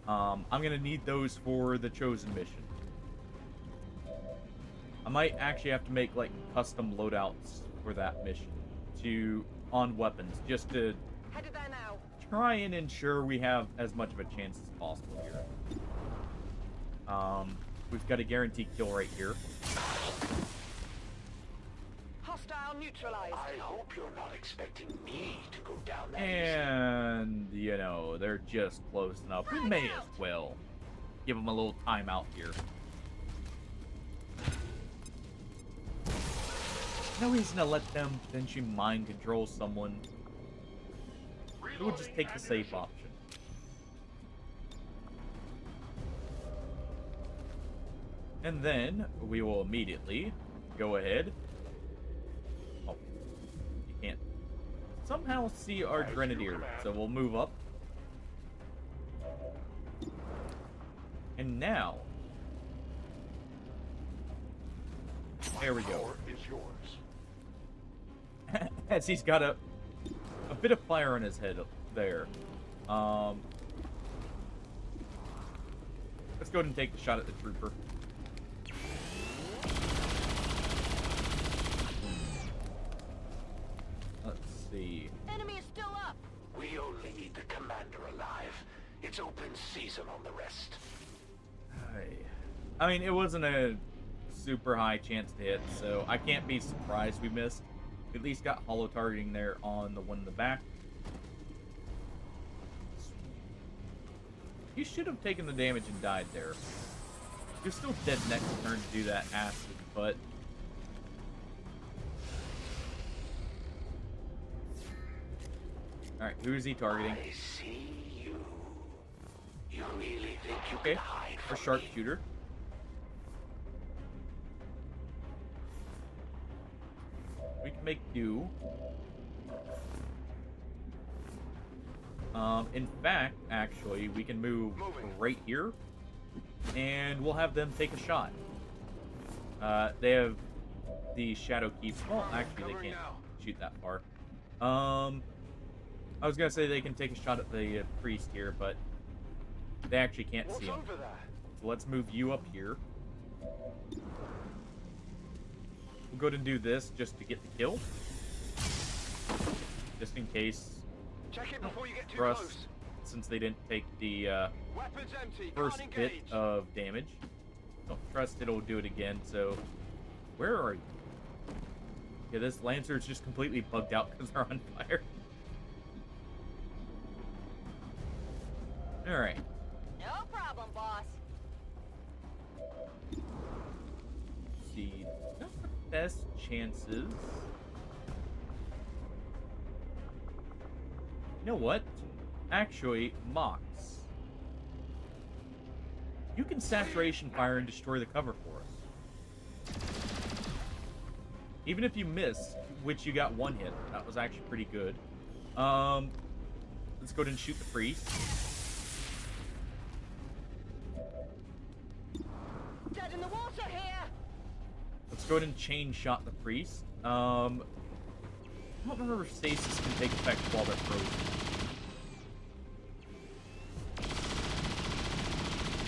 I'm gonna need those for the Chosen mission. I might actually have to make like custom loadouts for that mission on weapons, just to Headed there now. try and ensure we have as much of a chance as possible here. We've got a guaranteed kill right here. Hostile neutralized. I hope you're not expecting me to go down that And, you know, they're just close enough. We may as well give them a little timeout here. No reason to let them potentially mind control someone. We'll just take the safe option. And then we will immediately go ahead. Oh, you can't somehow see our Grenadier, so we'll move up. And now There we go. Power is yours. As he's got a bit of fire on his head up there. Let's go ahead and take the shot at the trooper. Let's see. Enemy is still up. We only need the commander alive. It's open season on the rest. I mean, it wasn't a super high chance to hit, so I can't be surprised we missed. We at least got hollow targeting there on the one in the back. You should have taken the damage and died there. You're still dead next turn to do that acid, but... Alright, who is he targeting? I see you. You really think you Okay, can hide our from me? sharpshooter. We can make do. In fact, actually, we can move right here, and we'll have them take a shot. They have the shadow keep. Well, actually, they can't shoot that far. I was gonna say they can take a shot at the priest here, but they actually can't see him. So let's move you up here. We'll go ahead and do this just to get the kill, just in case. Check it before you get too For us, close. since they didn't take the Weapons empty. first Can't bit engage. of damage. Don't trust it'll do it again, so... Where are you? Yeah, this Lancer is just completely bugged out because they're on fire. Alright. No problem, boss. Let's see. Not the best chances. You know what? Actually, Mox. You can saturation fire and destroy the cover for us. Even if you miss, which you got one hit, that was actually pretty good. Let's go ahead and shoot the priest. Dead in the water here. Let's go ahead and chain shot the priest. I don't remember if stasis can take effect while they're frozen.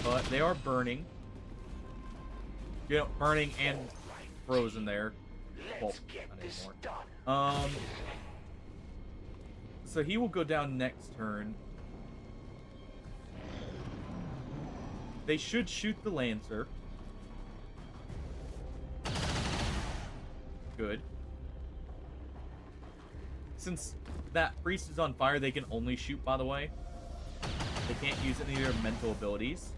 But they are burning. You know, burning and frozen there. Well, not anymore. So he will go down next turn. They should shoot the Lancer. Good. Since that priest is on fire, they can only shoot, by the way. They can't use any of their mental abilities.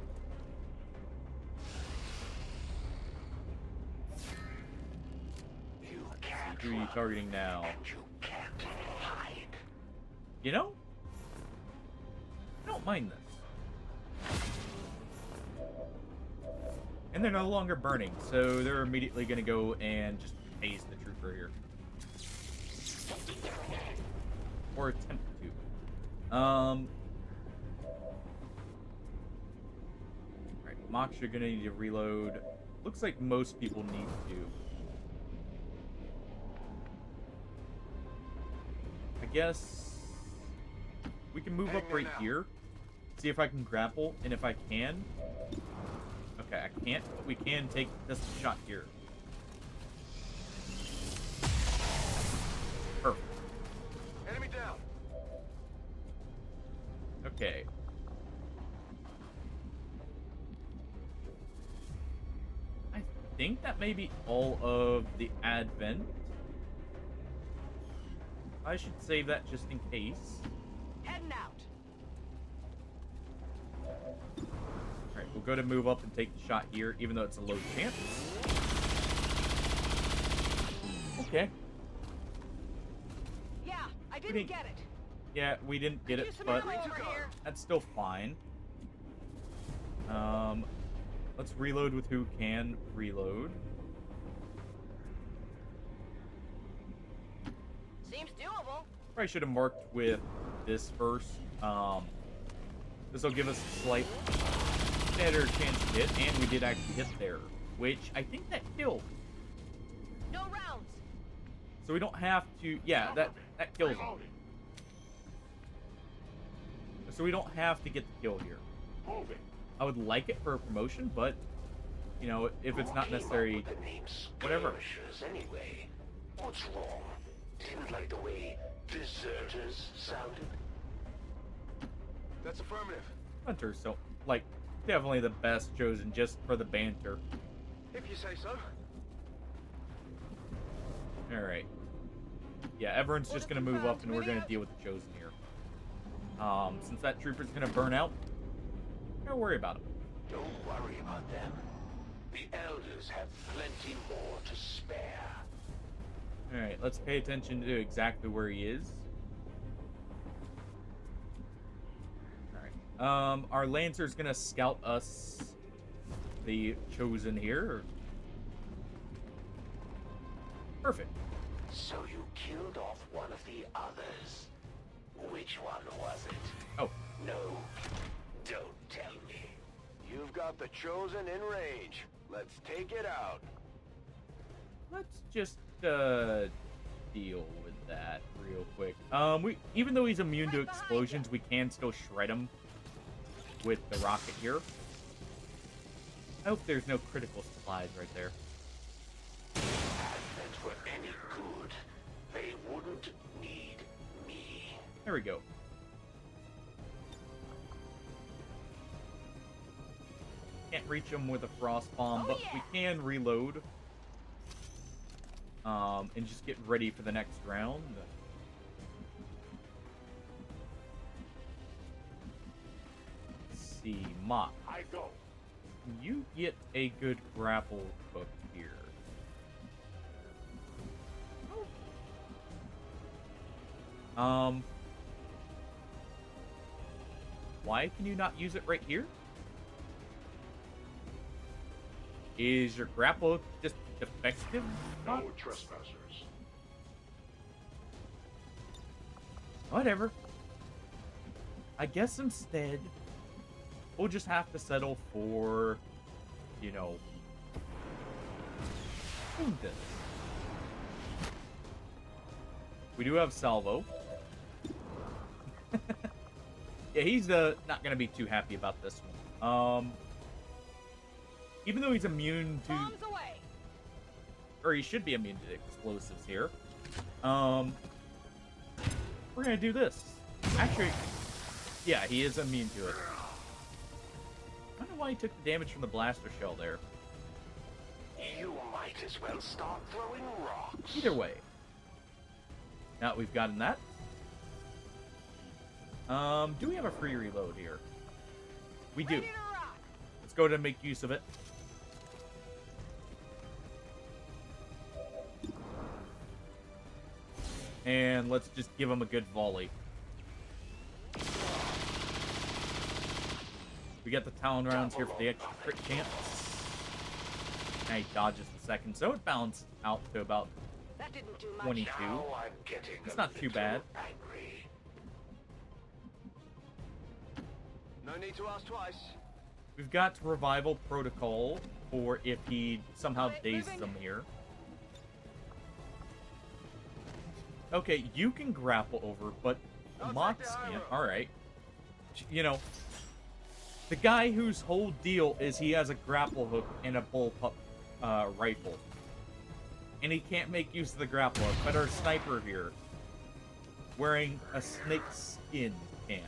Who are you targeting now? You know? I don't mind this. And they're no longer burning, so they're immediately going to go and just phase the trooper here. Or attempt to. Alright, Mox, you're going to need to reload. Looks like most people need to. I guess we can move up right here. See if I can grapple, and if I can... Okay, I can't, but we can take this shot here. Perfect. Enemy down. Okay. I think that may be all of the Advent. I should save that just in case. Heading out. Alright, we'll go to move up and take the shot here, even though it's a low chance. Okay. Yeah, I didn't get it. Yeah, we didn't get it, but that's still fine. Let's reload with who can reload. Seems doable. Probably should have marked with this first. This will give us a slight better chance to hit, and we did actually hit there, which I think that killed. No rounds. So we don't have to... Yeah, that kills him. So we don't have to get the kill here. Moving. I would like it for a promotion, but, you know, if it's not necessary, whatever. Anyway, what's wrong? Didn't like the way deserters sounded? That's affirmative. Hunters, so, like, definitely the best chosen just for the banter. If you say so. Alright. Yeah, everyone's just gonna move up and we're gonna deal with the chosen here. Since that trooper's gonna burn out, don't worry about him. Don't worry about them. The elders have plenty more to spare. Alright, let's pay attention to exactly where he is. Alright. Our Lancer's gonna scout us, the chosen here. Perfect. So you killed off one of the others. Which one was it? Oh. No, don't tell me. You've got the chosen in range. Let's take it out. Let's just deal with that real quick. Even though he's immune to explosions, we can still shred him with the rocket here. I hope there's no critical supplies right there. If that were any good, they wouldn't need me. There we go. Can't reach him with a frost bomb, but we can reload. And just get ready for the next round. Let's see, Mach. I go. You get a good grapple hook here. Why can you not use it right here? Is your grapple hook just defective? No trespassers. Whatever. I guess instead, we'll just have to settle for, you know, this. We do have Salvo. Yeah, he's not going to be too happy about this one. Even though he's immune to... Bombs away. Or he should be immune to explosives here. We're going to do this. Actually, yeah, he is immune to it. I don't know why he took the damage from the blaster shell there. You might as well start throwing rocks. Either way. Now that we've gotten that. Do we have a free reload here? We do. Let's go to make use of it. And let's just give him a good volley. We got the Talon rounds here for the extra crit chance. Now he dodges the second, so it balanced out to about 22. It's not too bad. No need to ask twice. We've got Revival Protocol for if he somehow dazes them here. Okay, you can grapple over, but Mox can't. Alright. You know, the guy whose whole deal is he has a grapple hook and a bullpup rifle. And he can't make use of the grapple hook, but our sniper here, wearing a snake skin, can.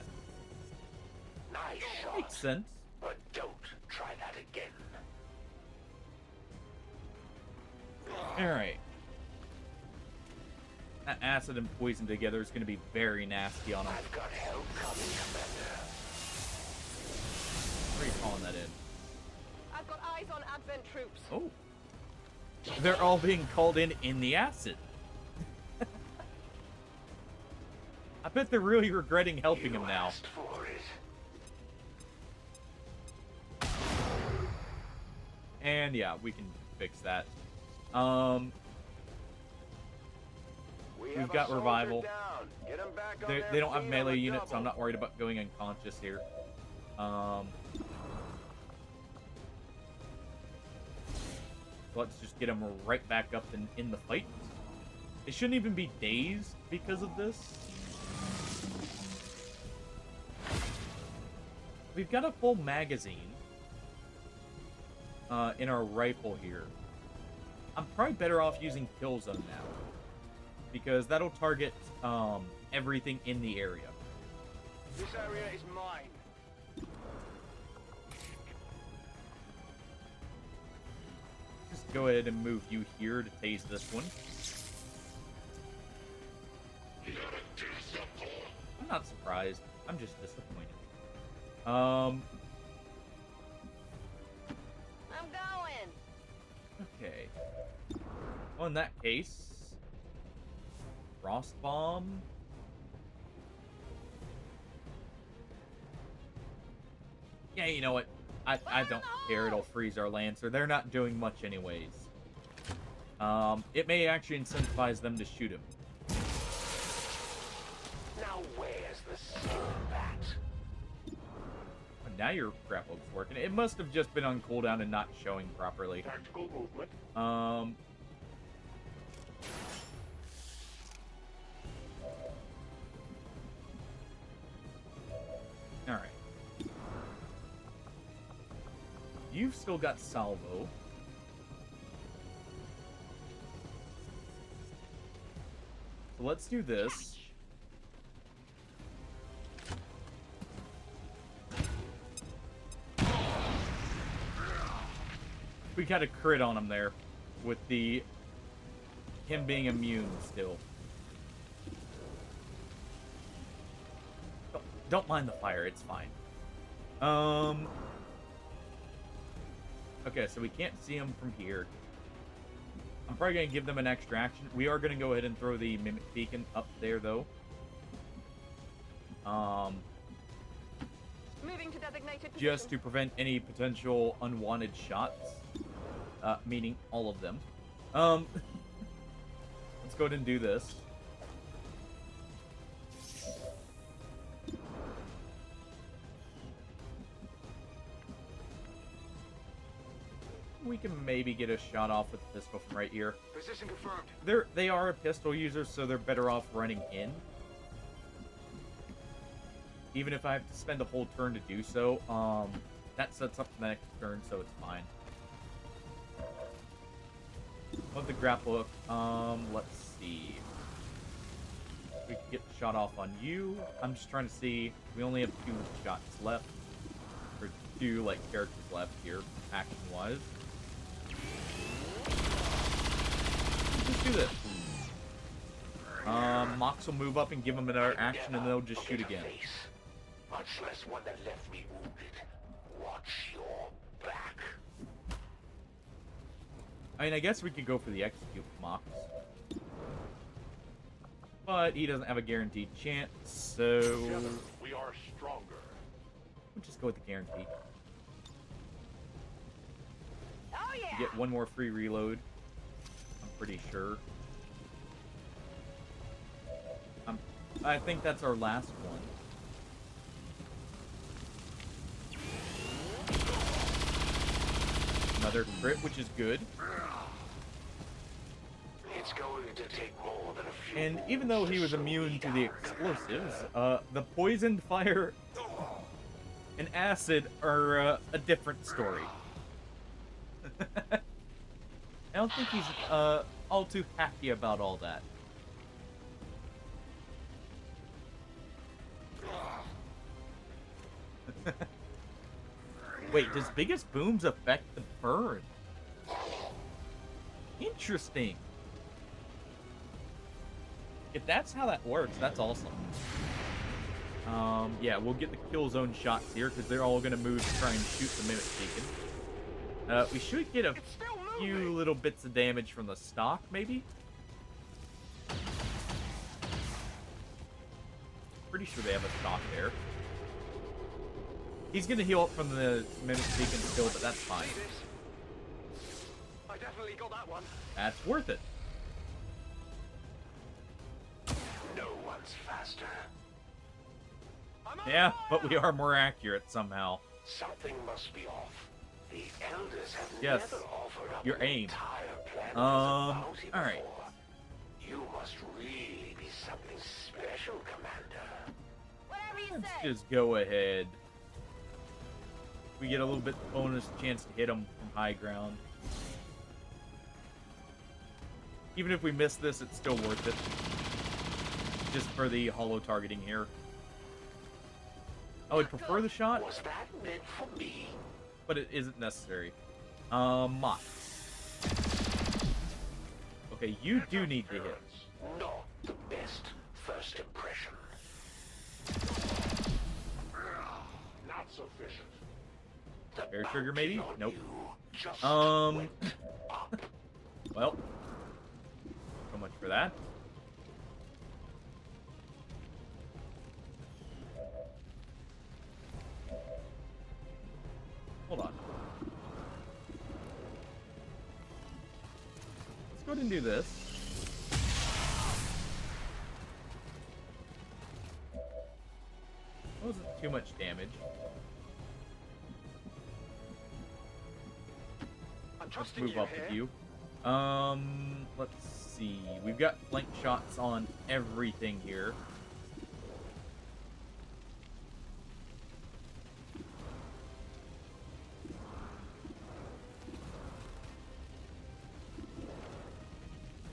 Nice shot. Makes sense. But don't try that again. Alright. That acid and poison together is going to be very nasty on him. I've got help coming, Commander. Where are you calling that in? I've got eyes on Advent troops. Oh. They're all being called in the acid. I bet they're really regretting helping him now. For it. And yeah, we can fix that. We've got Revival. They don't have melee units, so I'm not worried about going unconscious here. Let's just get them right back up in the fight. They shouldn't even be dazed because of this. We've got a full magazine in our rifle here. I'm probably better off using Killzone now, because that'll target everything in the area. This area is mine. Just go ahead and move you here to tase this one. I'm not surprised. I'm just disappointed. I'm going. Okay. Well, in that case, Frost Bomb. Yeah, you know what? I don't care. It'll freeze our Lancer. They're not doing much anyways. It may actually incentivize them to shoot him. Now where's the skill in that? Now your grapple's working. It must have just been on cooldown and not showing properly. Tactical movement. Alright. You've still got salvo. So let's do this. We got a crit on him there with him being immune still. Don't mind the fire, it's fine. Okay, so we can't see him from here. I'm probably going to give them an extra action. We are going to go ahead and throw the Mimic Beacon up there, though. Moving to designated Just position. to prevent any potential unwanted shots. Meaning all of them. Let's go ahead and do this. We can maybe get a shot off with the pistol from right here. Position confirmed. They are a pistol user, so they're better off running in. Even if I have to spend a whole turn to do so, that sets up the next turn, so it's fine. Of the grapple hook, let's see. We can get the shot off on you. I'm just trying to see. We only have 2 shots left. Or 2, like, characters left here, action-wise. Just do this. Mox will move up and give him another action, and they'll just shoot again. Much less one that left me wounded. Watch your back. I mean, I guess we could go for the execute Mox. But he doesn't have a guaranteed chance, so... Together, we are stronger. We'll just go with the guarantee. Oh yeah. You get 1 more free reload. I'm pretty sure. I think that's our last one. Another crit, which is good. It's going to take more than a few. And even though he was immune to the explosives, the poisoned fire and acid are a different story. I don't think he's all too happy about all that. Wait, does biggest booms affect the burn? Interesting. If that's how that works, that's awesome. Yeah, we'll get the kill zone shots here because they're all going to move to try and shoot the Mimic Beacon. We should get a few little bits of damage from the stock, maybe? Pretty sure they have a stock there. He's going to heal up from the Mimic Beacon still, but that's fine. I definitely got that one. That's worth it. No one's faster. Yeah, but we are more accurate somehow. Something must be off. The elders have Yes. never offered up Your an aim. entire planet as a bounty Alright. before. You must really be something special, Commander. Whatever you Let's say. just go ahead. We get a little bit bonus chance to hit them from high ground. Even if we miss this, it's still worth it. Just for the hollow targeting here. I would prefer the shot, Was that meant for me? but it isn't necessary. Mock. Okay, you do need to hit. Not the best first impression. Not sufficient. The Air trigger, maybe? bounty on Nope. you just Um, went up. Well, so much for that. Hold on. Let's go ahead and do this. Wasn't too much damage. I'm Let's trusting move you up here. with you. Let's see. We've got flank shots on everything here.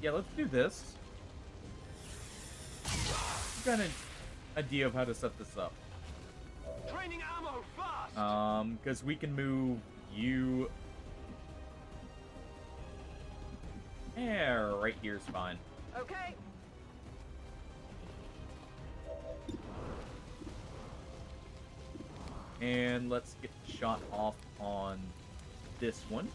Yeah, let's do this. I've got an idea of how to set this up. Training ammo fast. Because we can move you. Yeah, right here's fine. Okay. And let's get shot off on this one.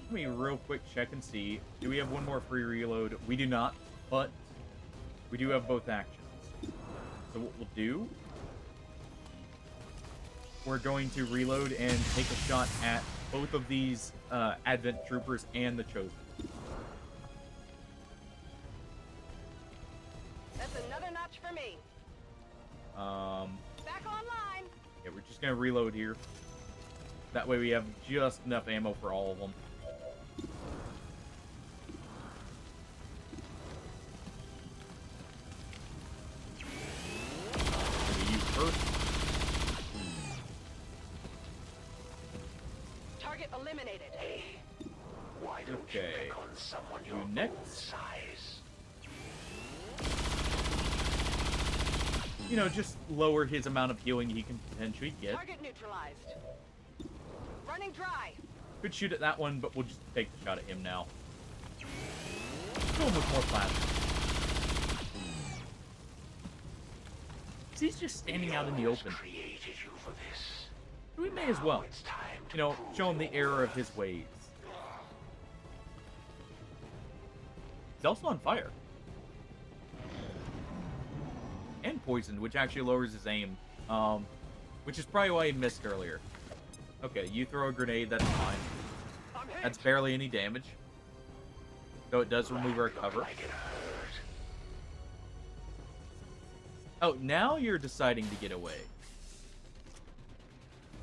Let me real quick check and see. Do we have one more free reload? We do not, but we do have both actions. So what we'll do, we're going to reload and take a shot at both of these Advent Troopers and the Chosen. That's another notch for me. Back online. Yeah, we're just gonna reload here. That way we have just enough ammo for all of them. Maybe you first. Target eliminated. Hey, why don't Okay. you pick on someone your You own next. size? You know, just lower his amount of healing he can potentially get. Target neutralized. Running dry. Could shoot at that one, but we'll just take the shot at him now. Kill him with more plasma. He's just standing out in the open. Created you for this. We may as well. It's time to You know, prove show him the error of his ways. He's also on fire. And poisoned, which actually lowers his aim. Which is probably why he missed earlier. Okay, you throw a grenade, that's fine. I'm hit. That's barely any damage. Though it does remove our cover. like it hurt. Oh, now you're deciding to get away.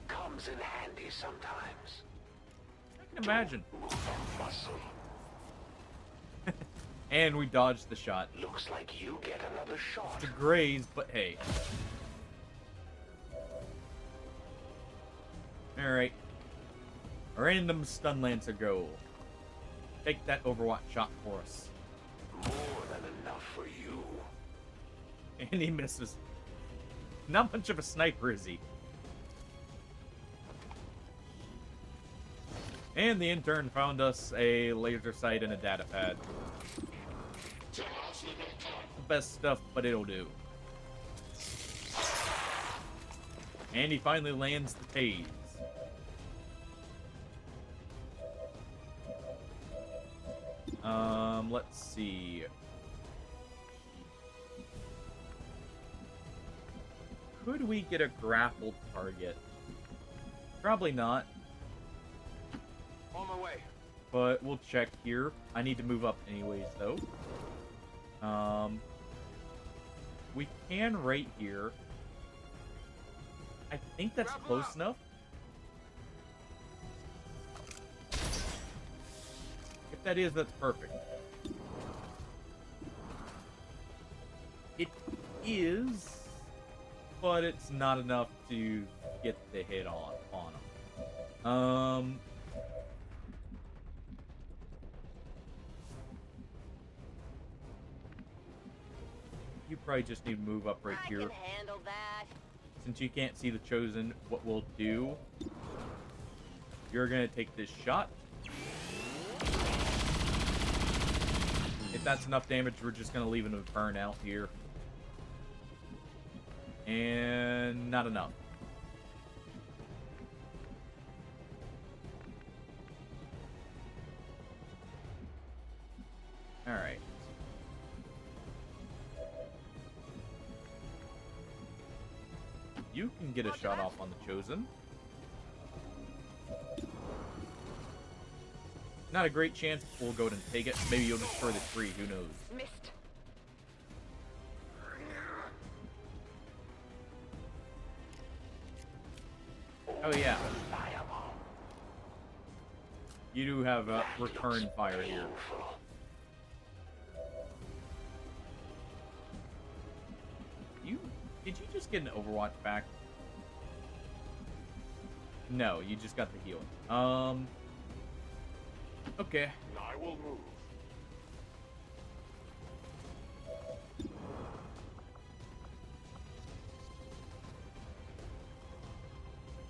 Comes in handy sometimes. I can imagine. Move that muscle. And we dodged the shot. Looks like you get another shot. It's a graze, but hey. Alright. Random stun lancer go. Take that Overwatch shot for us. More than enough for you. And he misses. Not much of a sniper, is he? And the intern found us a laser sight and a data pad. The best stuff, but it'll do. And he finally lands the tase. Let's see. Could we get a grappled target? Probably not, On my way. but we'll check here. I need to move up anyways, though. We can right here. I think that's close enough. If that is, that's perfect. It is, but it's not enough to get the hit on him. You probably just need to move up right here. I can handle that. Since you can't see the Chosen, what we'll do, you're gonna take this shot. If that's enough damage, we're just gonna leave him to burn out here. And not enough. Alright. You can get a shot off on the Chosen. Not a great chance. We'll go ahead and take it. Maybe you'll destroy the tree. Who knows? Missed. Oh, yeah. You do have a return fire here. Did you just get an Overwatch back? No, you just got the healing. Okay. I will move.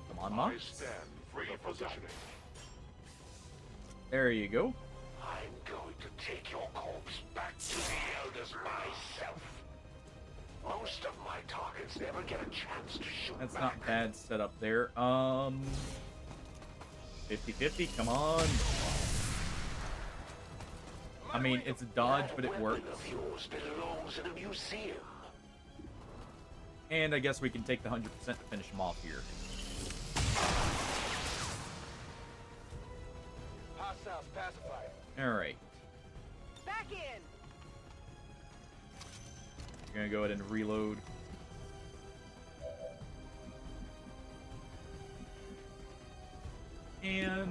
Come on, I Mox. stand free positioning. There you go. I'm going to take your corpse back to the Elders myself. Most of my targets never get a chance to shoot That's back. not bad setup there. 50-50, come on. I mean, it's a dodge, but it works. Of yours belongs in a museum. And I guess we can take the 100% to finish him off here. Hostiles pacified. Alright. Back in. We're gonna go ahead and reload. And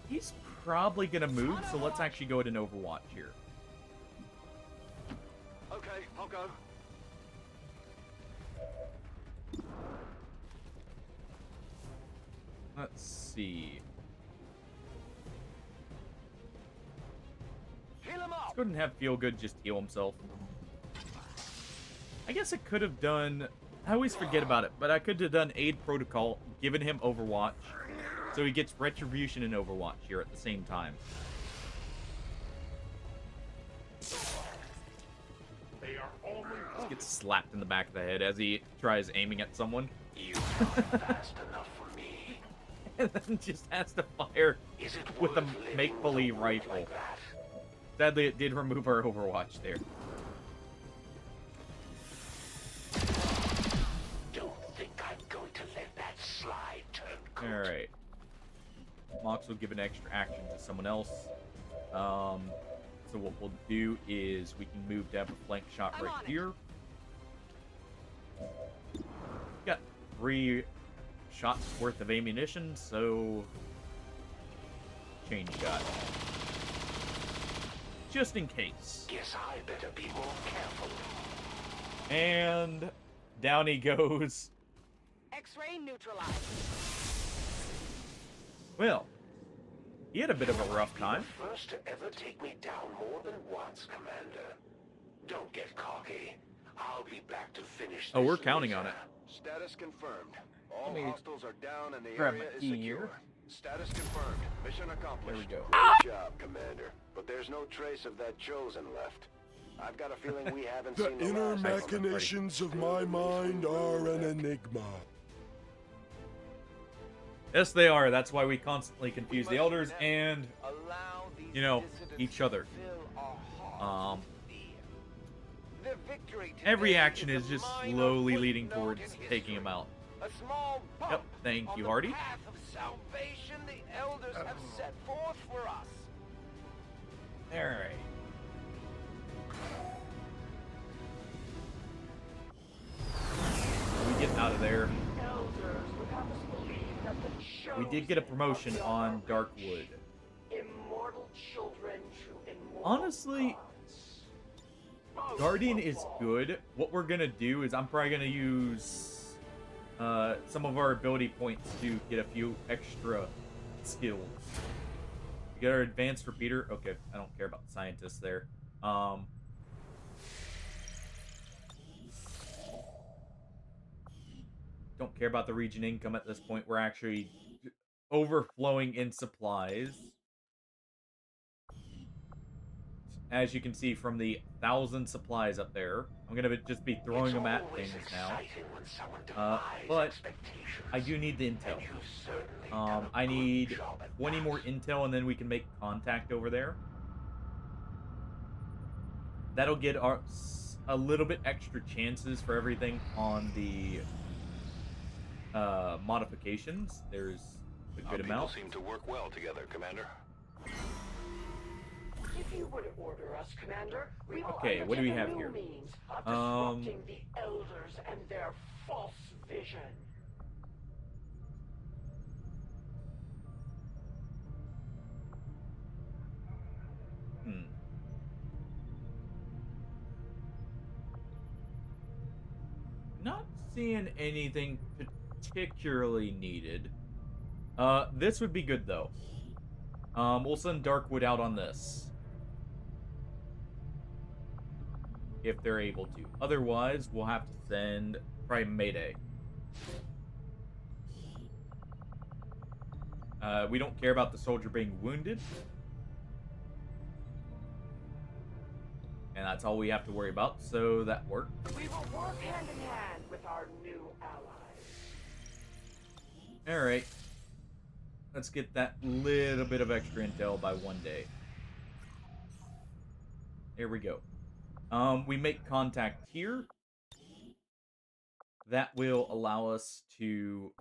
he's probably gonna move, so let's actually go ahead and Overwatch here. Okay, I'll go. Let's see. Heal him up. Let's go ahead and have Feel Good just heal himself. I guess I could have done... I always forget about it, but I could have done Aid Protocol, given him Overwatch, so he gets Retribution and Overwatch here at the same time. They are only Just gets slapped in the back of the head as he tries aiming at someone. You fast enough for me. And then just has to fire Is it with a worth living make-believe with a world rifle. like that? Sadly, it did remove our Overwatch there. Don't think I'm going to let that slide turn. Alright. Mox will give an extra action to someone else. So what we'll do is we can move to have a flank shot I'm right on it. here. Got 3 shots worth of ammunition, so chain shot. Just in case. Guess I better be more careful. And down he goes. X-ray neutralized. Well, he had a bit of a rough time. First to ever take me down more than once, Commander. Don't get cocky. I'll be back to finish Oh, this we're counting later. on it. Status confirmed. All Let me hostiles are down and the grab area my is key secure. here. Status confirmed. Mission accomplished. There we go. Great job, Commander. But there's no trace of that Chosen left. I've got a feeling we haven't The seen the inner last of them. machinations of my mind are an enigma. Yes, they are. That's why we constantly confuse the elders and, Allow these you know, dissidents each other. to fill our hearts with fear. Their victory Every today action is is a just minor slowly leading footnote towards in taking him history. out. A small bump Yep, thank on you, the Hardy. path of salvation the elders have set forth for us. Alright. we did get a promotion on Darkwood. Immortal children to immortal Honestly, Guardian is good. What we're gonna do is I'm probably gonna use some of our ability points to get a few extra skills. We got our advanced repeater. Okay, I don't care about the scientists there. Don't care about the region income at this point. We're actually overflowing in supplies. As you can see from the 1,000 supplies up there, I'm gonna just be throwing them at things now. But I do need the intel. I need 20 more intel, and then we can make contact over there. That'll get a little bit extra chances for everything on the modifications. There's a good amount. Seem to work well together, Commander. If you would order us, Commander, we will Okay, what do we have undertake a here? new means of disrupting the Elders and their false vision. Not seeing anything particularly needed. This would be good, though. We'll send Darkwood out on this. If they're able to. Otherwise, we'll have to send probably Mayday. We don't care about the soldier being wounded. And that's all we have to worry about, so that worked. We will work hand in hand with our new allies. Alright. Let's get that little bit of extra intel by one day. Here we go. We make contact here. That will allow us to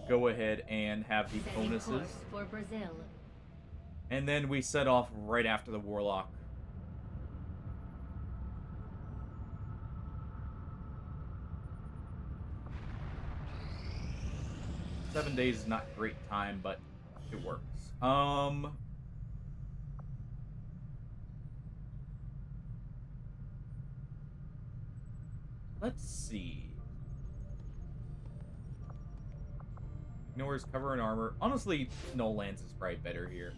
go ahead and have the Setting bonuses. course for Brazil. And then we set off right after the Warlock. Seven days is not great time, but it works. Let's see. Ignores cover and armor. Honestly, no lance is probably better here.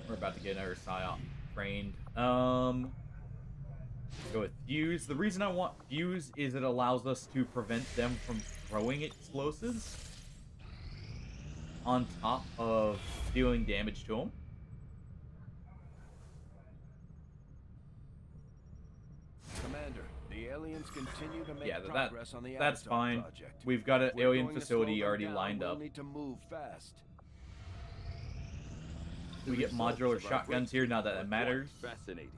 We're about to get another PSYOP trained. Go with Fuse. The reason I want Fuse is it allows us to prevent them from throwing explosives on top of dealing damage to them. Commander, the aliens continue to make Yeah, progress on the that's Avatar fine. project. We've got an If we're alien going to facility slow them already down, lined we'll up. need to move fast. We get modular shotguns here, now that it matters. Fascinating.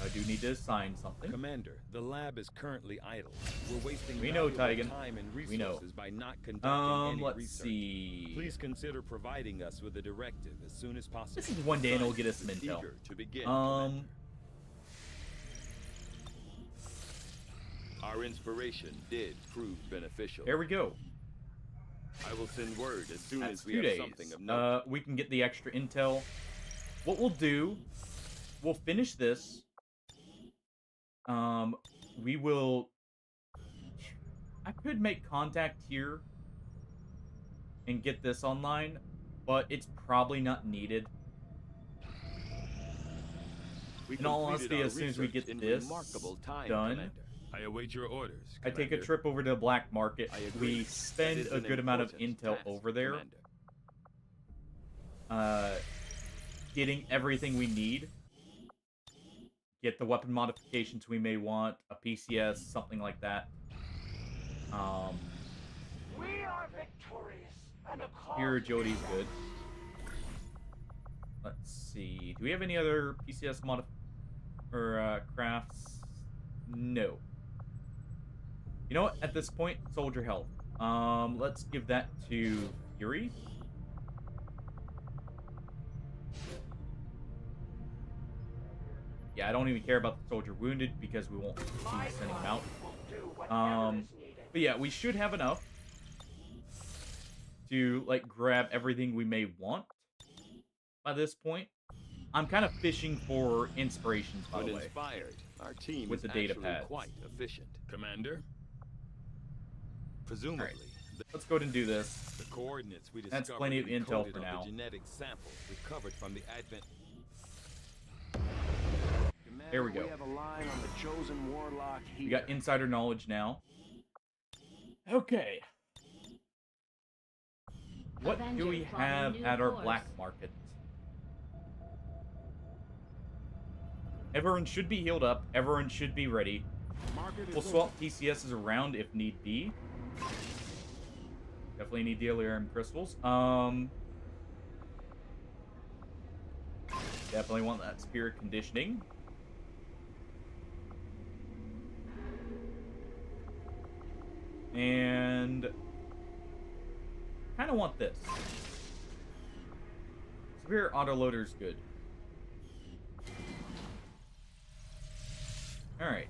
I do need to assign something. Commander, the lab is currently idle. We're wasting We know, valuable Tigan. time and We know. resources by not conducting any Let's research. see. Please consider providing us with a directive as soon as possible. This is one day and it'll get us some intel. Eager to begin, Commander. Our inspiration did prove beneficial. There we go. I will send word as soon That's as we 2 have days. something of note. We can get the extra intel. What we'll do, we'll finish this. We will... I could make contact here and get this online, but it's probably not needed. We In all completed honesty, our as soon as we research get in this remarkable time, done, Commander. I await your orders, I take a Commander. trip over to the black market. I agree. We That spend is a an good amount of important intel task, over there. Commander. Getting everything we need. Get the weapon modifications we may want, a PCS, something like that. We are victorious, and the cause Here, Jody's is good. Let's see. Do we have any other PCS crafts? No. You know what? At this point, soldier health. Let's give that to Fury. Yeah, I don't even care about the soldier wounded because we won't be sending him out. But yeah, we should have enough to, like, grab everything we may want by this point. I'm kind of fishing for inspirations, by the way. Inspired, our team with is the data actually pads. quite efficient. Commander? Presumably, Let's go ahead and do this. the coordinates we discovered That's plenty of intel encoded for on now. the genetic samples recovered from the Advent. There we go. We have a line on the chosen Warlock here. We got insider knowledge now. Okay. What do we have at our black market? Everyone should be healed up. Everyone should be ready. We'll swap PCSs around if need be. Definitely need the Elerium crystals. Definitely want that spirit conditioning. And kind of want this. Spirit autoloader's good. Alright.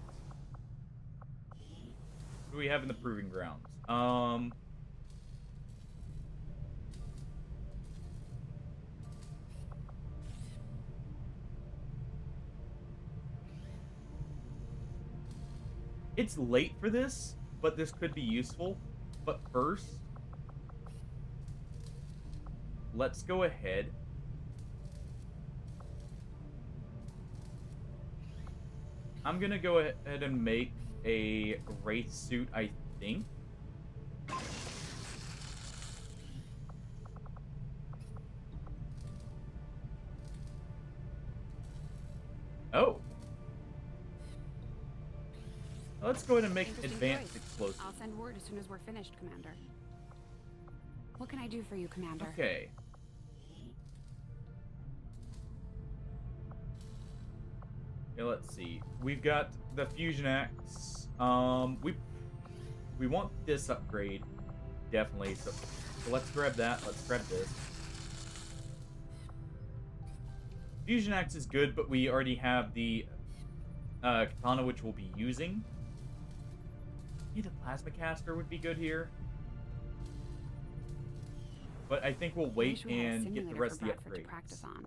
What do we have in the proving grounds? It's late for this, but this could be useful. But first, let's go ahead. I'm gonna go ahead and make a wraith suit, I think. Oh. Let's go ahead and make Interesting advanced choice. explosives. I'll send word as soon as we're finished, Commander. What can I do for you, Commander? Okay. Yeah, let's see. We've got the Fusion Axe. We want this upgrade, definitely. So let's grab that. Let's grab this. Fusion Axe is good, but we already have the katana, which we'll be using. Maybe the plasma caster would be good here. But I think we'll wait and get the rest of the upgrades. To practice on.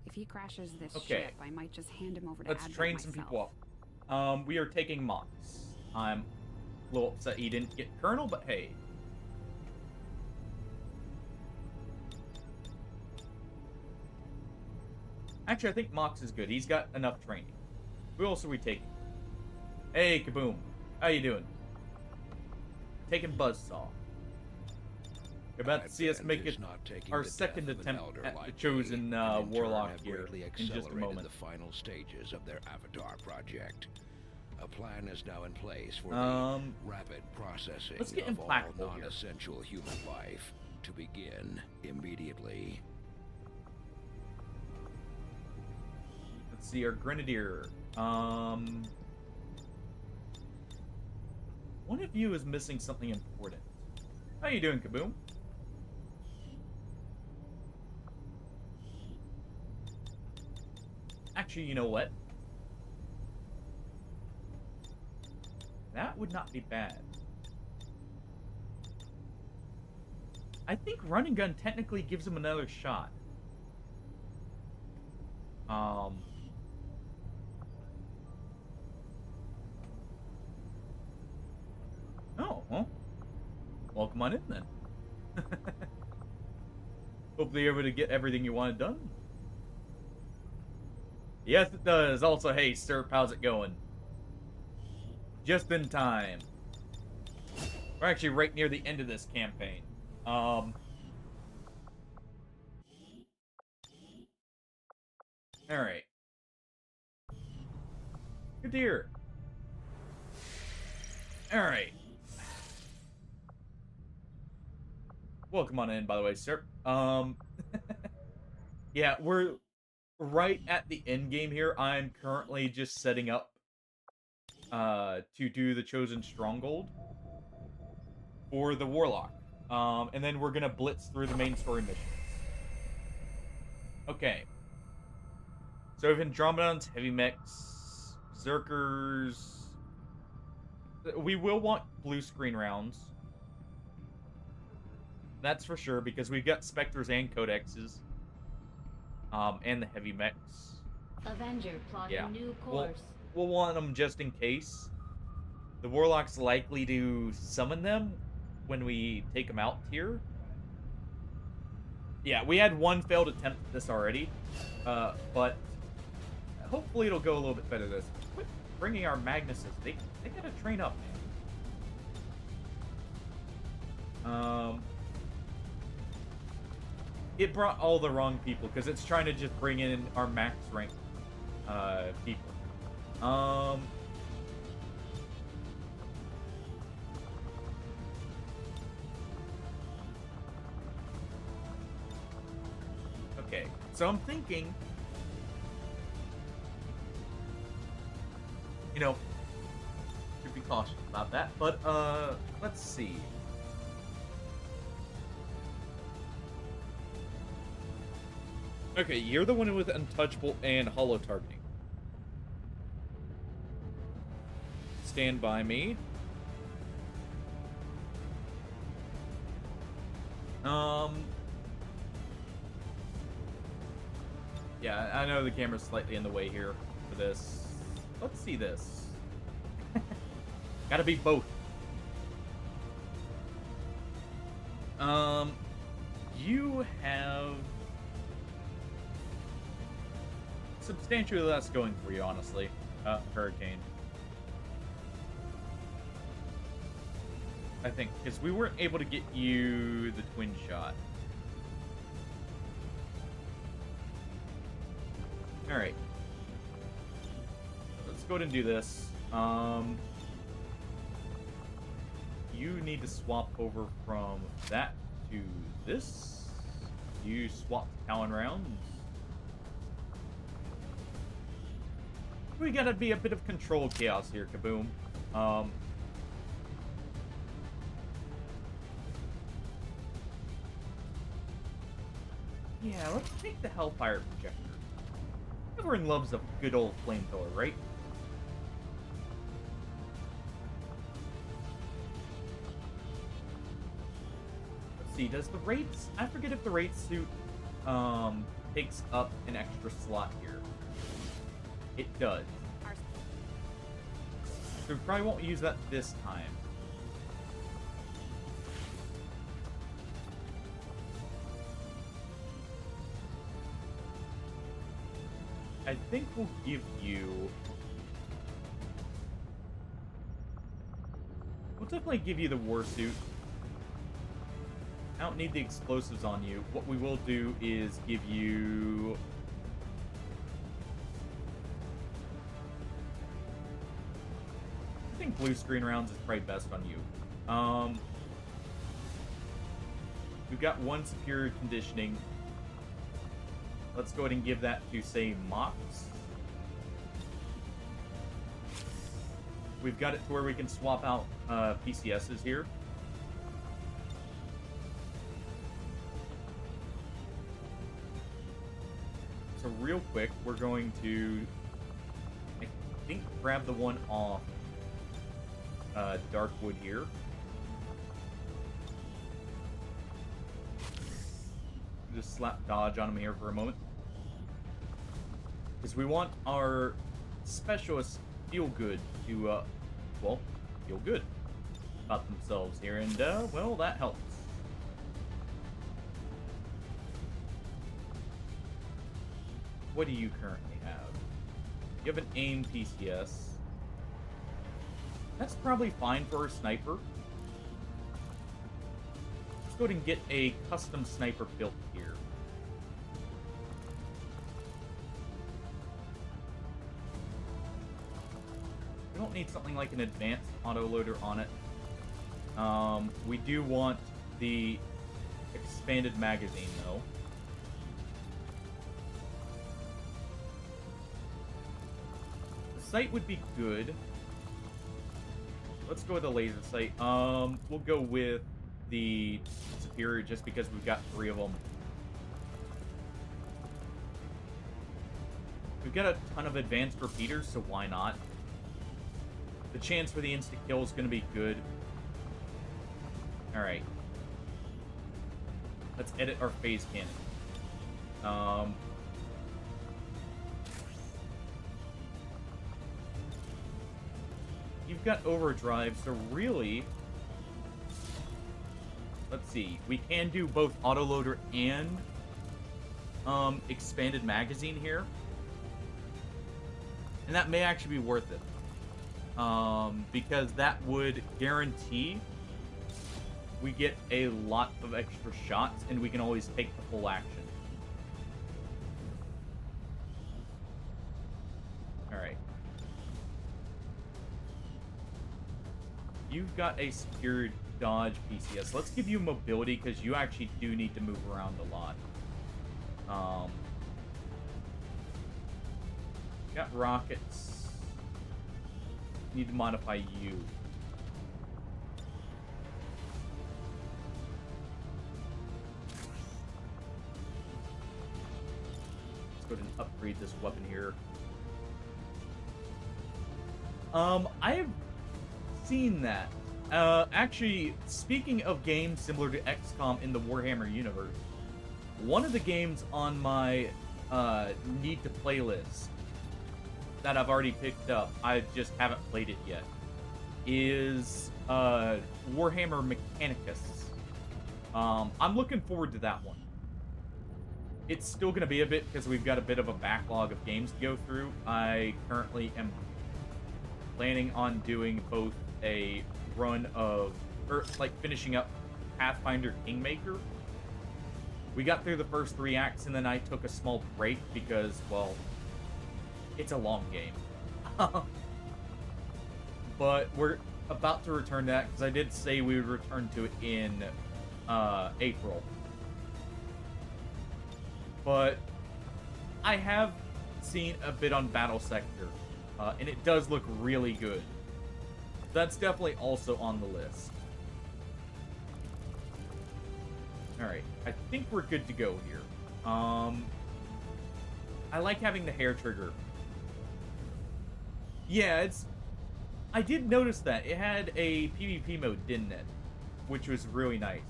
If he crashes this ship, I might just hand him over to Let's Advent train myself. some people up. We are taking Mox. I'm a little upset he didn't get Colonel, but hey. Actually, I think Mox is good. He's got enough training. Who else are we taking? Hey, Kaboom. How you doing? Taking Buzzsaw. You're about to see us make it our second attempt at the chosen Warlock here in just a moment. The final stages of their Avatar project. A plan is now in place for the rapid processing let's get of all implacable here. non-essential human life to begin immediately. Let's see, our Grenadier. One of you is missing something important. How you doing, Kaboom? Actually, you know what? That would not be bad. I think running gun technically gives him another shot. Oh, well. Welcome on in then. Hopefully you're able to get everything you wanted done. Yes, it does. Also, hey, Sir, how's it going? Just in time. We're actually right near the end of this campaign. Alright. Good to hear. Alright. Welcome on in, by the way, sir. Yeah, we're right at the end game here. I'm currently just setting up to do the Chosen Stronghold for the Warlock. And then we're gonna blitz through the main story missions. Okay. So we have Andromedons, heavy mechs, Zerkers. We will want blue screen rounds. That's for sure, because we've got Spectres and Codexes. And the heavy mechs. Avenger plotting Yeah. new course. We'll want them just in case. The Warlock's likely to summon them when we take them out here. Yeah, we had one failed attempt at this already. But hopefully it'll go a little bit better this. Quit bringing our Magnuses. They gotta train up, man. It brought all the wrong people because it's trying to just bring in our max rank people. Okay, so I'm thinking, you know, should be cautious about that, but let's see. Okay, you're the one with untouchable and hollow targeting. Stand by me. Yeah, I know the camera's slightly in the way here for this. Let's see this. Gotta be both. You have substantially less going for you, honestly. Hurricane. I think, because we weren't able to get you the twin shot. Alright. Let's go ahead and do this. You need to swap over from that to this. You swap Talon rounds. We gotta be a bit of control chaos here, Kaboom. Yeah, let's take the Hellfire Projector. Everyone loves a good old flamethrower, right? Let's see, does the rates... I forget if the rate suit takes up an extra slot here. It does. So we probably won't use that this time. I think we'll give you... We'll definitely give you the war suit. I don't need the explosives on you. What we will do is give you... I think blue screen rounds is probably best on you. We've got one superior conditioning. Let's go ahead and give that to, say, Mox. We've got it to where we can swap out PCSs here. So real quick, we're going to, I think, grab the one off Darkwood here. Just slap dodge on him here for a moment. Because we want our specialists feel good to, well, feel good about themselves here. And, well, that helps. What do you currently have? You have an aim PCS. That's probably fine for a sniper. Let's go ahead and get a custom sniper built here. We don't need something like an advanced autoloader on it. We do want the expanded magazine, though. The sight would be good. Let's go with the laser sight. We'll go with the superior just because we've got 3 of them. We've got a ton of advanced repeaters, so why not? The chance for the instant kill is going to be good. Alright. Let's edit our phase cannon. You've got overdrive, so really... Let's see. We can do both autoloader and expanded magazine here. And that may actually be worth it. Because that would guarantee we get a lot of extra shots, and we can always take the full action. Alright. You've got a secured dodge PCS. Let's give you mobility, because you actually do need to move around a lot. Got rockets. Need to modify you. Let's go ahead and upgrade this weapon here. I have seen that. Actually, speaking of games similar to Xcom in the Warhammer universe, one of the games on my need to play list that I've already picked up, I just haven't played it yet, is Warhammer Mechanicus. I'm looking forward to that one. It's still going to be a bit because we've got a bit of a backlog of games to go through. I currently am planning on doing both a run of, or like finishing up Pathfinder Kingmaker. We got through the first 3 acts, and then I took a small break because, well, it's a long game. But we're about to return to that, because I did say we would return to it in April. But I have seen a bit on Battle Sector, and it does look really good. That's definitely also on the list. Alright, I think we're good to go here. I like having the hair trigger. Yeah, I did notice that. It had a PvP mode, didn't it? Which was really nice.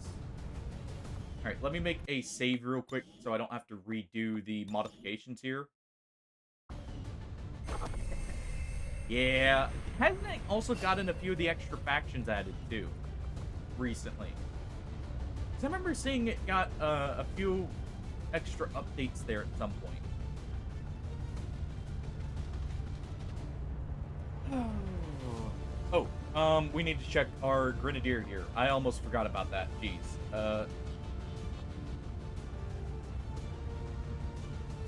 Alright, let me make a save real quick so I don't have to redo the modifications here. Yeah. Hasn't it also gotten a few of the extra factions added, too? Recently. Because I remember seeing it got a few extra updates there at some point. We need to check our Grenadier here. I almost forgot about that. Jeez. So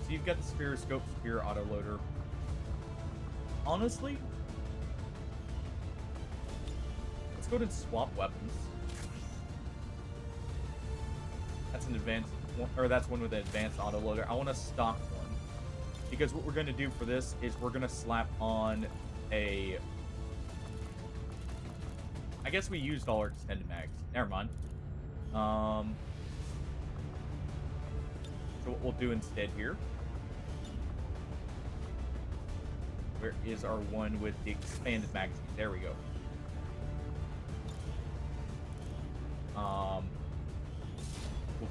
you've got the Spear Scope, Spear Autoloader. Honestly, let's go to swap weapons. That's an advanced, or that's one with an advanced autoloader. I want a stock one, because what we're going to do for this is we're going to slap on a... I guess we used all our extended mags. Never mind. So what we'll do instead here... Where is our one with the expanded magazine? There we go. We'll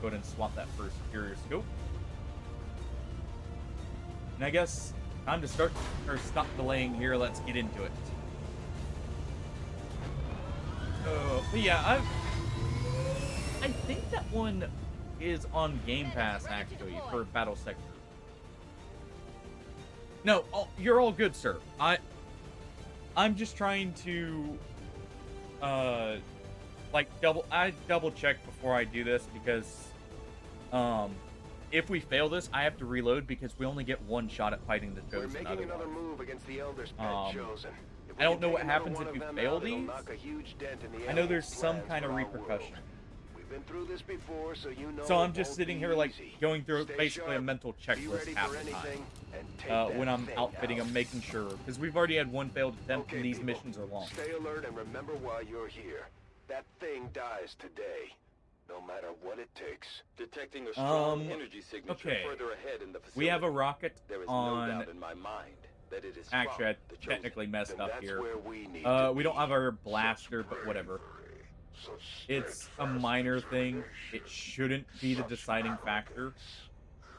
go ahead and swap that for a superior scope. And I guess time to start, or stop delaying here. Let's get into it. But yeah, I think that one is on Game Pass, actually, for Battle Sector. No, you're all good, sir. I'm just trying to, I double check before I do this, because, if we fail this, I have to reload, because we only get one shot at fighting the Chosen. We're making another move against the Elders' pet Chosen. I don't know what happens if you fail these. I know there's some kind of repercussion. Been through this before, so you know. So I'm just sitting here, like, going through basically a mental checklist half the time. When I'm outfitting, I'm making sure, because we've already had one failed attempt, and these missions are long. Stay alert and remember why you're here. That thing dies today. no matter what it takes. Detecting a strong energy signature okay. further ahead in the facility. We have a rocket There is on... no doubt in my mind that it is Actually, I the technically messed Then up that's here. where we need We don't have our blaster, but whatever. It's a minor thing. It shouldn't be the deciding factor.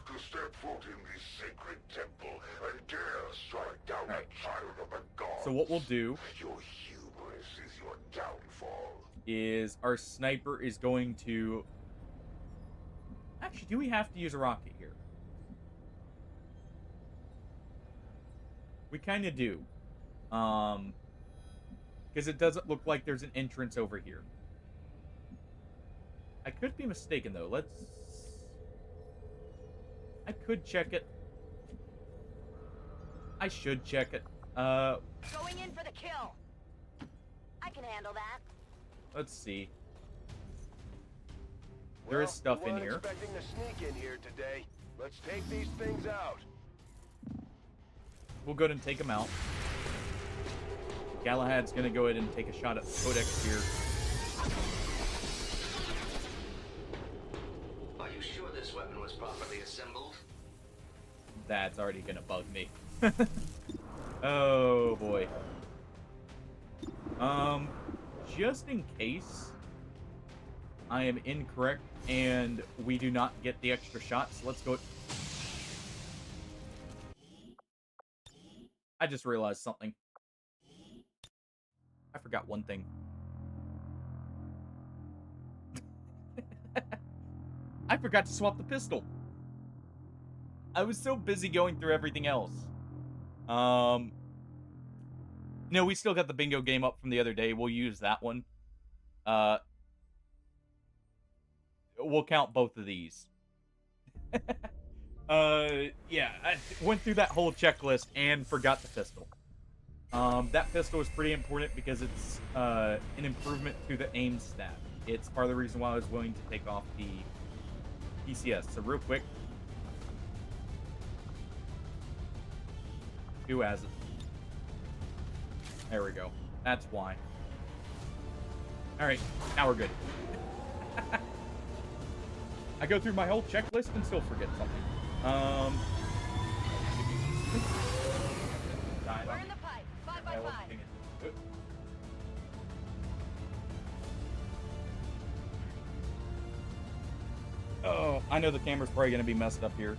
To step foot in this sacred temple and dare strike down a child of a god. So what we'll do Your hubris is your downfall. is our sniper is going to... Actually, do we have to use a rocket here? We kind of do. Because it doesn't look like there's an entrance over here. I could be mistaken, though. I could check it. I should check it. Going in for the kill. I can handle that. Let's see. There is stuff in here. Expecting to sneak in here today. Let's take these things out. We'll go ahead and take them out. Galahad's gonna go ahead and take a shot at the Codex here. Are you sure this weapon was properly assembled? That's already gonna bug me. Oh boy. Just in case I am incorrect and we do not get the extra shots, let's go. I just realized something. I forgot one thing. I forgot to swap the pistol. I was so busy going through everything else. No, we still got the bingo game up from the other day. We'll use that one. We'll count both of these. Yeah, I went through that whole checklist and forgot the pistol. That pistol is pretty important because it's an improvement to the aim stat. It's part of the reason why I was willing to take off the PCS. So real quick. Who has it? There we go. That's why. Alright, now we're good. I go through my whole checklist and still forget something. We're in the pipe. 5 by 5. Oh, I know the camera's probably going to be messed up here.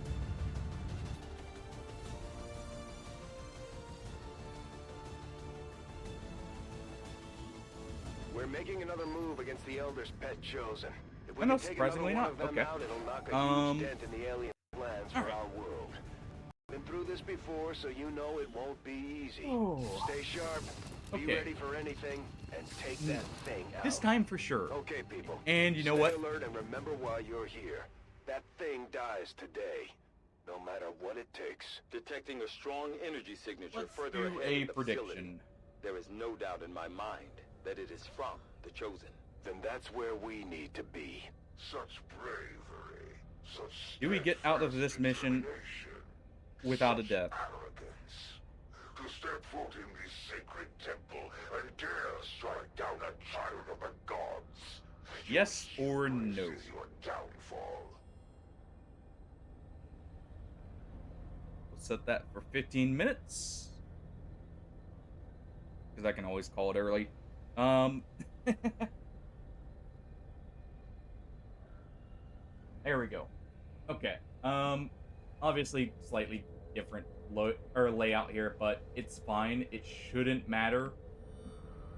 We're making another move against the Elder's pet chosen. If we No, can take surprisingly another one not. of them Okay. out, it'll knock a huge dent in the alien plans for our world. Been through this before, so you know it won't be easy. Oh. Stay sharp, be Okay. ready for anything, and take that thing out. This time for sure. Okay, people. And you know Stay what? alert and remember why you're here. That thing dies today, no matter what it takes. Detecting a strong energy signature Let's further do ahead a in the prediction. facility. There is no doubt in my mind that it is from the Chosen. Then that's where we need to be. Such bravery, such Do we get out of this mission without a death? arrogance. To step foot in this sacred temple and dare strike down a child of the gods. Yes or no? This is your downfall. We'll set that for 15 minutes. Because I can always call it early. There we go. Okay. Obviously slightly different layout here, but it's fine. It shouldn't matter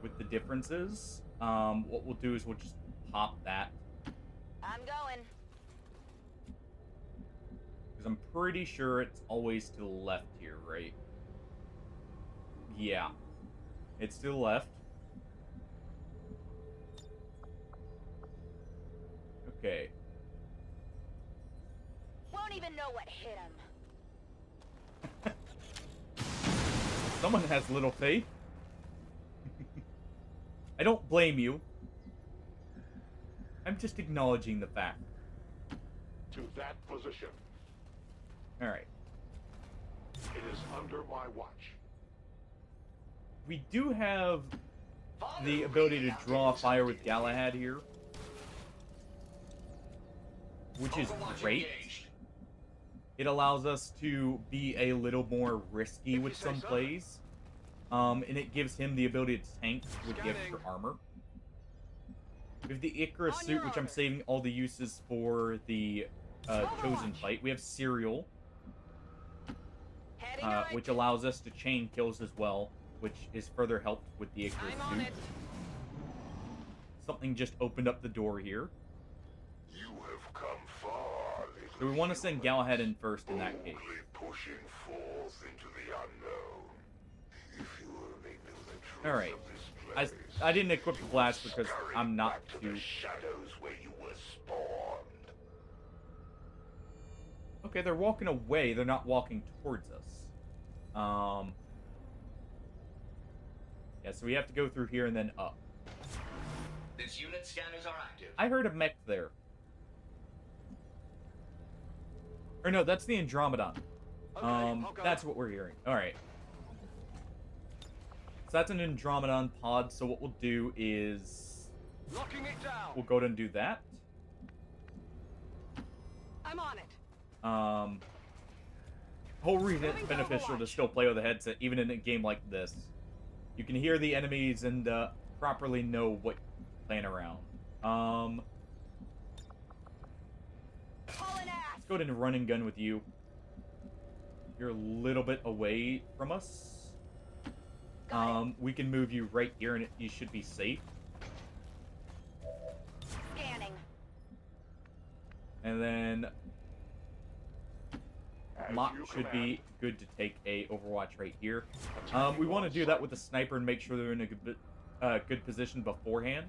with the differences. What we'll do is we'll just pop that. I'm going. Because I'm pretty sure it's always to the left here, right? Yeah. It's to the left. Okay. Won't even know what hit him. Someone has little faith. I don't blame you. I'm just acknowledging the fact. To that position. Alright. It is under my watch. We do have the ability to draw fire with Galahad here. which is Overwatch great. engaged. It allows us to be a little more risky with some plays. And it gives him the ability to tank with the extra armor. We have the Icarus suit, which I'm saving all the uses for the Chosen fight. We have Serial, which allows us to chain kills as well, which is further helped with the Icarus suit. Something just opened up the door here. You have come far, So we want to send Galahad in first in that case. pushing forth into the unknown. If you only knew the truth All right. of this place. I didn't equip the blast because I'm not too... The shadows where you were spawned. Okay, they're walking away. They're not walking towards us. Yeah, so we have to go through here and then up. This unit scanners are active. I heard a mech there. Or no, that's the Andromedon. That's what we're hearing. Alright. So that's an Andromedon pod, so what we'll do is... Locking it down. We'll go ahead and do that. I'm on it. Whole reason it's beneficial to still play with a headset, even in a game like this. You can hear the enemies and properly know what you're playing around. Let's go ahead and run and gun with you. You're a little bit away from us. We can move you right here and you should be safe. Scanning. And then Mach should be good to take a Overwatch right here. We want to do that with the sniper and make sure they're in a good position beforehand.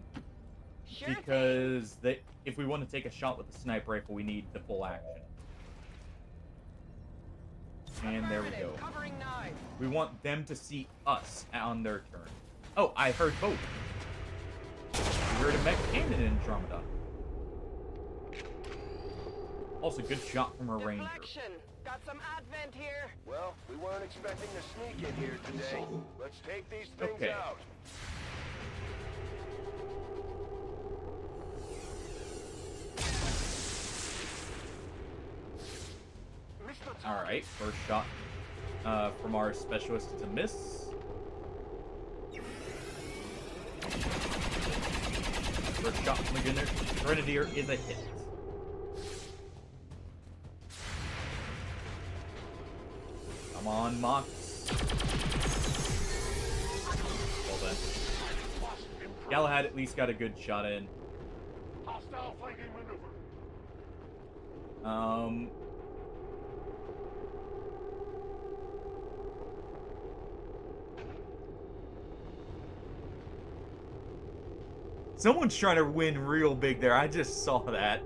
Because if we want to take a shot with the sniper rifle, we need the full action. And there we go. We want them to see us on their turn. Oh, I heard both. We heard a mech and an Andromeda. Also, good shot from a ranger. Got some advent here. Well, we weren't expecting to sneak in here today. Let's take these things Okay. out. Alright, first shot from our specialist is a miss. First shot from the Grenadier is a hit. Come on, Mox. Well then. Galahad at least got a good shot in. Hostile flanking maneuver. Someone's trying to win real big there. I just saw that.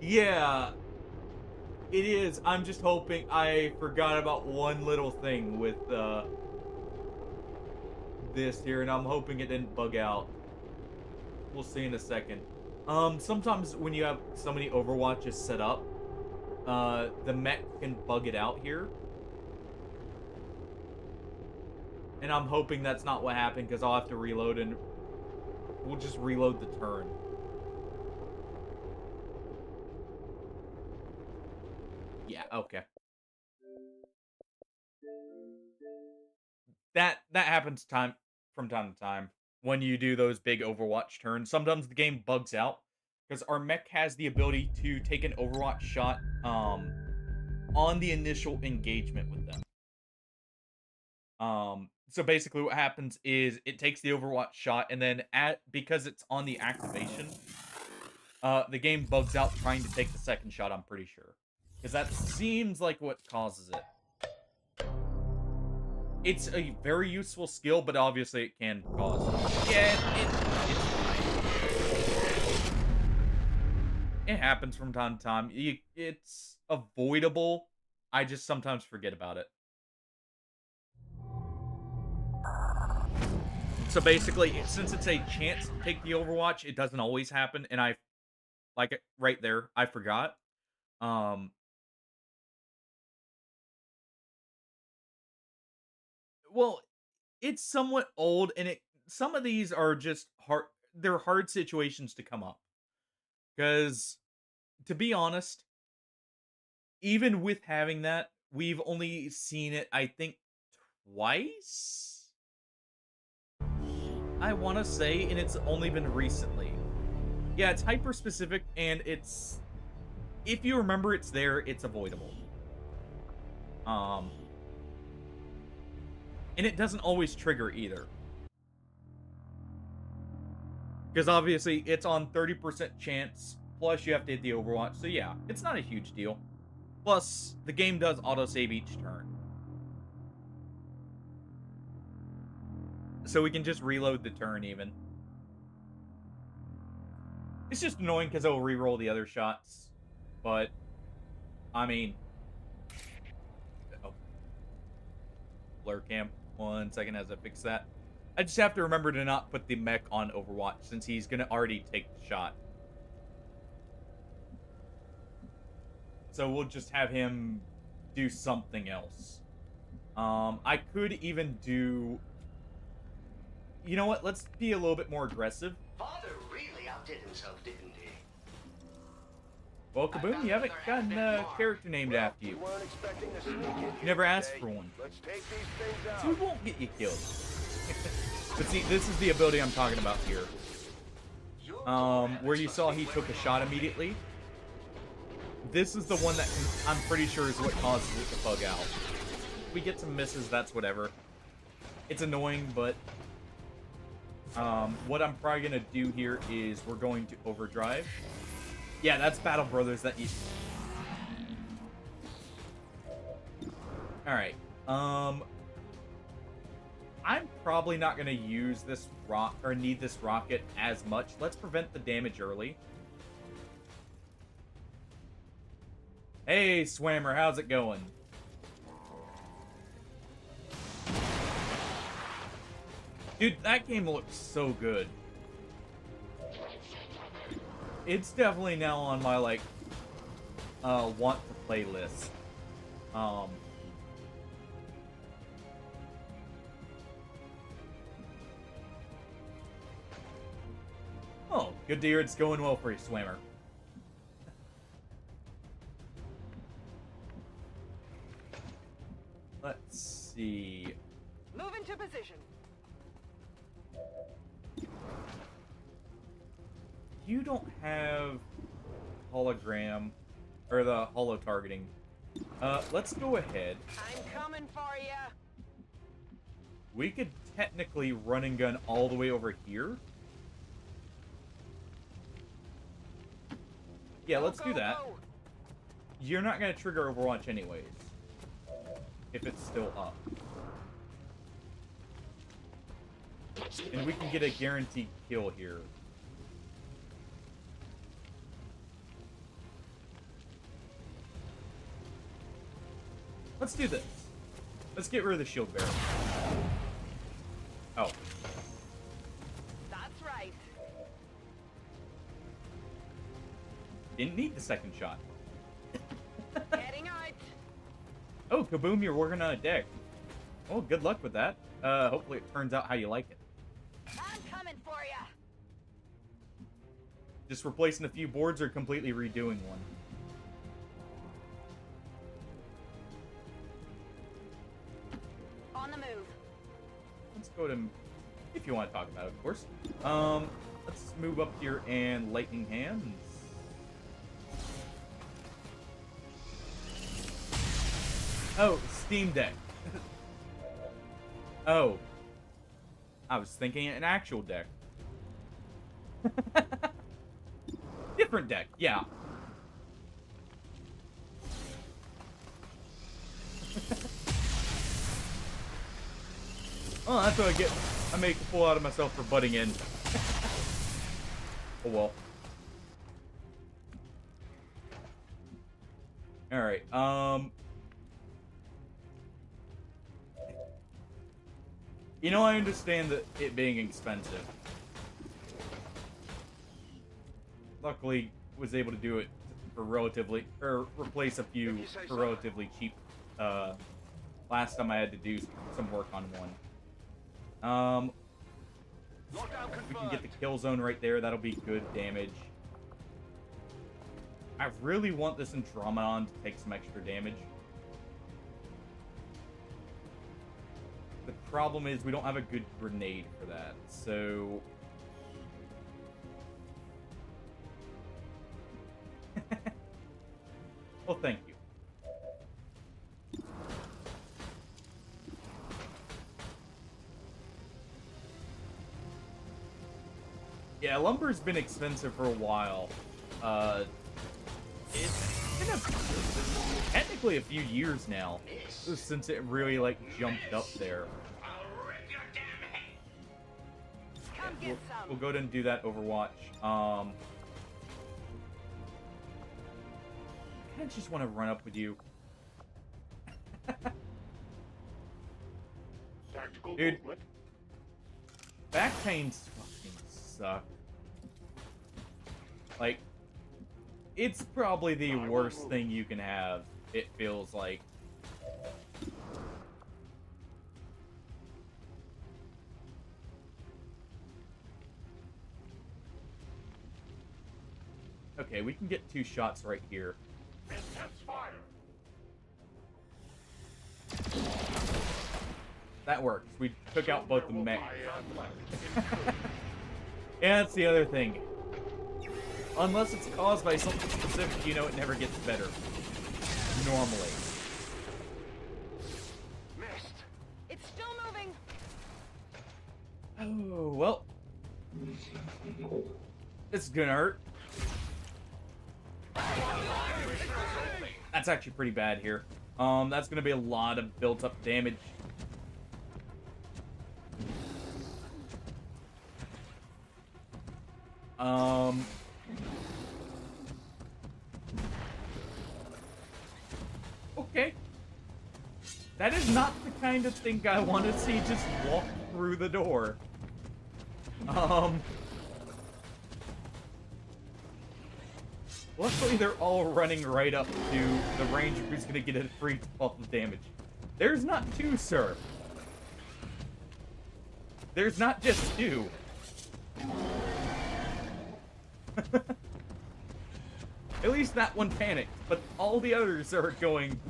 Yeah, it is. I'm just hoping I forgot about one little thing with this here, and I'm hoping it didn't bug out. We'll see in a second. Sometimes when you have so many Overwatches set up, the mech can bug it out here. And I'm hoping that's not what happened, because I'll have to reload, and we'll just reload the turn. Yeah, okay. That happens from time to time when you do those big Overwatch turns. Sometimes the game bugs out because our mech has the ability to take an Overwatch shot on the initial engagement with them. So basically what happens is it takes the Overwatch shot, and then because it's on the activation, the game bugs out trying to take the second shot, I'm pretty sure. Because that seems like what causes it. It's a very useful skill, but obviously it can cause... Yeah, it's fine. It happens from time to time. It's avoidable. I just sometimes forget about it. So basically, since it's a chance to take the Overwatch, it doesn't always happen, and I... Like, it right there, I forgot. Well, it's somewhat old, and some of these are just hard. they're hard situations to come up. Because, to be honest, even with having that, we've only seen it, I think, twice? I want to say, and it's only been recently. Yeah, it's hyper-specific, and it's... If you remember it's there, it's avoidable. And it doesn't always trigger either. Because obviously, it's on 30% chance, plus you have to hit the Overwatch, so yeah, it's not a huge deal. Plus, the game does autosave each turn. So we can just reload the turn, even. It's just annoying because it'll reroll the other shots. But, I mean... Oh. Blur cam. 1 second as I fix that. I just have to remember to not put the mech on Overwatch, since he's going to already take the shot. So we'll just have him do something else. I could even do... You know what? Let's be a little bit more aggressive. Father really outdid himself, didn't he? Well, Kaboom, you haven't gotten a character named after you. weren't expecting a sneak in here You never asked today. for one. Let's take these things out. So it won't get you killed. But see, this is the ability I'm talking about here. Where you saw he took a shot immediately. This is the one that I'm pretty sure is what causes it to bug out. We get some misses, that's whatever. It's annoying, but... what I'm probably going to do here is we're going to overdrive. Yeah, that's Battle Brothers that you... Alright. I'm probably not going to use this need this rocket as much. Let's prevent the damage early. Hey, Swammer, how's it going? Dude, that game looks so good. It's definitely now on my, like, want to play list. Oh, good to hear it's going well for you, Swammer. Let's see. Move into position. You don't have hologram or the holo targeting. Let's go ahead. I'm coming for ya. We could technically run and gun all the way over here. Yeah, let's do that. You're not going to trigger Overwatch anyways. If it's still up. And we can get a guaranteed kill here. Let's do this. Let's get rid of the shield bearer. Oh. That's right. Didn't need the second shot. Heading out. Oh, Kaboom, you're working on a deck. Well, good luck with that. Hopefully it turns out how you like it. I'm coming for ya. Just replacing a few boards or completely redoing one? On the move. Let's go to... If you want to talk about it, of course. Let's move up here and Lightning Hands. Oh, Steam Deck. Oh. I was thinking an actual deck. Different deck, yeah. Oh, that's what I get. I make a fool out of myself for butting in. Oh well. Alright, you know, I understand that it being expensive. Luckily, was able to do it for relatively, or replace a few for relatively cheap. Last time I had to do some work on one. Lockdown We can confirmed. get the kill zone right there. That'll be good damage. I really want this Andromedon to take some extra damage. The problem is we don't have a good grenade for that, so... Well, thank you. Yeah, lumber's been expensive for a while. It's been technically a few years now since it really, like, jumped up there. Come get some. We'll go ahead and do that Overwatch. I kind of just want to run up with you. Tactical Dude. movement. Back pains fucking suck. Like, it's probably the worst thing you can have, it feels like. Okay, we can get 2 shots right here. Intense fire. That works. We took out both the mechs. I Yeah, that's the other thing. Unless it's caused by something specific, you know, it never gets better. Normally. Missed. It's still moving. Oh, well. This is gonna hurt. That's actually pretty bad here. That's gonna be a lot of built-up damage. Okay. That is not the kind of thing I want to see just walk through the door. Luckily, they're all running right up to the ranger who's going to get a free 12 of damage. There's not 2, sir. There's not just 2. At least that one panicked, but all the others are going,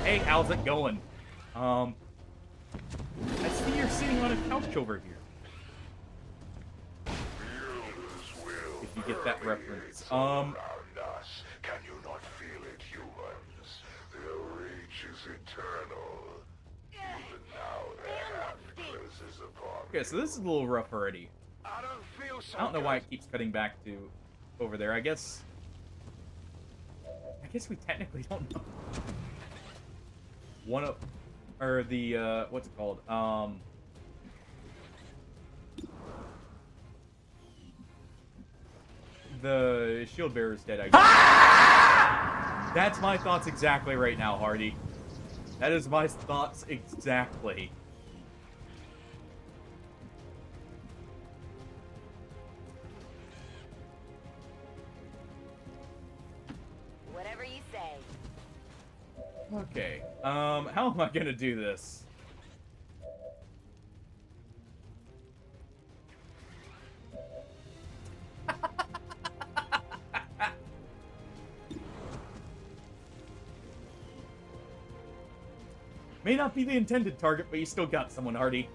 hey, how's it going? I see you're sitting on a couch over here. If you get that reference. Around us. Can you not feel it, humans? Their reach is eternal. Even now, their hand closes upon Okay, so this is a little rough already. I don't feel so I don't know good. why it keeps cutting back to over there. I guess we technically don't know. One of, or the what's it called? The shield bearer is dead, I guess. That's my thoughts exactly right now, Hardy. That is my thoughts exactly. Whatever you say. Okay. How am I gonna do this? May not be the intended target, but you still got someone, Hardy.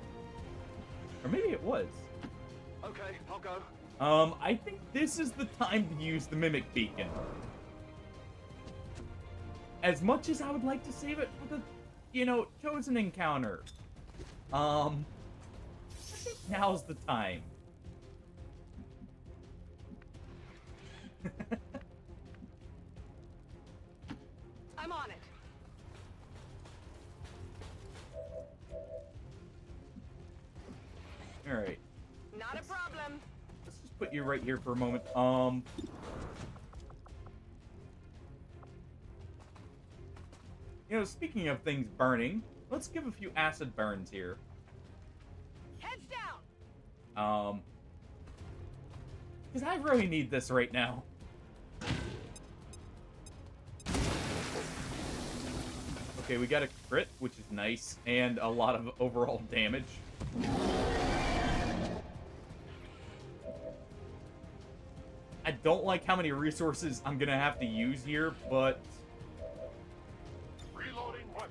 Or maybe it was. Okay, I'll go. I think this is the time to use the Mimic Beacon. As much as I would like to save it for the, you know, chosen encounter. I think now's the time. I'm on it. Alright. Not a problem. Let's just put you right here for a moment. You know, speaking of things burning, let's give a few acid burns here. Heads down. Because I really need this right now. Okay, we got a crit, which is nice, and a lot of overall damage. I don't like how many resources I'm gonna have to use here, but Reloading weapon.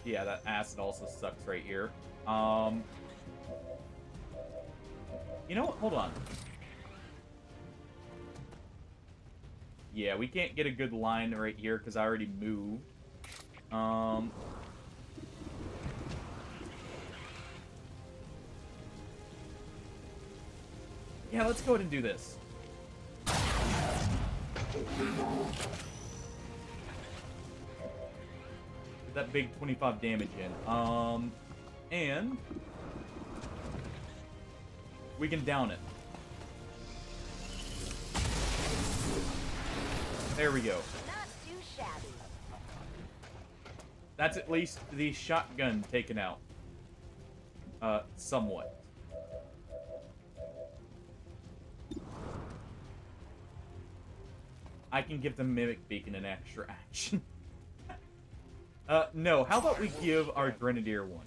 yeah, that acid also sucks right here. You know what? Hold on. Yeah, we can't get a good line right here because I already moved. Yeah, let's go ahead and do this. Get that big 25 damage in. And we can down it. There we go. Not too shabby. That's at least the shotgun taken out. Somewhat. I can give the Mimic Beacon an extra action. No, how about we give our Grenadier one?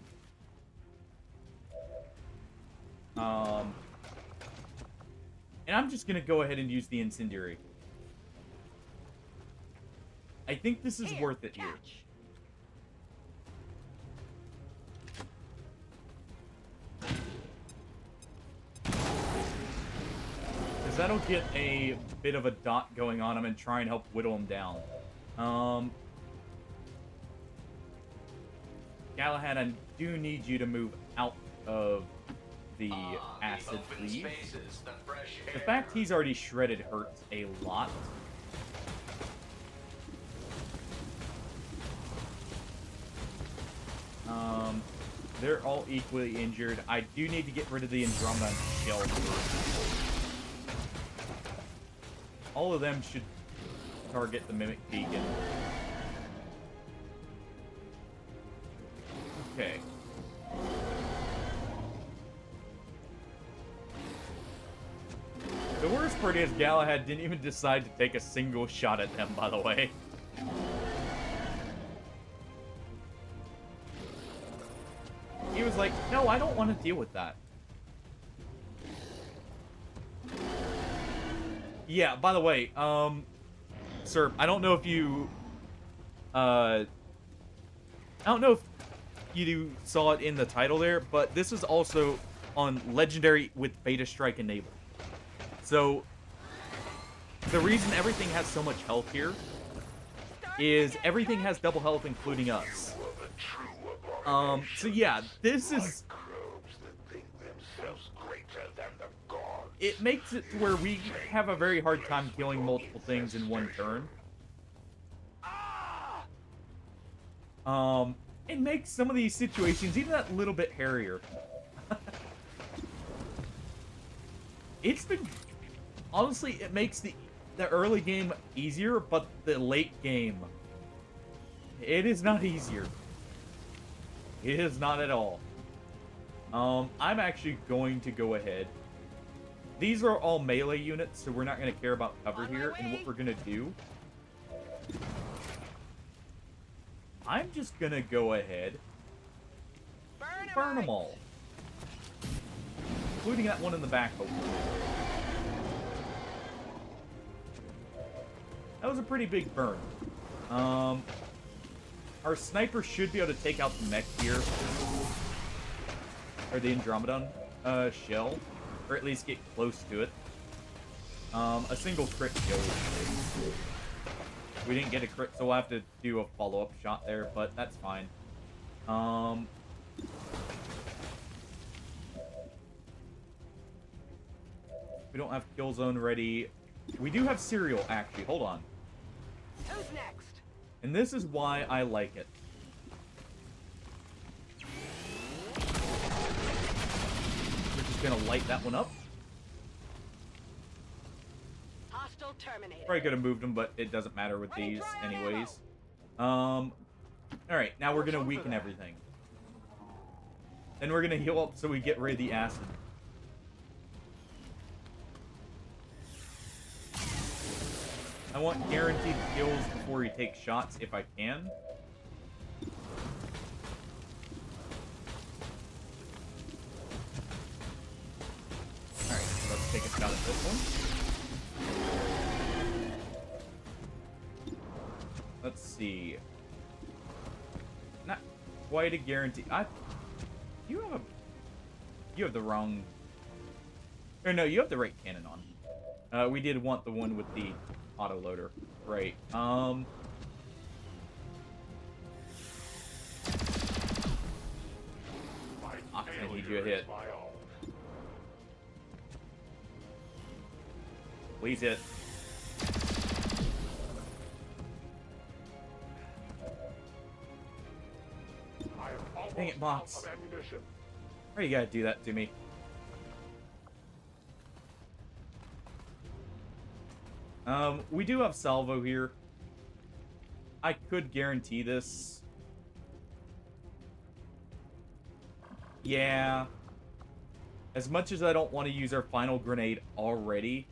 And I'm just gonna go ahead and use the Incendiary. I think this is worth it here. Because that'll get a bit of a dot going on him and try and help whittle him down. Galahad, I do need you to move out of the acid, please. The fact he's already shredded hurts a lot. They're all equally injured. I do need to get rid of the Andromeda shell first. All of them should target the Mimic Beacon. Okay. The worst part is Galahad didn't even decide to take a single shot at them, by the way. He was like, no, I don't want to deal with that. Yeah, by the way, sir, I don't know if you, I don't know if you saw it in the title there, but this is also on Legendary with betastrike enabled. So, the reason everything has so much health here is everything has double health, including us. So yeah, this is... It makes it to where we have a very hard time killing multiple things in one turn. It makes some of these situations even that little bit hairier. It's been... Honestly, it makes the early game easier, but the late game... It is not easier. It is not at all. I'm actually going to go ahead. These are all melee units, so we're not going to care about cover here. And what we're going to do... I'm just going to go ahead. Burn them all. Including that one in the back, hopefully. That was a pretty big burn. Our sniper should be able to take out the mech here. Or the Andromedon shell. Or at least get close to it. A single crit kill. We didn't get a crit, so we'll have to do a follow-up shot there, but that's fine. We don't have kill zone ready. We do have serial, actually. Hold on. Who's next? And this is why I like it. We're just gonna light that one up. Hostile terminated. Probably could have moved them, but it doesn't matter with these anyways. Alright, now we're gonna weaken everything. Then we're gonna heal up so we get rid of the acid. I want guaranteed kills before he takes shots if I can. Alright, so let's take a shot at this one. Let's see. Not quite a guarantee. You have the wrong. Or no, you have the right cannon on. We did want the one with the autoloader, right? I need you a hit. Please hit. Dang it, Mox. Why you gotta do that to me? We do have salvo here. I could guarantee this. Yeah. As much as I don't want to use our final grenade already.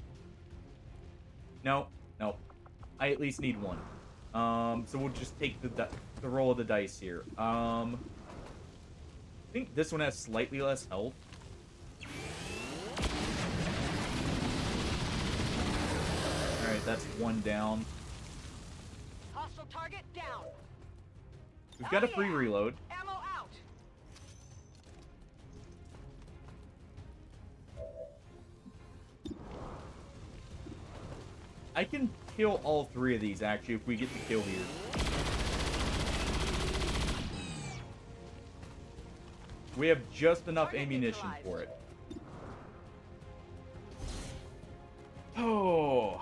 No. I at least need one. So we'll just take the roll of the dice here. I think this one has slightly less health. Alright, that's one down. Hostile target down. We've got a free reload. Ammo out. I can kill all three of these, actually, if we get the kill here. We have just enough ammunition for it. Oh.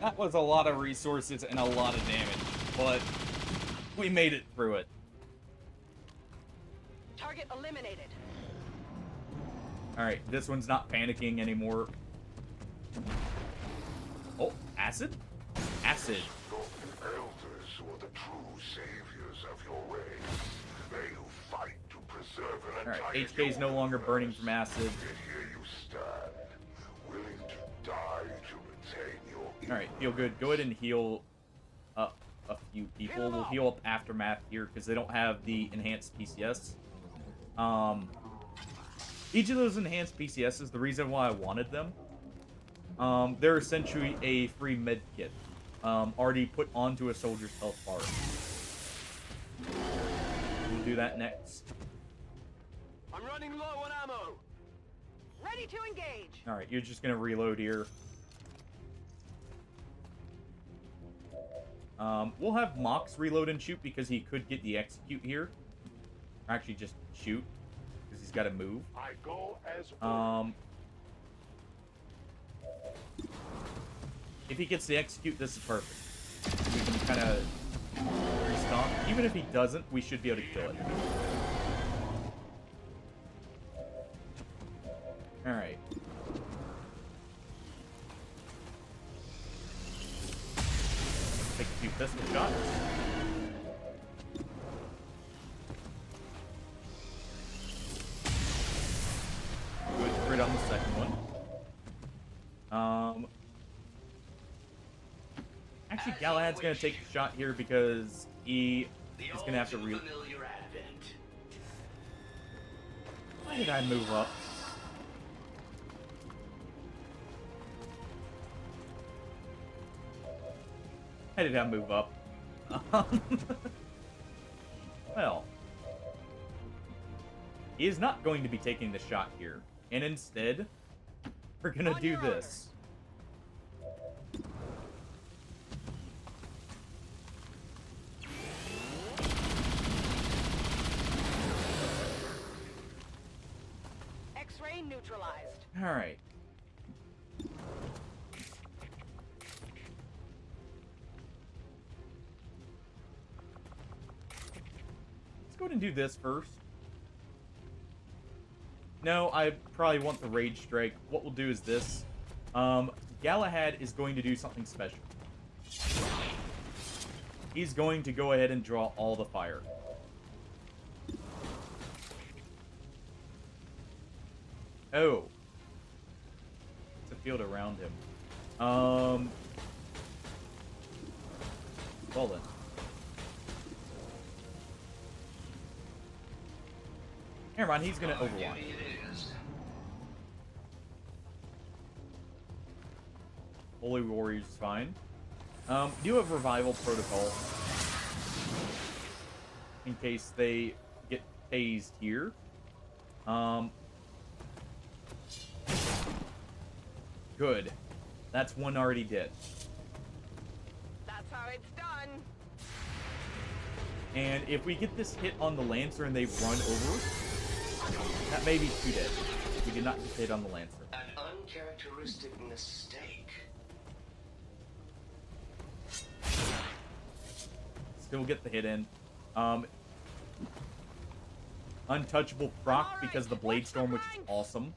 That was a lot of resources and a lot of damage, but we made it through it. Target eliminated. Alright, this one's not panicking anymore. Oh, acid? Acid. Your elders were the true saviors of your race. They who fight to preserve an Alright, entire HK is no longer burning from acid. Yet here you stand, willing to die to retain your Alright, feel good. Go ahead and heal up a few people. We'll heal up Aftermath here because they don't have the enhanced PCS. Each of those enhanced PCSs, the reason why I wanted them, they're essentially a free med kit, already put onto a soldier's health bar. We'll do that next. I'm running low on ammo. Ready to engage. Alright, you're just gonna reload here. We'll have Mox reload and shoot because he could get the execute here. Or actually just shoot, because he's gotta move. I go as If he gets the execute, this is perfect. We can kind of restomp. Even if he doesn't, we should be able to kill it. Alright. Take a few pistol shots. Good crit on the second one. Actually, Galahad's gonna take the shot here because he is gonna have to Why did I move up? Why did I move up? Well, he is not going to be taking the shot here, and instead, we're gonna do this. X-ray neutralized. All right. Let's go ahead and do this first. No, I probably want the Rage Strike. What we'll do is this. Galahad is going to do something special. He's going to go ahead and draw all the fire. Oh. It's a field around him. Well then. Never mind, he's gonna overwatch. 4 Holy Warriors is fine. Do have revival protocol in case they get phased here. Good. That's one already dead. That's how it's done. And if we get this hit on the Lancer and they run over, that may be 2 dead. We did not get hit on the Lancer. An uncharacteristic mistake. Still get the hit in. Untouchable proc because of the Blade Storm, which is awesome.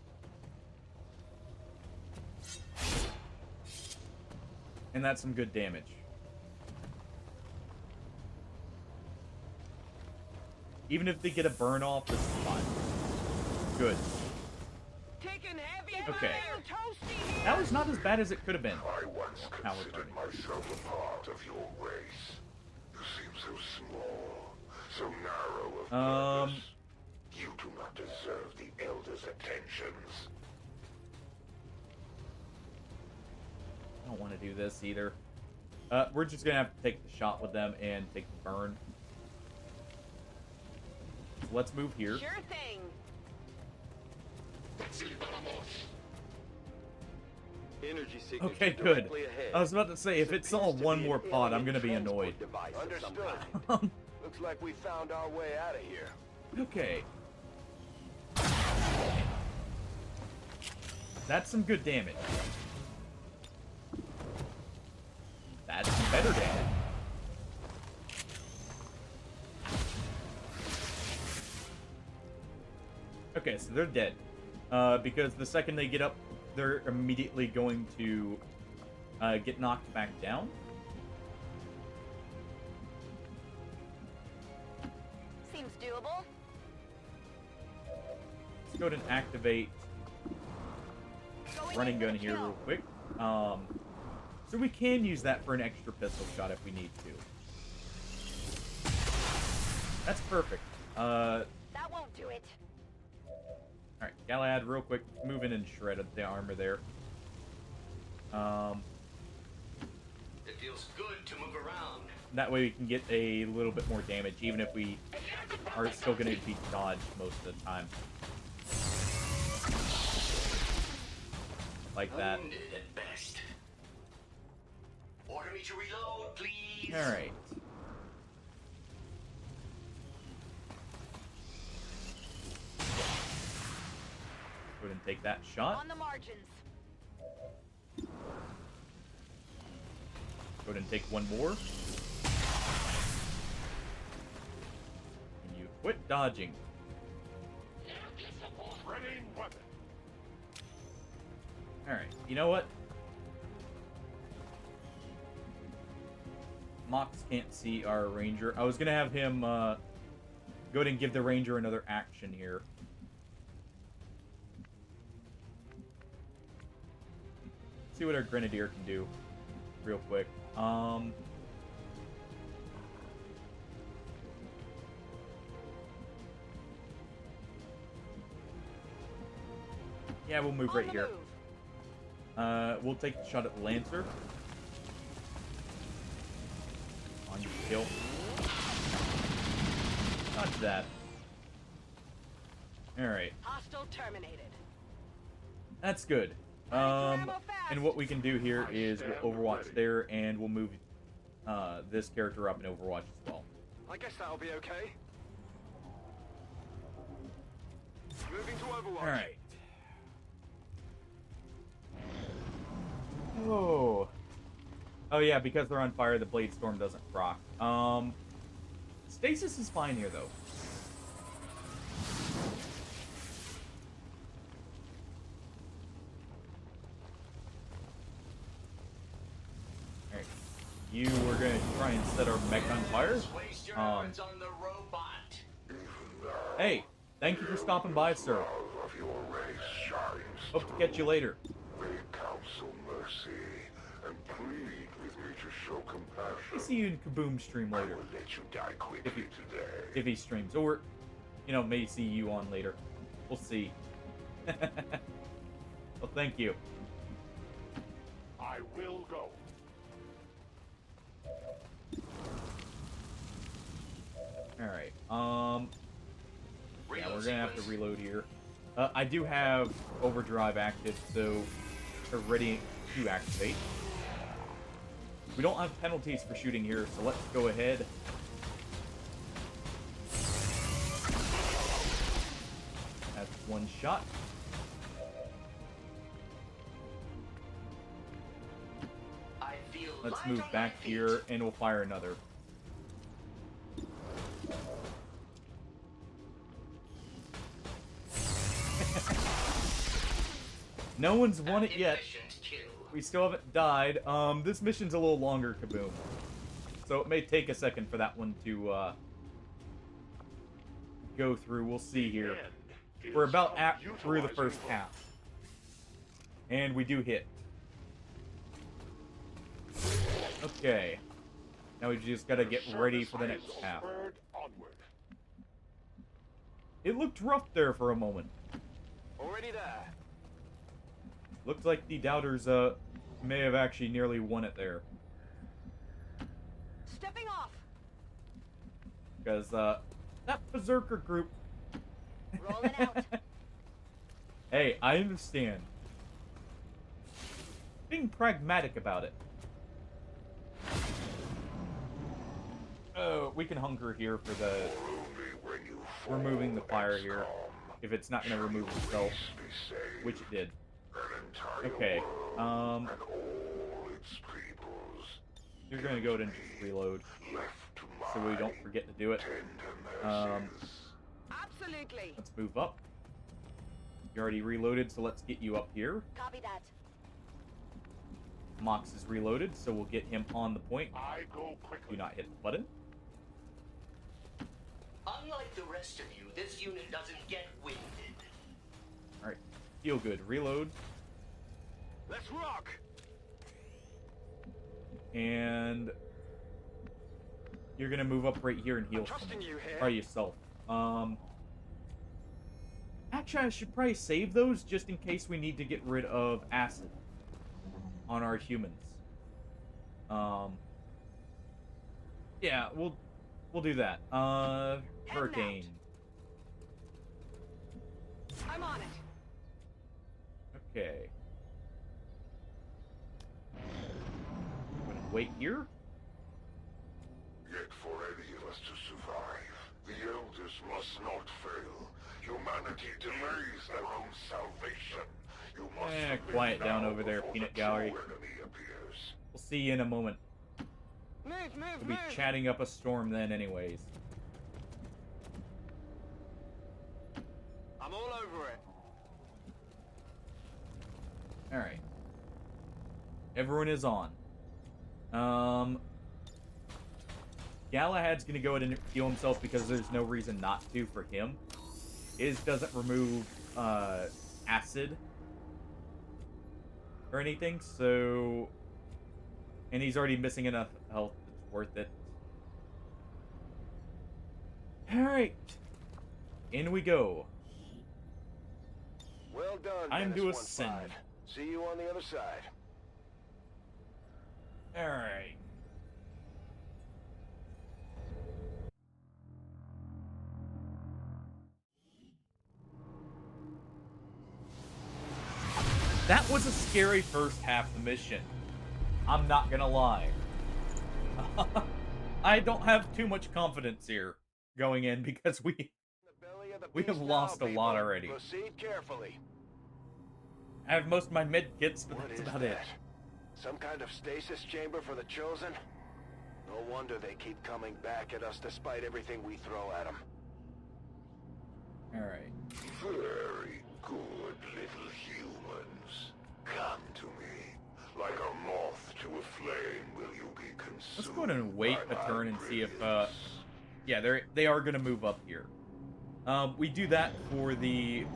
And that's some good damage. Even if they get a burn off, this is fine. Good. Okay. That was not as bad as it could have been. I once considered myself a part of your race. You seem so small, so narrow of purpose. You do not deserve the Elder's attentions. I don't want to do this either. We're just gonna have to take the shot with them and take the burn. So let's move here. Sure thing. Energy signature Okay, good. directly ahead. I was about to say, if it saw one more pod, I'm gonna be annoyed. Understood. Looks like we found our way out of here. Okay. That's some good damage. That's some better damage. Okay, so they're dead. Because the second they get up, they're immediately going to get knocked back down. Seems doable. Let's go ahead and activate running gun here real quick. So we can use that for an extra pistol shot if we need to. That's perfect. That won't do it. Alright, Galahad, real quick, move in and shred the armor there. It feels good to move around. That way we can get a little bit more damage, even if we are still going to be dodged most of the time. Like that. Wounded at best. Order me to reload, please. Alright. Go ahead and take that shot. On the margins. Go ahead and take one more. And you quit dodging. Ready weapon. Alright, you know what? Mox can't see our ranger. I was gonna have him go ahead and give the ranger another action here. See what our grenadier can do real quick. Yeah, we'll move right here. We'll take the shot at the Lancer. On your kill. Dodge that. Alright. Hostile terminated. That's good. And what we can do here is we'll Overwatch there, and we'll move this character up in Overwatch as well. I guess that'll be okay. Moving to Overwatch. Alright. Oh. Oh yeah, because they're on fire, the Blade Storm doesn't proc. Stasis is fine here, though. Alright. You were gonna try and set our mech on fire. Waste your words on the robot. Hey, thank you for stopping by, sir. Of your race shines. Hope to catch you later. They counsel mercy and plead with me to show compassion. I'll see you in Kaboom stream I later. will let you die quickly today. If he streams. Or, you know, may see you on later. We'll see. Well, thank you. I I will go. Alright, yeah, we're gonna have to reload here. I do have overdrive active, so we're ready to activate. We don't have penalties for shooting here, so let's go ahead. That's one shot. Let's move back here, and we'll fire another. No one's won it yet. We still haven't died. This mission's a little longer, Kaboom. So it may take a second for that one to go through. We'll see here. We're about through the first half. And we do hit. Okay. Now we just gotta get ready for the next half. It looked rough there for a moment. Already there. Looked like the doubters may have actually nearly won it there. Stepping off. Because that berserker group. Rolling out. Hey, I understand. Being pragmatic about it. Oh, we can hunker here for the removing the fire here. If it's not going to remove itself, which it did. Okay, you're going to go ahead and just reload, so we don't forget to do it. Absolutely. Let's move up. You already reloaded, so let's get you up here. Copy that. Mox is reloaded, so we'll get him on the point. I go quickly. Do not hit the button. Unlike the rest of you, this unit doesn't get winded. Alright, feel good. Reload. Let's rock. And you're gonna move up right here and heal by yourself. Actually, I should probably save those just in case we need to get rid of acid on our humans. Yeah, we'll do that. Hurricane. I'm on it. Okay. I'm gonna wait here. Yet for any of us to survive, the elders must not fail. Humanity delays their own salvation. You must quiet down over there, Peanut Gallery. We'll see you in a moment. We'll be chatting up a storm then anyways. I'm all over it. Alright. Everyone is on. Galahad's gonna go ahead and heal himself because there's no reason not to for him. His doesn't remove acid or anything, so... And he's already missing enough health that's worth it. Alright. In we go. Well done, Time to Dennis ascend. 1-5. See you on the other side. Alright. That was a scary first half of the mission. I'm not gonna lie. I don't have too much confidence here going in because we have lost a lot already. Proceed carefully. I have most of my med kits, but that's about it. Some kind of stasis chamber for the Chosen? No wonder they keep coming back at us despite everything we throw at them. Alright. Very good, little humans. Come to me. Like a moth to a flame will you be consumed. Let's go ahead and wait a turn and see if, yeah, they are going to move up here. We do that for the...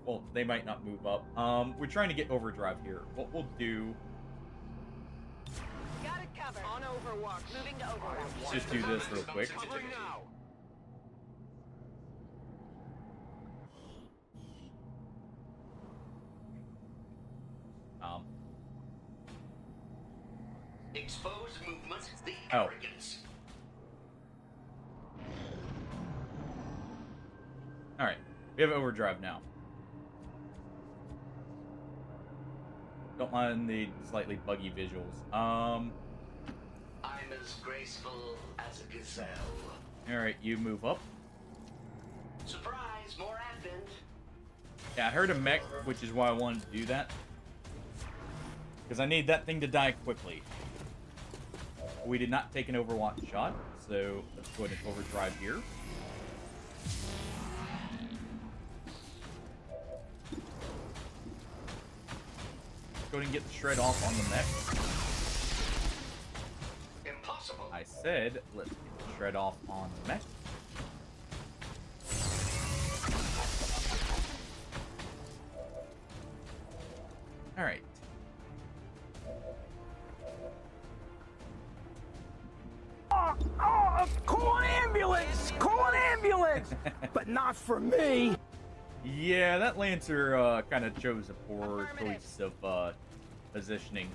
Well, they might not move up. We're trying to get overdrive here. What we'll do... Got it covered. On Overwatch. Moving to Overwatch. Let's just do this real quick. Covering now. arrogance. Alright. We have overdrive now. Don't mind the slightly buggy visuals. I'm as graceful as a gazelle. Alright, you move up. Surprise, more advent. Yeah, I heard a mech, which is why I wanted to do that. Because I need that thing to die quickly. We did not take an Overwatch shot, so let's go ahead and overdrive here. Go ahead and get the shred off on the mech. Impossible. I said, let's get the shred off on the mech. Alright. Call an ambulance! Call an ambulance! But not for me! Yeah, that Lancer kind of chose a poor choice of positioning.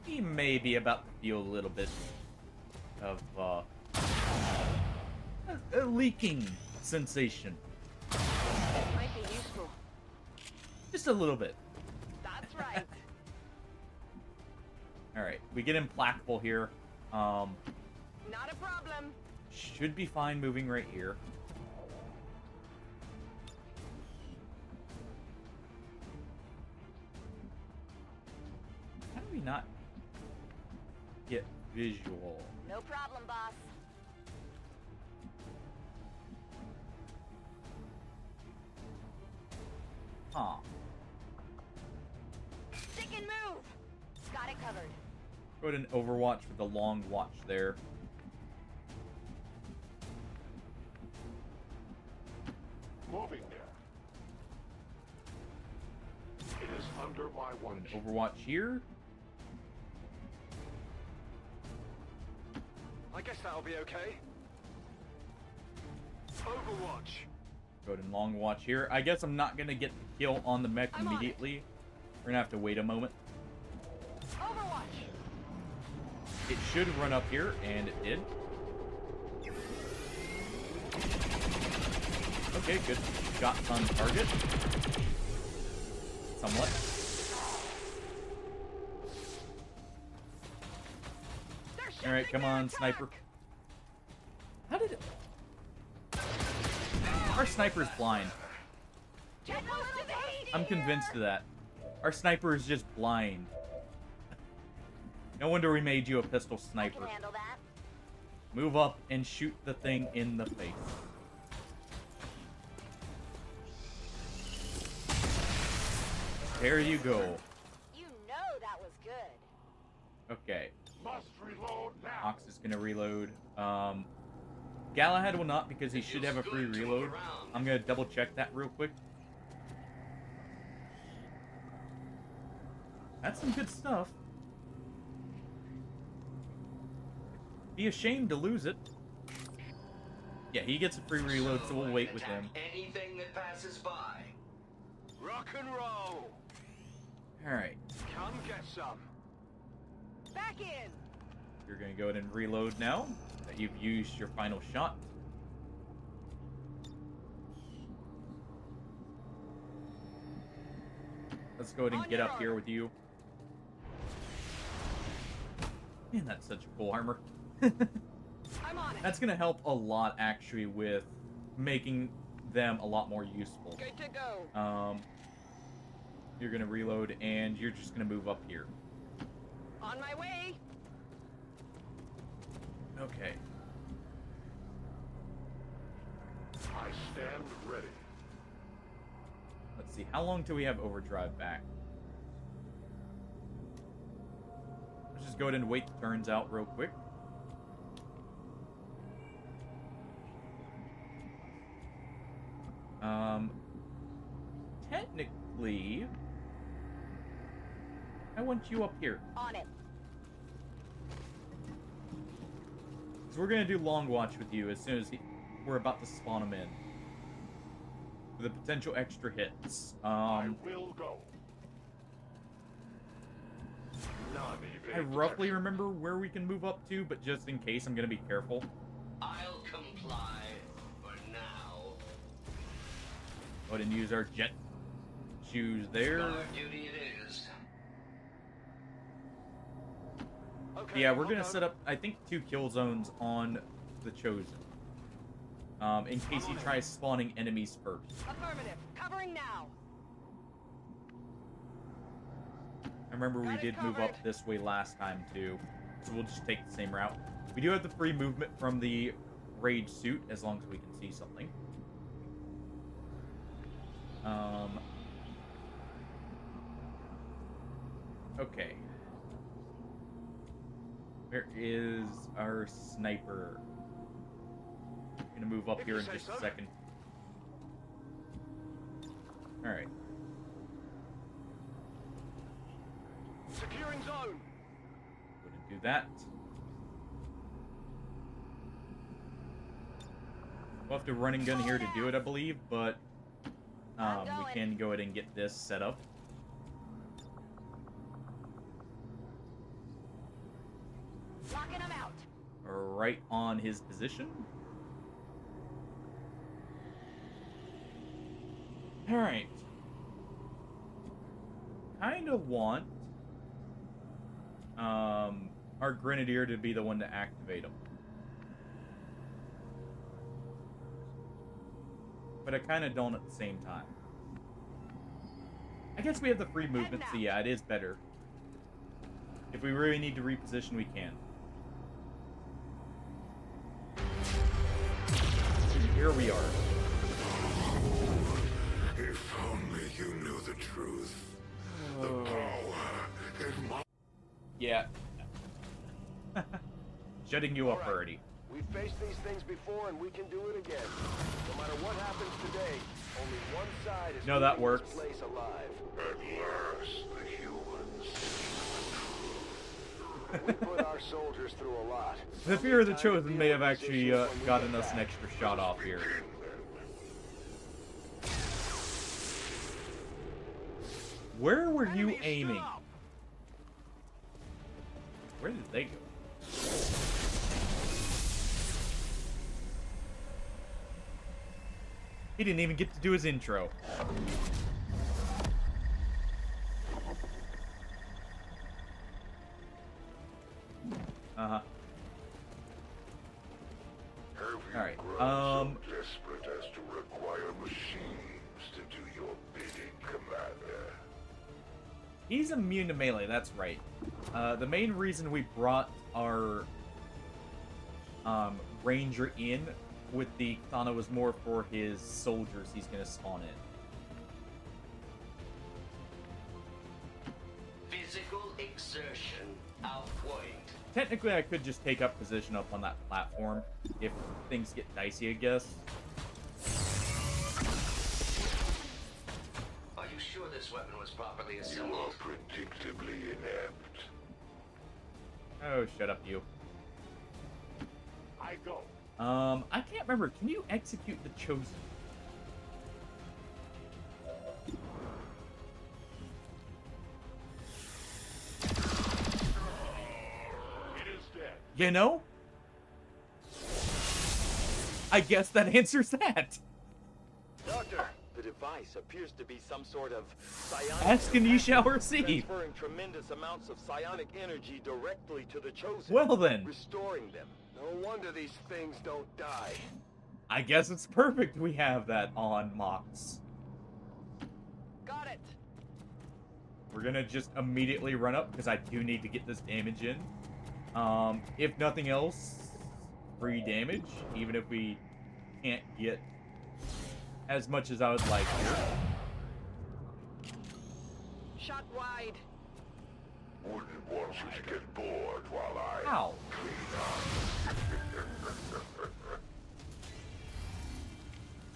He may be about to feel a little bit of a leaking sensation. Might be useful. Just a little bit. That's right. Alright, we get implacable here. Not a problem. Should be fine moving right here. How do we not get visual? No problem, boss. Huh. Stick and move. Got it covered. Go ahead and Overwatch with the long watch there. Moving there. It is under my watch. Overwatch here. I guess that'll be okay. Overwatch. Go ahead and long watch here. I guess I'm not gonna get the kill on the mech immediately. We're gonna have to wait a moment. Overwatch. It should run up here, and it did. Okay, good shots on target. Somewhat. Alright, come on, sniper. How did it... Our sniper's blind. I'm convinced of that. Our sniper is just blind. No wonder we made you a pistol sniper. Move up and shoot the thing in the face. There you go. You know that was good. Okay. Must reload now. Ox is gonna reload. Galahad will not because he should have a free reload. I'm gonna double check that real quick. That's some good stuff. Be ashamed to lose it. Yeah, he gets a free reload, so we'll wait with him. Anything that passes by. Rock and roll. Alright. Come get some. Back in. You're gonna go ahead and reload now that you've used your final shot. Let's go ahead and get up here with you. Man, that's such cool armor. I'm on it. That's gonna help a lot actually with making them a lot more useful. Good to go. You're gonna reload and you're just gonna move up here. On my way. Okay. I stand ready. Let's see, how long till we have overdrive back? Let's just go ahead and wait the turns out real quick. Technically, I want you up here. On it. So we're gonna do long watch with you as soon as we're about to spawn him in. For the potential extra hits. I will go. None I roughly remember where we can move up to, but just in case, I'm gonna be careful. I'll comply for now. Go ahead and use our jet shoes there. Guard duty it is. Okay, Yeah, we're gonna set up, I think, 2 kill zones on the Chosen. In case he tries spawning enemies first. Affirmative. Covering now. I remember we did move up this way last time, too. So we'll just take the same route. We do have the free movement from the Rage suit, as long as we can see something. Okay. Where is our sniper? Gonna move up here in just a second. Alright. Securing zone. Wouldn't do that. We'll have to run and gun here to do it, I believe, but we can go ahead and get this set up. Locking him out. Right on his position. Alright. Kinda want our Grenadier to be the one to activate him. But I kinda don't at the same time. I guess we have the free movement, so yeah, it is better. If we really need to reposition, we can. Here we are. If only you knew the truth. The power in my... Yeah. Shutting you up already. We've faced these things before and we can do it again. No matter what happens today, only one side is No, that keeping works. this place alive. At last, the humans. We put our soldiers through a lot. The fear of the Chosen may have actually gotten us an extra shot off here. Where were you aiming? Where did they go? He didn't even get to do his intro. Uh-huh. Alright, Desperate as to require machines to do your bidding, Commander. He's immune to melee, that's right. The main reason we brought our Ranger in with the katana was more for his soldiers he's gonna spawn in. Physical exertion outweighed. Technically, I could just take up position up on that platform if things get dicey, I guess. Are you sure this weapon was properly You are assembled? predictably inept. Oh, shut up, you. I go. I can't remember. Can you execute the Chosen? It is dead. You know? I guess that answers that. Doctor, the device appears to be some sort of psionic Ask and ye shall device, receive. transferring tremendous amounts of psionic energy directly to the Chosen. Well then. Restoring them. No wonder these things don't die. I guess it's perfect we have that on Mox. Got it. We're gonna just immediately run up because I do need to get this damage in. If nothing else, free damage, even if we can't get as much as I would like here. Shot wide. Wouldn't want you to get bored while I Ow. clean up.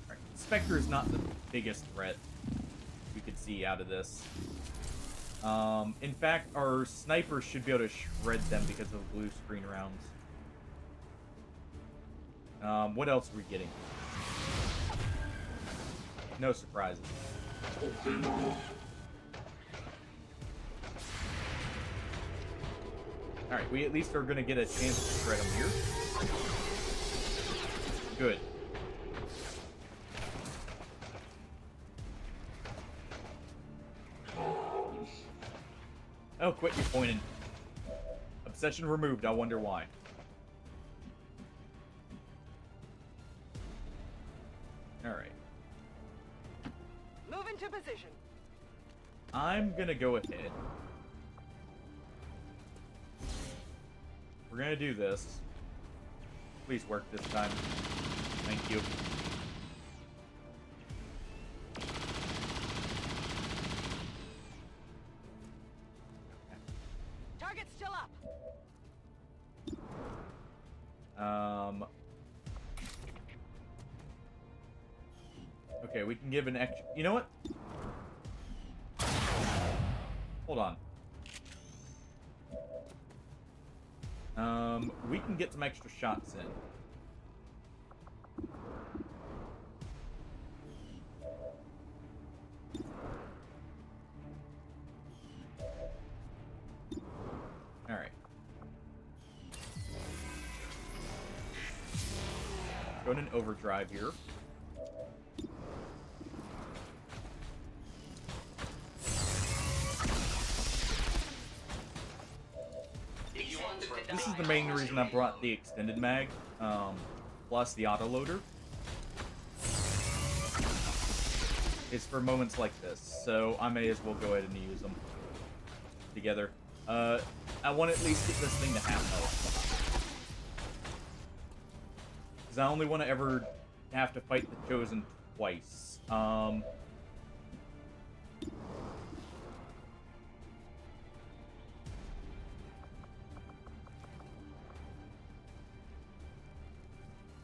Alright, Spectre is not the biggest threat we could see out of this. In fact, our sniper should be able to shred them because of the blue screen rounds. What else are we getting? No surprises. Alright, we at least are going to get a chance to shred them here. Good. Oh, quit your pointing. Obsession removed, I wonder why. Alright. Move into position. I'm gonna go ahead. We're gonna do this. Please work this time. Thank you. Target's still up. Okay, we can give an extra... You know what? Hold on. We can get some extra shots in. Alright. Go in an overdrive here. This is the main reason I brought the extended mag, plus the autoloader. It's for moments like this, so I may as well go ahead and use them together. I want to at least get this thing to half health. Because I only want to ever have to fight the Chosen twice.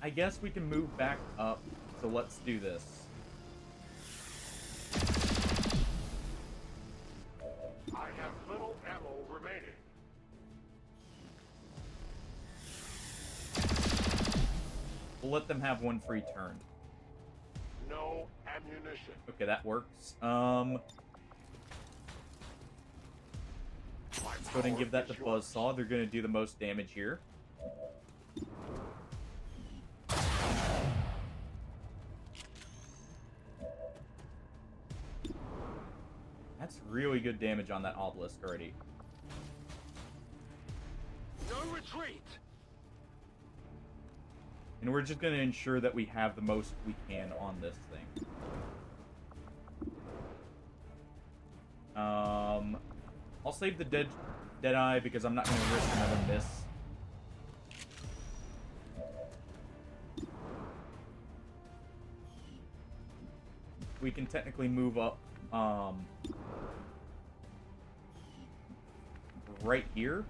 I guess we can move back up, so let's do this. I have little ammo remaining. We'll let them have one free turn. No ammunition. Okay, that works. Let's go ahead and give that to Buzzsaw. They're going to do the most damage here. That's really good damage on that obelisk already. No retreat. And we're just going to ensure that we have the most we can on this thing. I'll save the Deadeye because I'm not going to risk another miss. We can technically move up right here.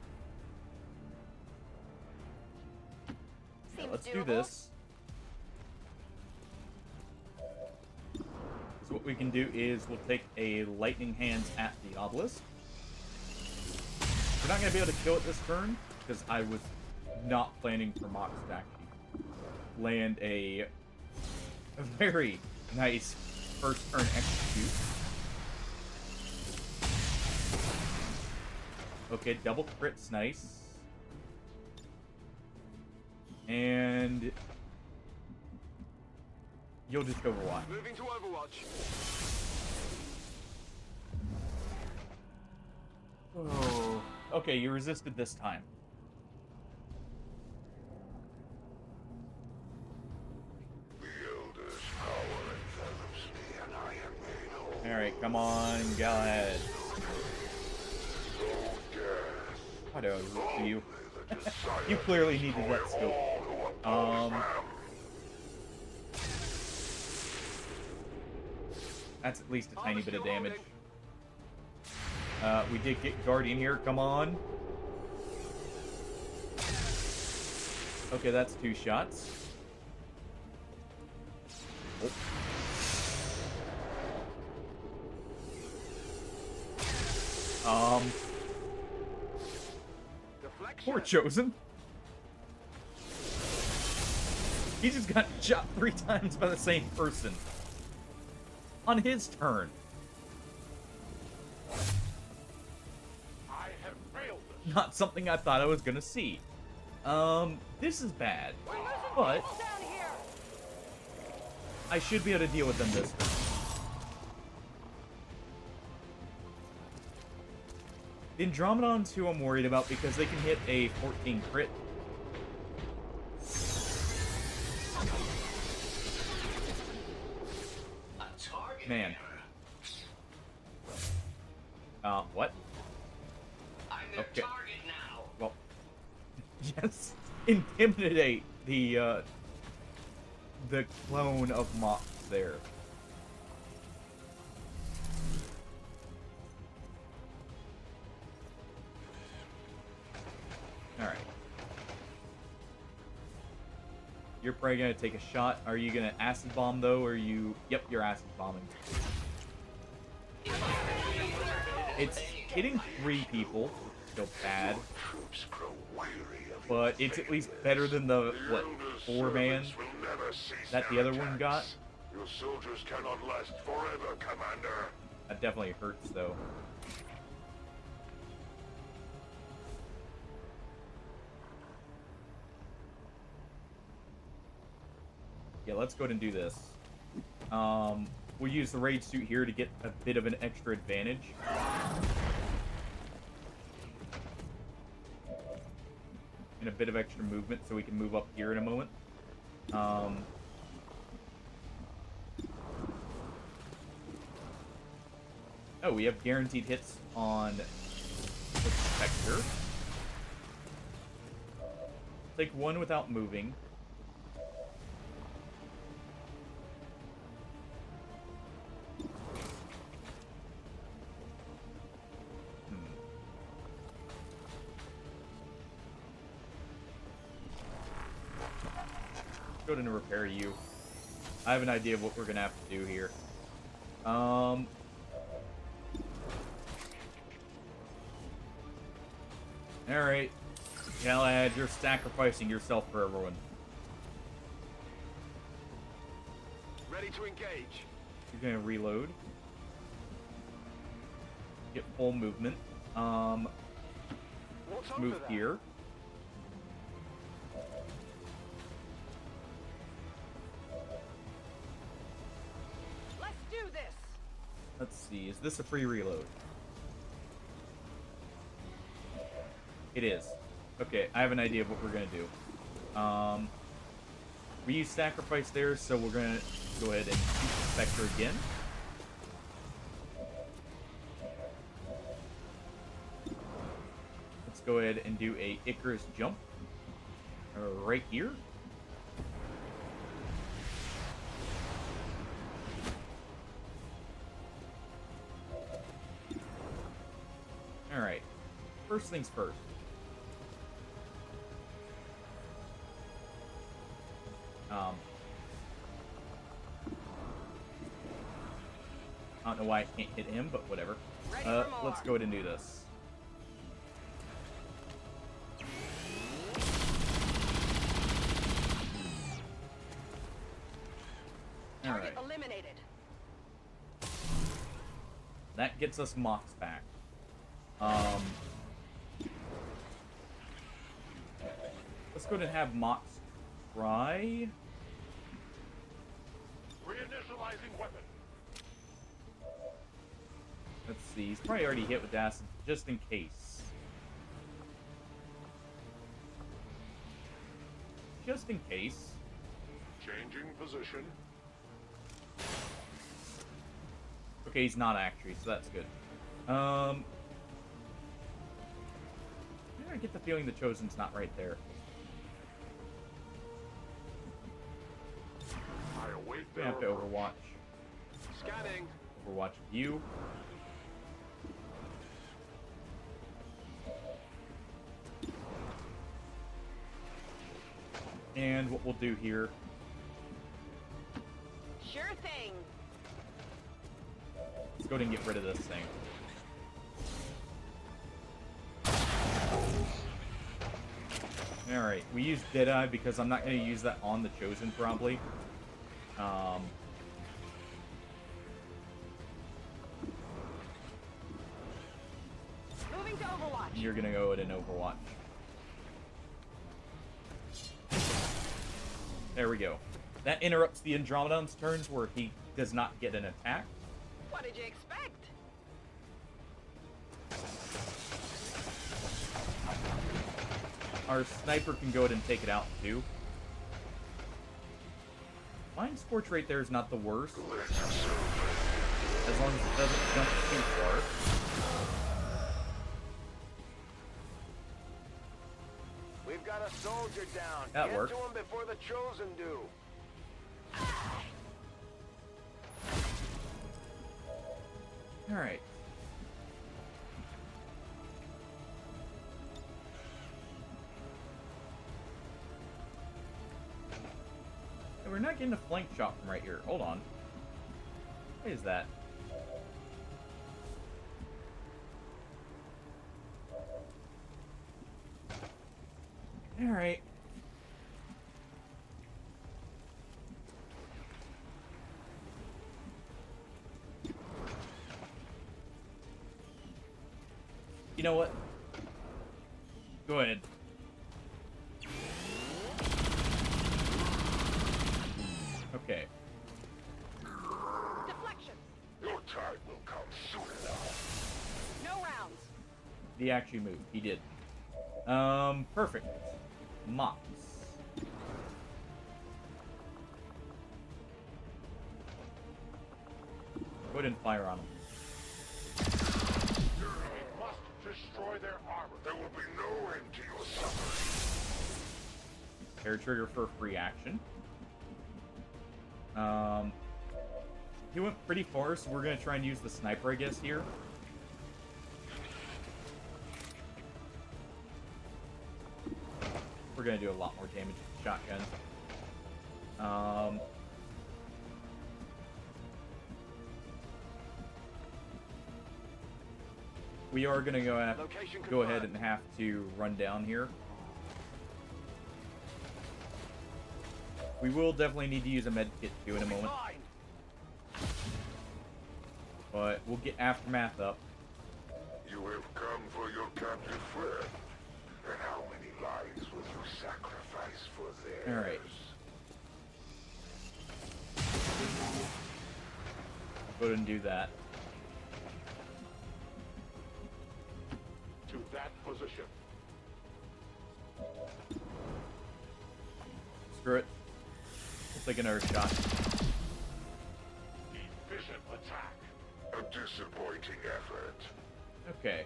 Yeah, let's do this. So what we can do is we'll take a lightning hands at the obelisk. We're not going to be able to kill it this turn because I was not planning for Mox to actually land a very nice first turn execute. Okay, double crit's nice. And you'll just Overwatch. Moving to Overwatch. Oh. Okay, you resisted this time. The Elder's power envelops me, and I am made whole. Alright, come on, go ahead. Why do I root for you? You clearly needed that scope. That's at least a tiny bit of damage. We did get Guardian here, come on. Okay, that's 2 shots. Oh. Poor Chosen. He just got shot 3 times by the same person. On his turn. I have failed them. not something I thought I was gonna see. This is bad, but I should be able to deal with them this time. The Andromedon's who I'm worried about because they can hit a 14 crit. Man. What? Okay. Well, yes. Intimidate the clone of Mox there. Alright. You're probably gonna take a shot. Are you gonna acid bomb though, or are you... Yep, you're acid bombing. It's hitting 3 people. Still bad. But it's at least better than the, what, 4-man that the other one got. Your soldiers cannot last forever, Commander. That definitely hurts, though. Yeah, let's go ahead and do this. We'll use the raid suit here to get a bit of an extra advantage. And a bit of extra movement so we can move up here in a moment. Oh, we have guaranteed hits on the Spectre. Take 1 without moving. Go ahead and repair you. I have an idea of what we're gonna have to do here. Alright. Galahad, you're sacrificing yourself for everyone. Ready to engage. You're gonna reload. Get full movement. Move here. Let's see, is this a free reload? It is. Okay, I have an idea of what we're gonna do. We use sacrifice there, so we're gonna go ahead and shoot the Spectre again. Let's go ahead and do a Icarus jump. Right here. Alright. First things first. I don't know why I can't hit him, but whatever. Let's go ahead and do this. Alright. Eliminated. That gets us Mox back. Let's go ahead and have Mox try. Reinitializing weapon. Let's see. He's probably already hit with acid, just in case. Just in case. Changing position. Okay, he's not actually, so that's good. I get the feeling the Chosen's not right there. I await We have to Overwatch. Scanning. Overwatch view. And what we'll do here. Sure thing. Let's go ahead and get rid of this thing. Alright, we use Deadeye because I'm not going to use that on the Chosen, probably. Moving to Overwatch. and you're gonna go ahead and overwatch. There we go. That interrupts the Andromedon's turns where he does not get an attack. What did you expect? Our sniper can go ahead and take it out too. Mind Scorch right there is not the worst, as long as it doesn't jump too far. We've got a soldier down. That Get worked. to him before the Chosen do. All right. Hey, we're not getting a flank shot from right here. Hold on. What is that? All right. You know what? Go ahead. Okay. Deflection. Your time will come soon enough. No rounds. He actually moved. He did. Perfect. Mox. Go ahead and fire on him. We must destroy their armor. There will be no end to your suffering. Air trigger for free action. He went pretty far, so we're gonna try and use the sniper, I guess, here. We're gonna do a lot more damage with the shotgun. We are gonna go ahead and have to run down here. We will definitely need to use a med kit too in a moment. But we'll get Aftermath up. You have come for your captive friend. And how many lives will you sacrifice for theirs? Alright. Go ahead and do that. To that position. Screw it. We'll take another shot. Efficient attack. A disappointing effort. Okay.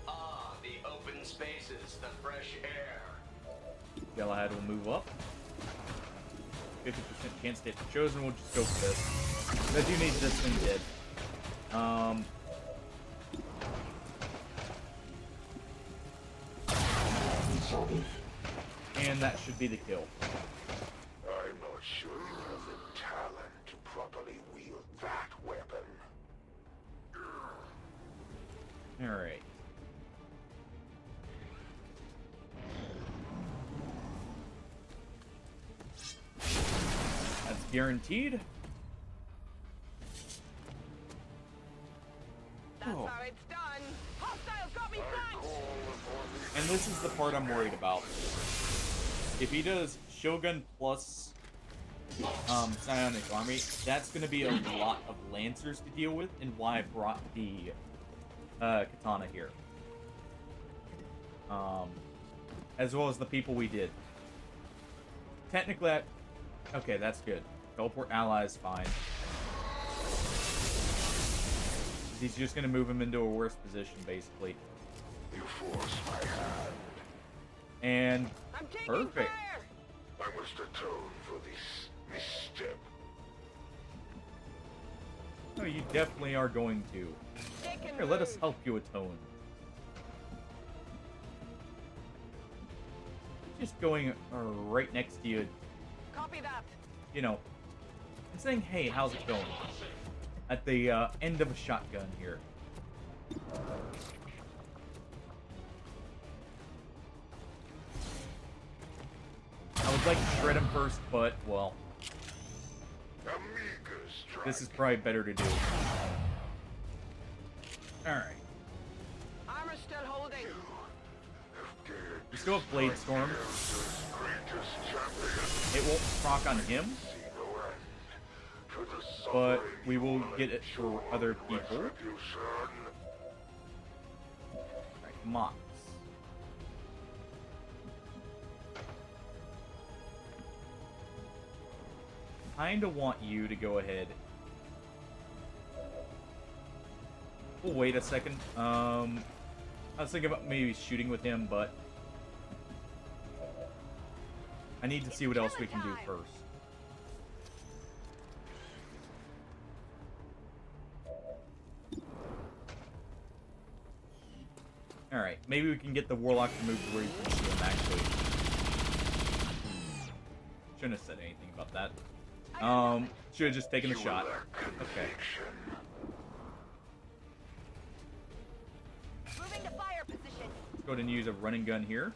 Ah, the open spaces, the fresh air. Galahad will move up. 50% chance to hit the Chosen. We'll just go for this. I do need this thing dead. And that should be the kill. I'm not sure you have the talent to properly wield that weapon. Alright. That's guaranteed. That's how it's done. Hostiles got me flanked. And this is the part I'm worried about. If he does Shogun plus Psionic Army, that's going to be a lot of Lancers to deal with, and why I brought the Katana here. As well as the people we did. Technically, okay, that's good. Teleport allies, fine. He's just going to move him into a worse position, basically. You force my hand. And I'm taking perfect. fire. I must atone for this misstep. Oh, you definitely are going to. Here, let us help you atone. Just going right next to you, Copy that. you know, and saying, hey, how's it going? At the end of a shotgun here. I would like to shred him first, but, well, this is probably better to do. Alright. Reloading. We still have Blade Storm. It won't proc on him, but we will get it for other people. Alright, Mox. Kinda want you to go ahead. We'll wait a second. I was thinking about maybe shooting with him, but I need to see what else we can do first. Alright, maybe we can get the Warlock to move to where you can see him, actually. Shouldn't have said anything about that. Should have just taken the shot. Okay. Moving to fire position. Let's go ahead and use a running gun here.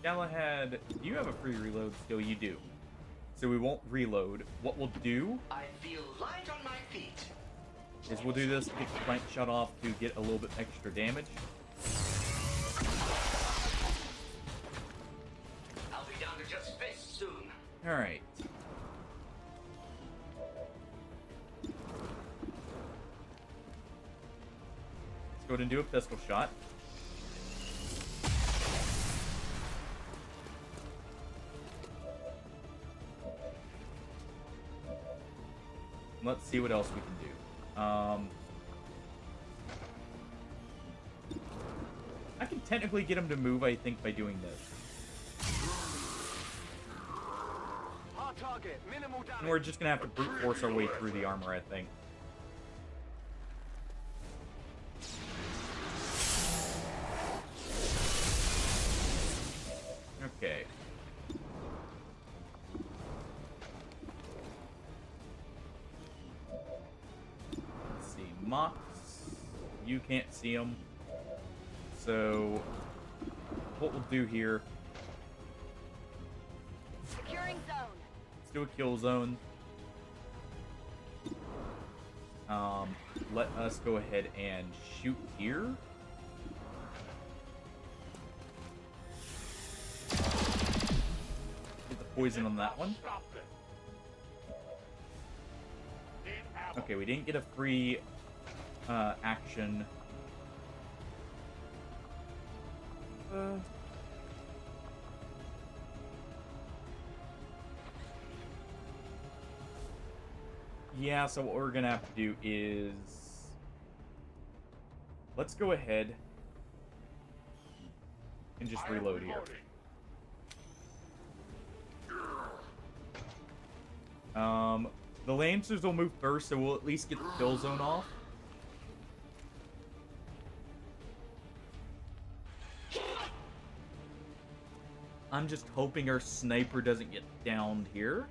Galahad, do you have a free reload skill? You do. So we won't reload. What we'll do I feel light on my feet. is we'll do this to get the flank shot off to get a little bit extra damage. I'll be down to just fists soon. Alright. Let's go ahead and do a pistol shot. Let's see what else we can do. I can technically get him to move, I think, by doing this. Hard target, minimal damage. And we're just gonna have to brute force our way through the armor, I think. Okay. Let's see, Mox. You can't see him. So, what we'll do here, Securing zone. let's do a kill zone. Let us go ahead and shoot here. Get the poison on that one. Okay, we didn't get a free action. Yeah, so what we're gonna have to do is let's go ahead and just reload here. The Lancers will move first, so we'll at least get the kill zone off. I'm just hoping our sniper doesn't get downed here.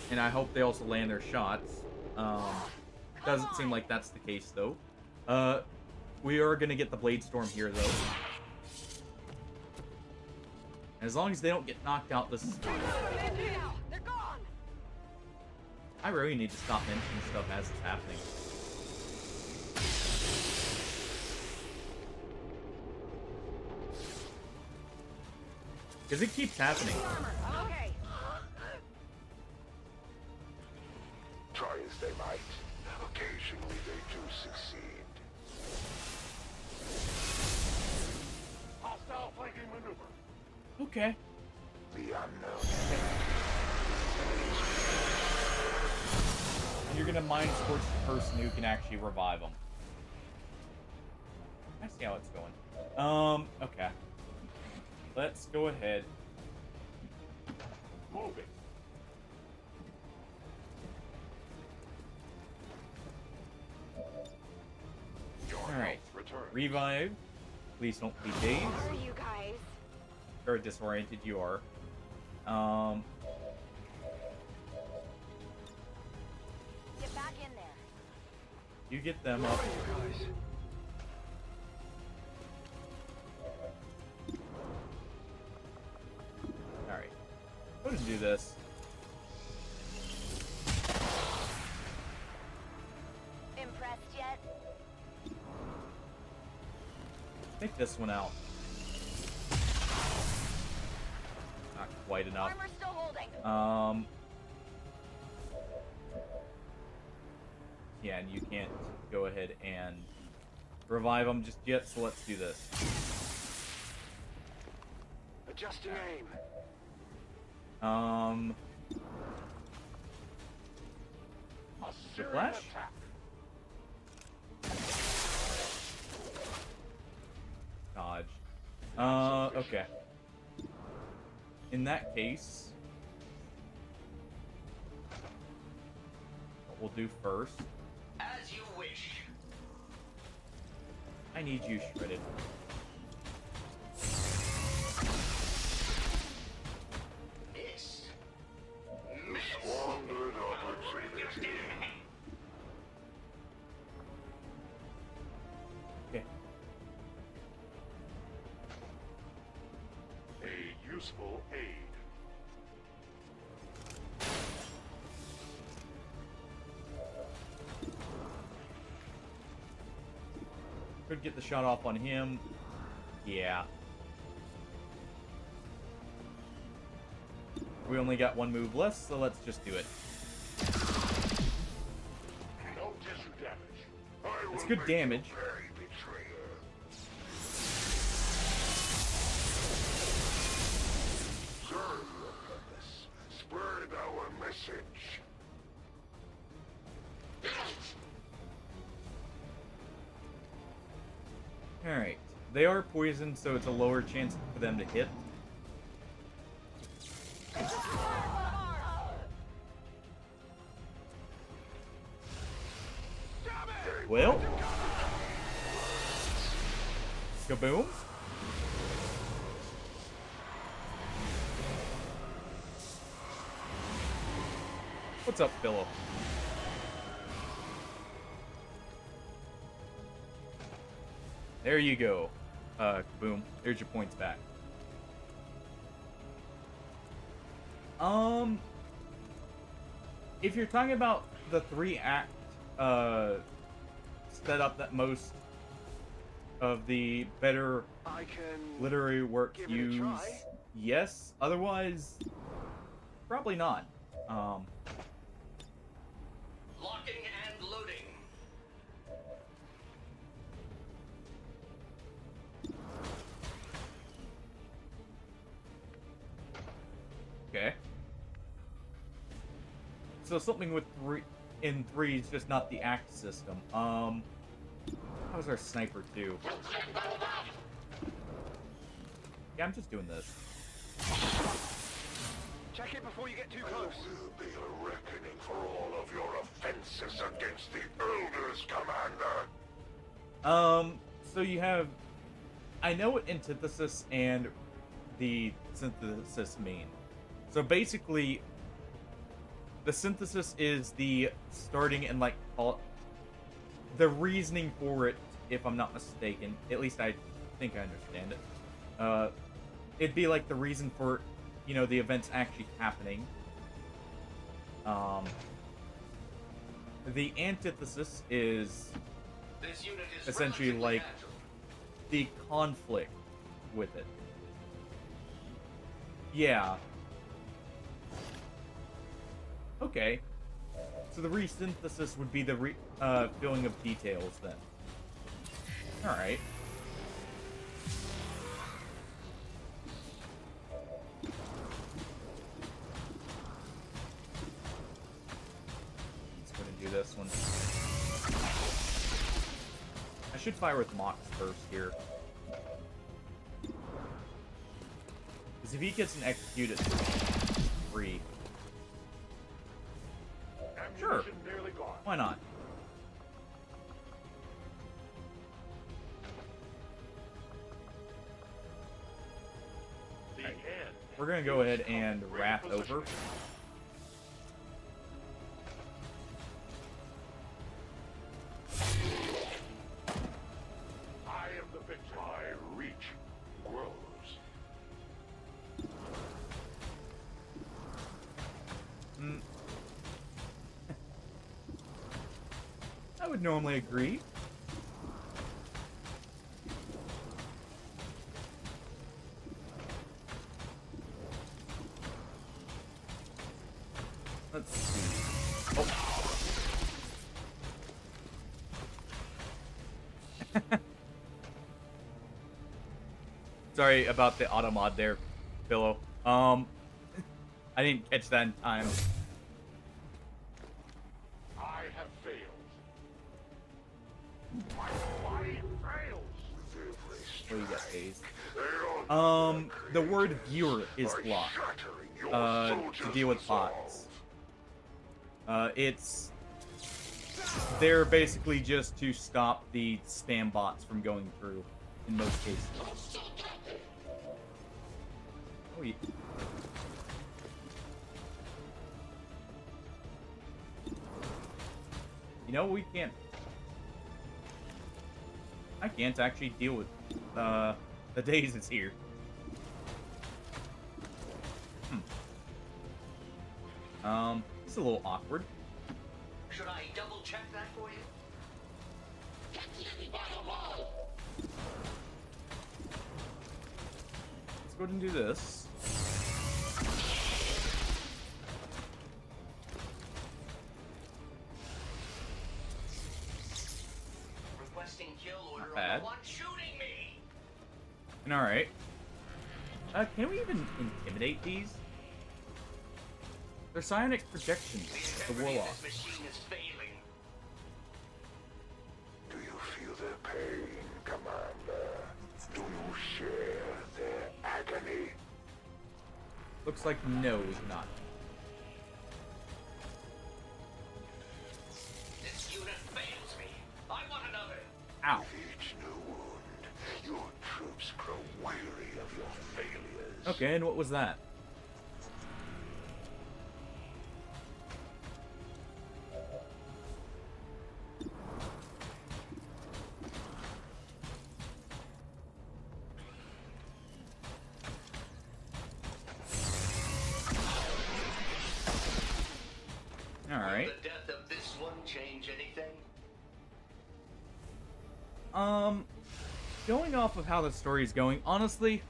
And I hope they also land their shots. Doesn't seem like that's the case, though. We are going to get the Blade Storm here, though. As long as they don't get knocked out, this is fine. They're gone. I really need to stop mentioning stuff as it's happening. Because it keeps happening. Okay. Try as they might, occasionally they do succeed. Hostile flanking maneuver. Okay. The unknown. And you're gonna mind scorch the person who can actually revive them. I see how it's going. Okay. Let's go ahead. Moving. Alright. Revive. Please don't be dazed. Where are you guys? Or disoriented you are. Get back in there. You get them up. Alright. Take this one out. Not quite enough. Armor's still holding. Yeah, and you can't go ahead and revive them just yet, so let's do this. Adjusting aim. The flash? Dodge. Okay. In that case, what we'll do first. As you wish. I need you shredded. Miss. Squandered opportunity. Okay. A useful aid. Could get the shot off on him. Yeah. We only got one move less, so let's just do it. No tissue damage. It's good damage. Serve your purpose. Spread our message. Alright. They are poisoned, so it's a lower chance for them to hit. Well. Kaboom. What's up, Philip? There you go. Kaboom. There's your points back. If you're talking about the 3-act setup that most of the better literary work use, yes. Otherwise, probably not. Locking and loading. Okay. So something with 3 is just not the act system. How's our sniper do? Yeah, I'm just doing this. Check it before you get too close. There will be a reckoning for all of your offenses against the Elders, Commander. So you have... I know what antithesis and the synthesis mean. So basically, the synthesis is the starting and, like, the reasoning for it, if I'm not mistaken. At least I think I understand it. It'd be like the reason for, you know, the events actually happening. The antithesis is This unit is essentially like agile. the conflict with it. Yeah. Okay. So the resynthesis would be the filling of details then. Alright. Let's go ahead and do this one. I should fire with Mox first here. Because if he gets an execute at 3. Sure. Why not? Right. We're gonna go ahead and wrap over. I am the victor. My reach grows. I would normally agree. Let's see. Oh. Sorry about the auto mod there, Pillow. I didn't catch that in time. I have failed. My flying fails. What do you got, Ace? The word viewer is blocked. To deal with bots. They're basically just to stop the spam bots from going through in most cases. Oh, yeah. You know, I can't actually deal with the daisies here. It's a little awkward. Should I double check that for you? Let's go ahead and do this. Requesting kill order Not bad. on the one shooting me. And alright. Can we even intimidate these? They're psionic projections, the Warlock. This machine is failing. Do you feel their pain, Commander? Do you share their agony? Looks like no, not. This unit fails me. I want another. Ow. With each new wound, your troops grow weary of your failures. Okay, and what was that? Alright. Will the death of this one change anything? Going off of how the story's going, honestly,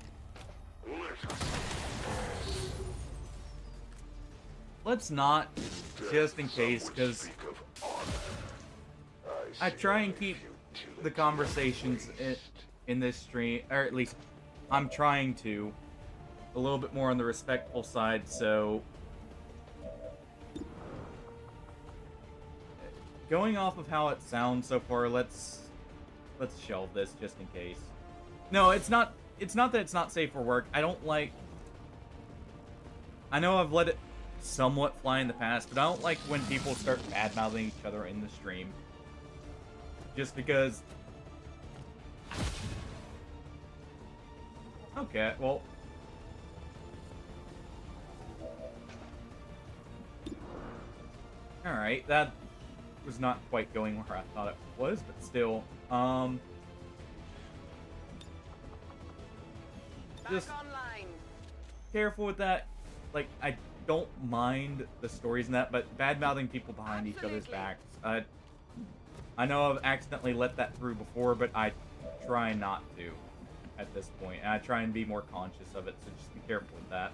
let's not, just in case, because I try and keep the conversations in this stream, or at least I'm trying to, a little bit more on the respectful side, so going off of how it sounds so far, let's shelve this just in case. No, it's not that it's not safe for work. I know I've let it somewhat fly in the past, but I don't like when people start bad-mouthing each other in the stream. Just because... Okay, well... Alright, that was not quite going where I thought it was, but still, just careful with that. Like, I don't mind the stories and that, but bad-mouthing people behind each other's backs. I know I've accidentally let that through before, but I try not to at this point, and I try and be more conscious of it, so just be careful with that.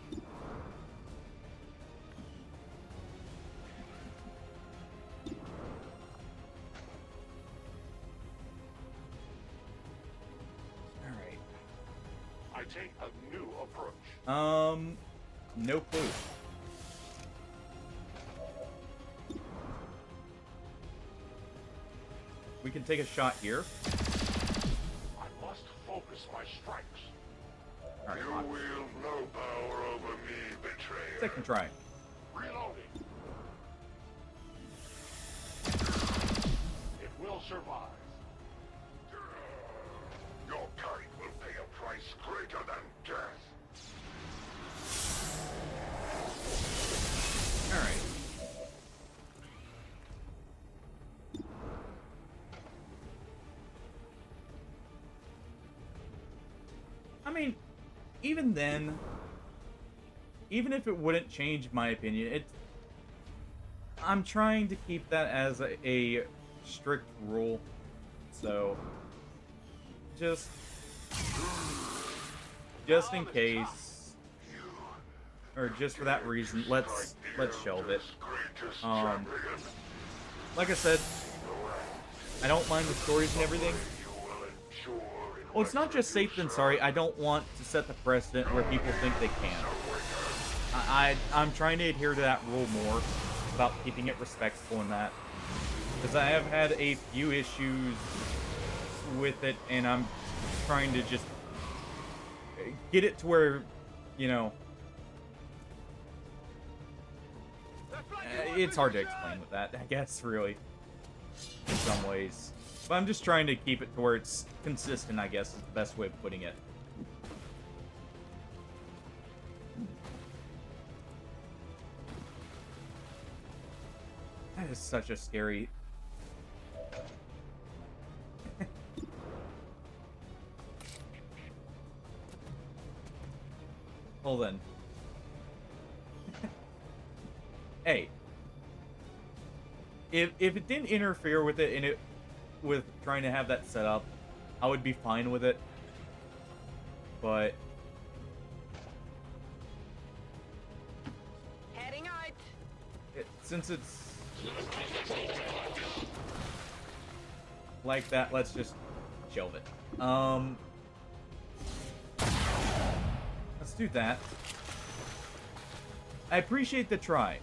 I take a new approach. No clue. We can take a shot here. I must focus my strikes. All right, You wield no power over me, betrayer. second try. Reloading. It will survive. Your kind will pay a price greater than death. All right. I mean, even then, even if it wouldn't change my opinion, I'm trying to keep that as a strict rule. So, just in case. or just for that reason, let's shelve it. Like I said, I don't mind the stories and everything. Well, it's not just safe than sorry. I don't want to set the precedent where people think they can. I'm trying to adhere to that rule more about keeping it respectful in that. Because I have had a few issues with it, and I'm trying to just get it to where, you know, it's hard to explain with that, I guess, really, in some ways. But I'm just trying to keep it to where it's consistent, I guess, is the best way of putting it. That is such a scary... Well then. Hey. If it didn't interfere with it and with trying to have that set up, I would be fine with it. But Heading out. Since it's like that, let's just shelve it. Let's do that. I appreciate the try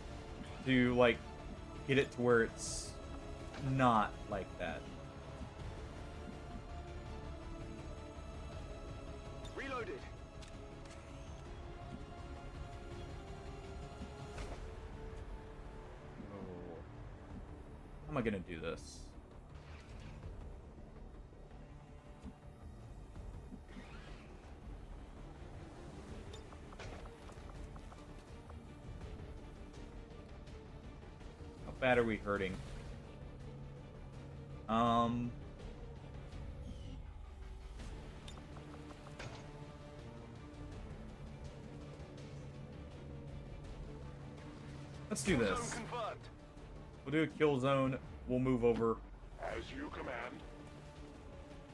to, like, get it to where it's not like that. Reloaded. Oh. How am I gonna do this? Bad are we hurting? Let's do this. We'll do a kill zone. We'll move over. As you command.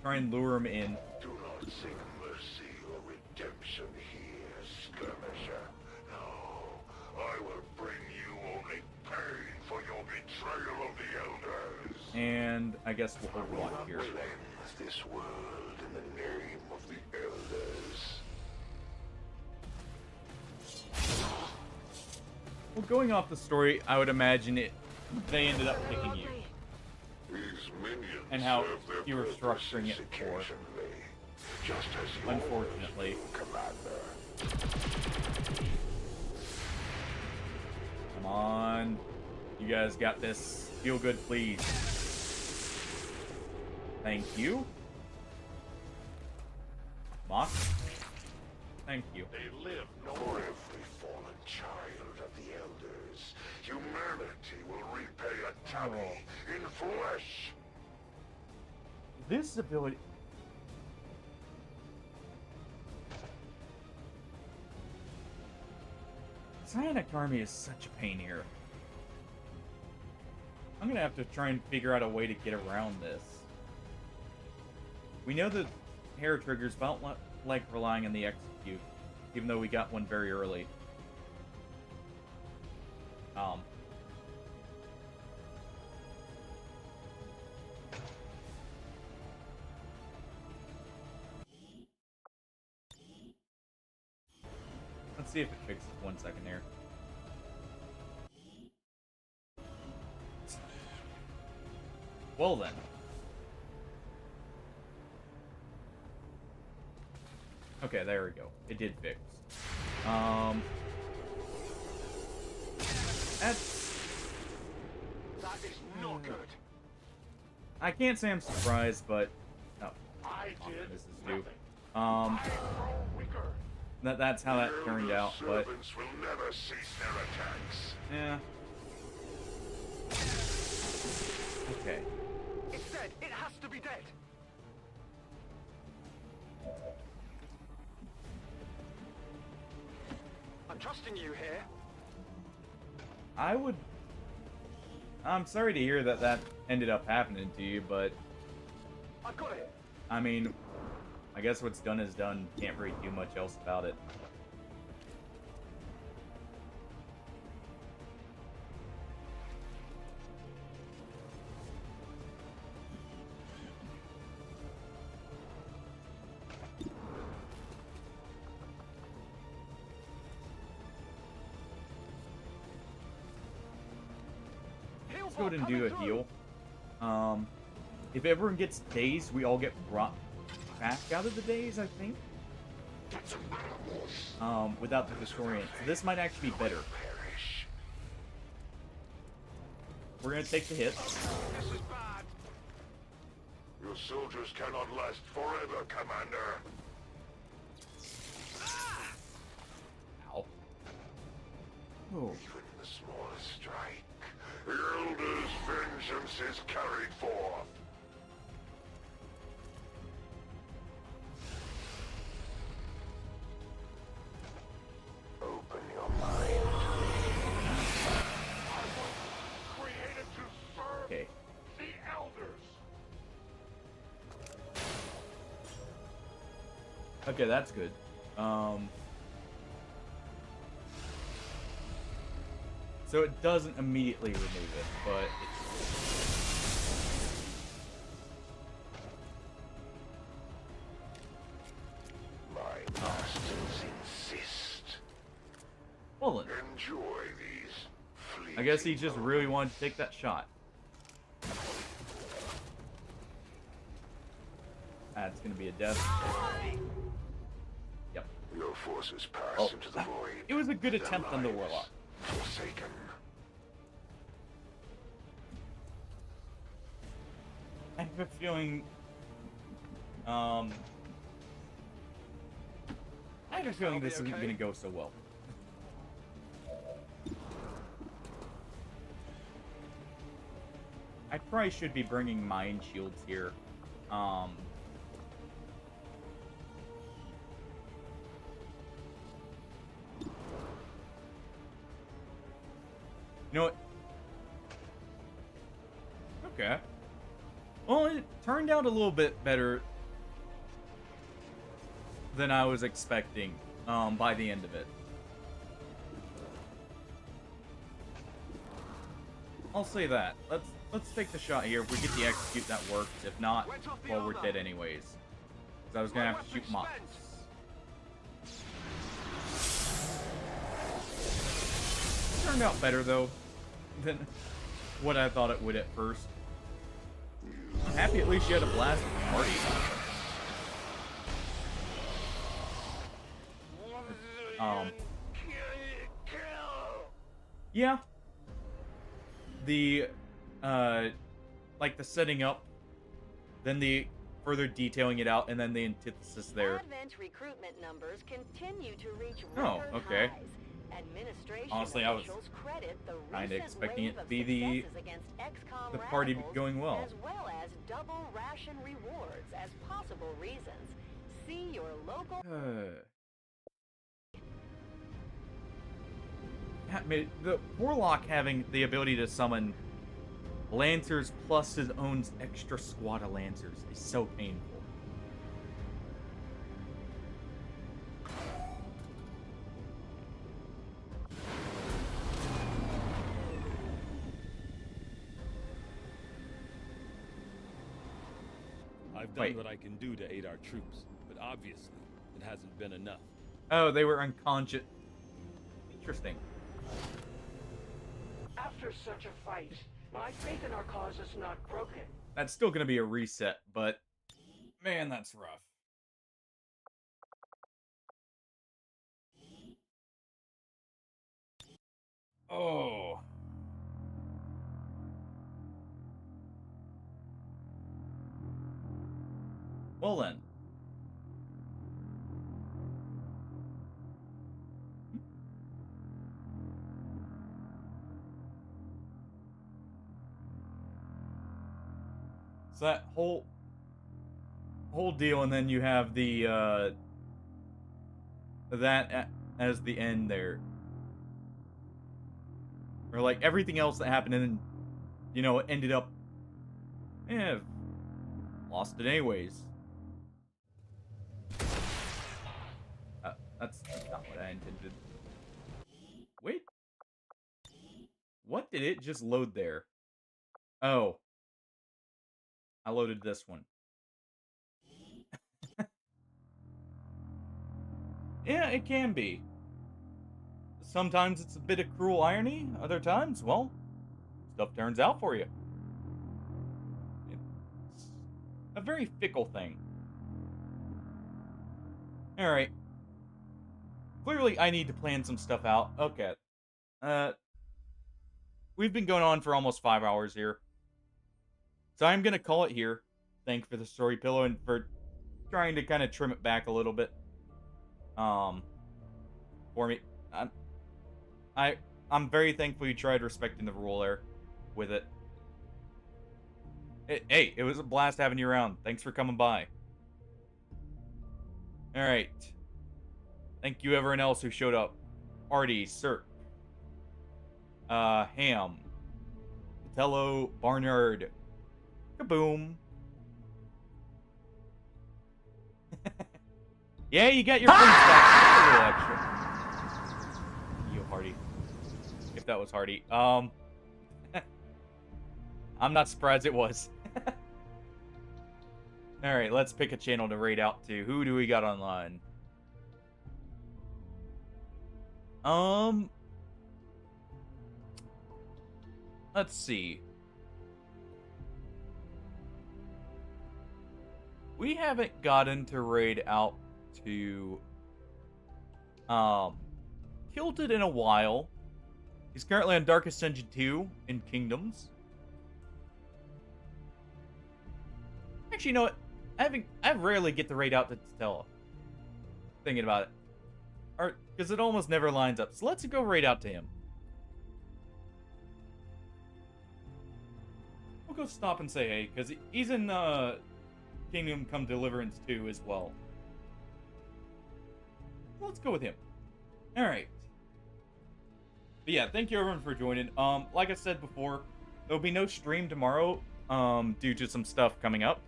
Try and lure him in. Do not seek mercy or redemption here, skirmisher. No, I will bring you only pain for your betrayal of the elders. And I guess we'll overwatch here. Cleanse this world in the name of the elders. Well, going off the story, I would imagine they ended up picking you. These minions and how serve their you were structuring it purposes before. occasionally, just as you Unfortunately. Commander. Come on. You guys got this. Feel good, please. Thank you. Mock. Thank you. They live for every fallen child of the elders. Humanity will repay a tummy in flesh. This ability... Psionic Army is such a pain here. I'm gonna have to try and figure out a way to get around this. We know that hair triggers, but I don't like relying on the execute, even though we got one very early. Let's see if it fixes 1 second here. Well then. Okay, there we go. It did fix. That is not good. I can't say I'm surprised, but oh, this is due. That's how that turned out, but Servants will never cease their attacks. yeah. Okay. It's dead. It has to be dead. I'm trusting you here. I'm sorry to hear that that ended up happening to you, but I've got it. I mean, I guess what's done is done. Can't really do much else about it. let's go ahead and do a heal. If everyone gets dazed, we all get brought back out of the daze, I think. Without the disorient. So this might actually be better. We're gonna take the hit. This is bad. Your soldiers cannot last forever, Commander. Ow. Oh. Even the smallest strike, the Elder's vengeance is carried forth. Open your mind. I was created to serve Okay. the elders. Okay, that's good. So it doesn't immediately remove it, but My masters insist. well then. Enjoy these I guess he fleeting just really wanted to take that shot. That's gonna be a death. Yep. Your forces pass Oh, into the void. it was a good Their attempt on the lives Warlock. Forsaken. I have a feeling. I have a feeling this isn't gonna go so well. I probably should be bringing mind shields here. You know what? Okay. Well, it turned out a little bit better than I was expecting by the end of it. I'll say that. Let's take the shot here. If we get the execute, that works. If not, well, we're dead anyways. Because I was gonna have to shoot mops. Turned out better though than what I thought it would at first. I'm happy at least you had a blast at the party. Yeah. The like the setting up, then the further detailing it out, and then the antithesis there. Advent recruitment numbers continue to reach Oh, record okay. highs. Administration Honestly, I was officials credit the kinda recent expecting wave it to of be the successes against Xcom party radicals, going well. as well as double ration rewards as possible reasons. See your local. The Warlock having the ability to summon Lancers plus his own extra squad of Lancers is so painful. I've done what I can do to aid our troops, but obviously it hasn't been enough. Oh, they were unconscious. Interesting. After such a fight, my faith in our cause is not broken. That's still gonna be a reset, but man, that's rough. Oh. Well then. So that whole deal, and then you have the as the end there, or like everything else that happened, and then it ended up, lost it anyways. That's not what I intended. Wait, what did it just load there? Oh. I loaded this one. Yeah, it can be. Sometimes it's a bit of cruel irony. Other times, well, stuff turns out for you. It's a very fickle thing. Alright. Clearly, I need to plan some stuff out. Okay. We've been going on for almost 5 hours here. So I'm going to call it here. Thank you for the story pillow and for trying to kind of trim it back a little bit. For me. I'm very thankful you tried respecting the rule there with it. Hey, it was a blast having you around. Thanks for coming by. Alright. Thank you everyone else who showed up. Artie, Sir. Ham. Patello, Barnard. Kaboom. Yeah, you got your points back. A little extra. You, Hardy. If that was Hardy. I'm not surprised it was. Alright, let's pick a channel to raid out to. Who do we got online? Let's see. We haven't gotten to raid out to Kilted in a while. He's currently on Dark Ascension 2 in Kingdoms. Actually, you know what? I rarely get to raid out to Stella. Thinking about it. Or, because it almost never lines up. So let's go raid out to him. We'll go stop and say hey, because he's in Kingdom Come Deliverance 2 as well. Let's go with him. Alright. But yeah, thank you everyone for joining. Like I said before, there'll be no stream tomorrow, due to some stuff coming up.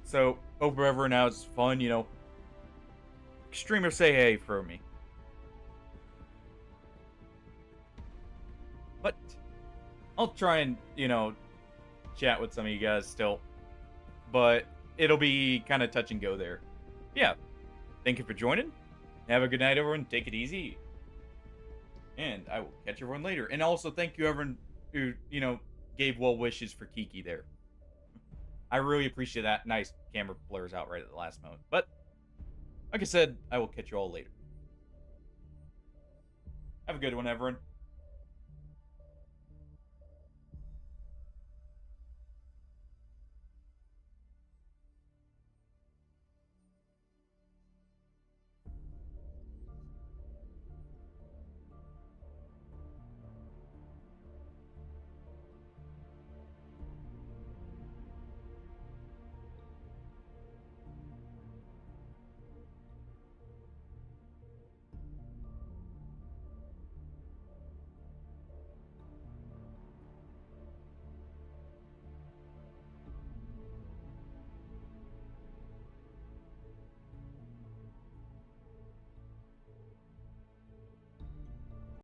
So, hope everyone has fun, you know. Streamer say hey for me. But I'll try and, you know, chat with some of you guys still. But it'll be kind of touch and go there. Yeah. Thank you for joining. Have a good night, everyone. Take it easy. And I will catch everyone later. And also, thank you, everyone who, you know, gave well wishes for Kiki there. I really appreciate that. Nice camera blurs out right at the last moment. But, like I said, I will catch you all later. Have a good one, everyone.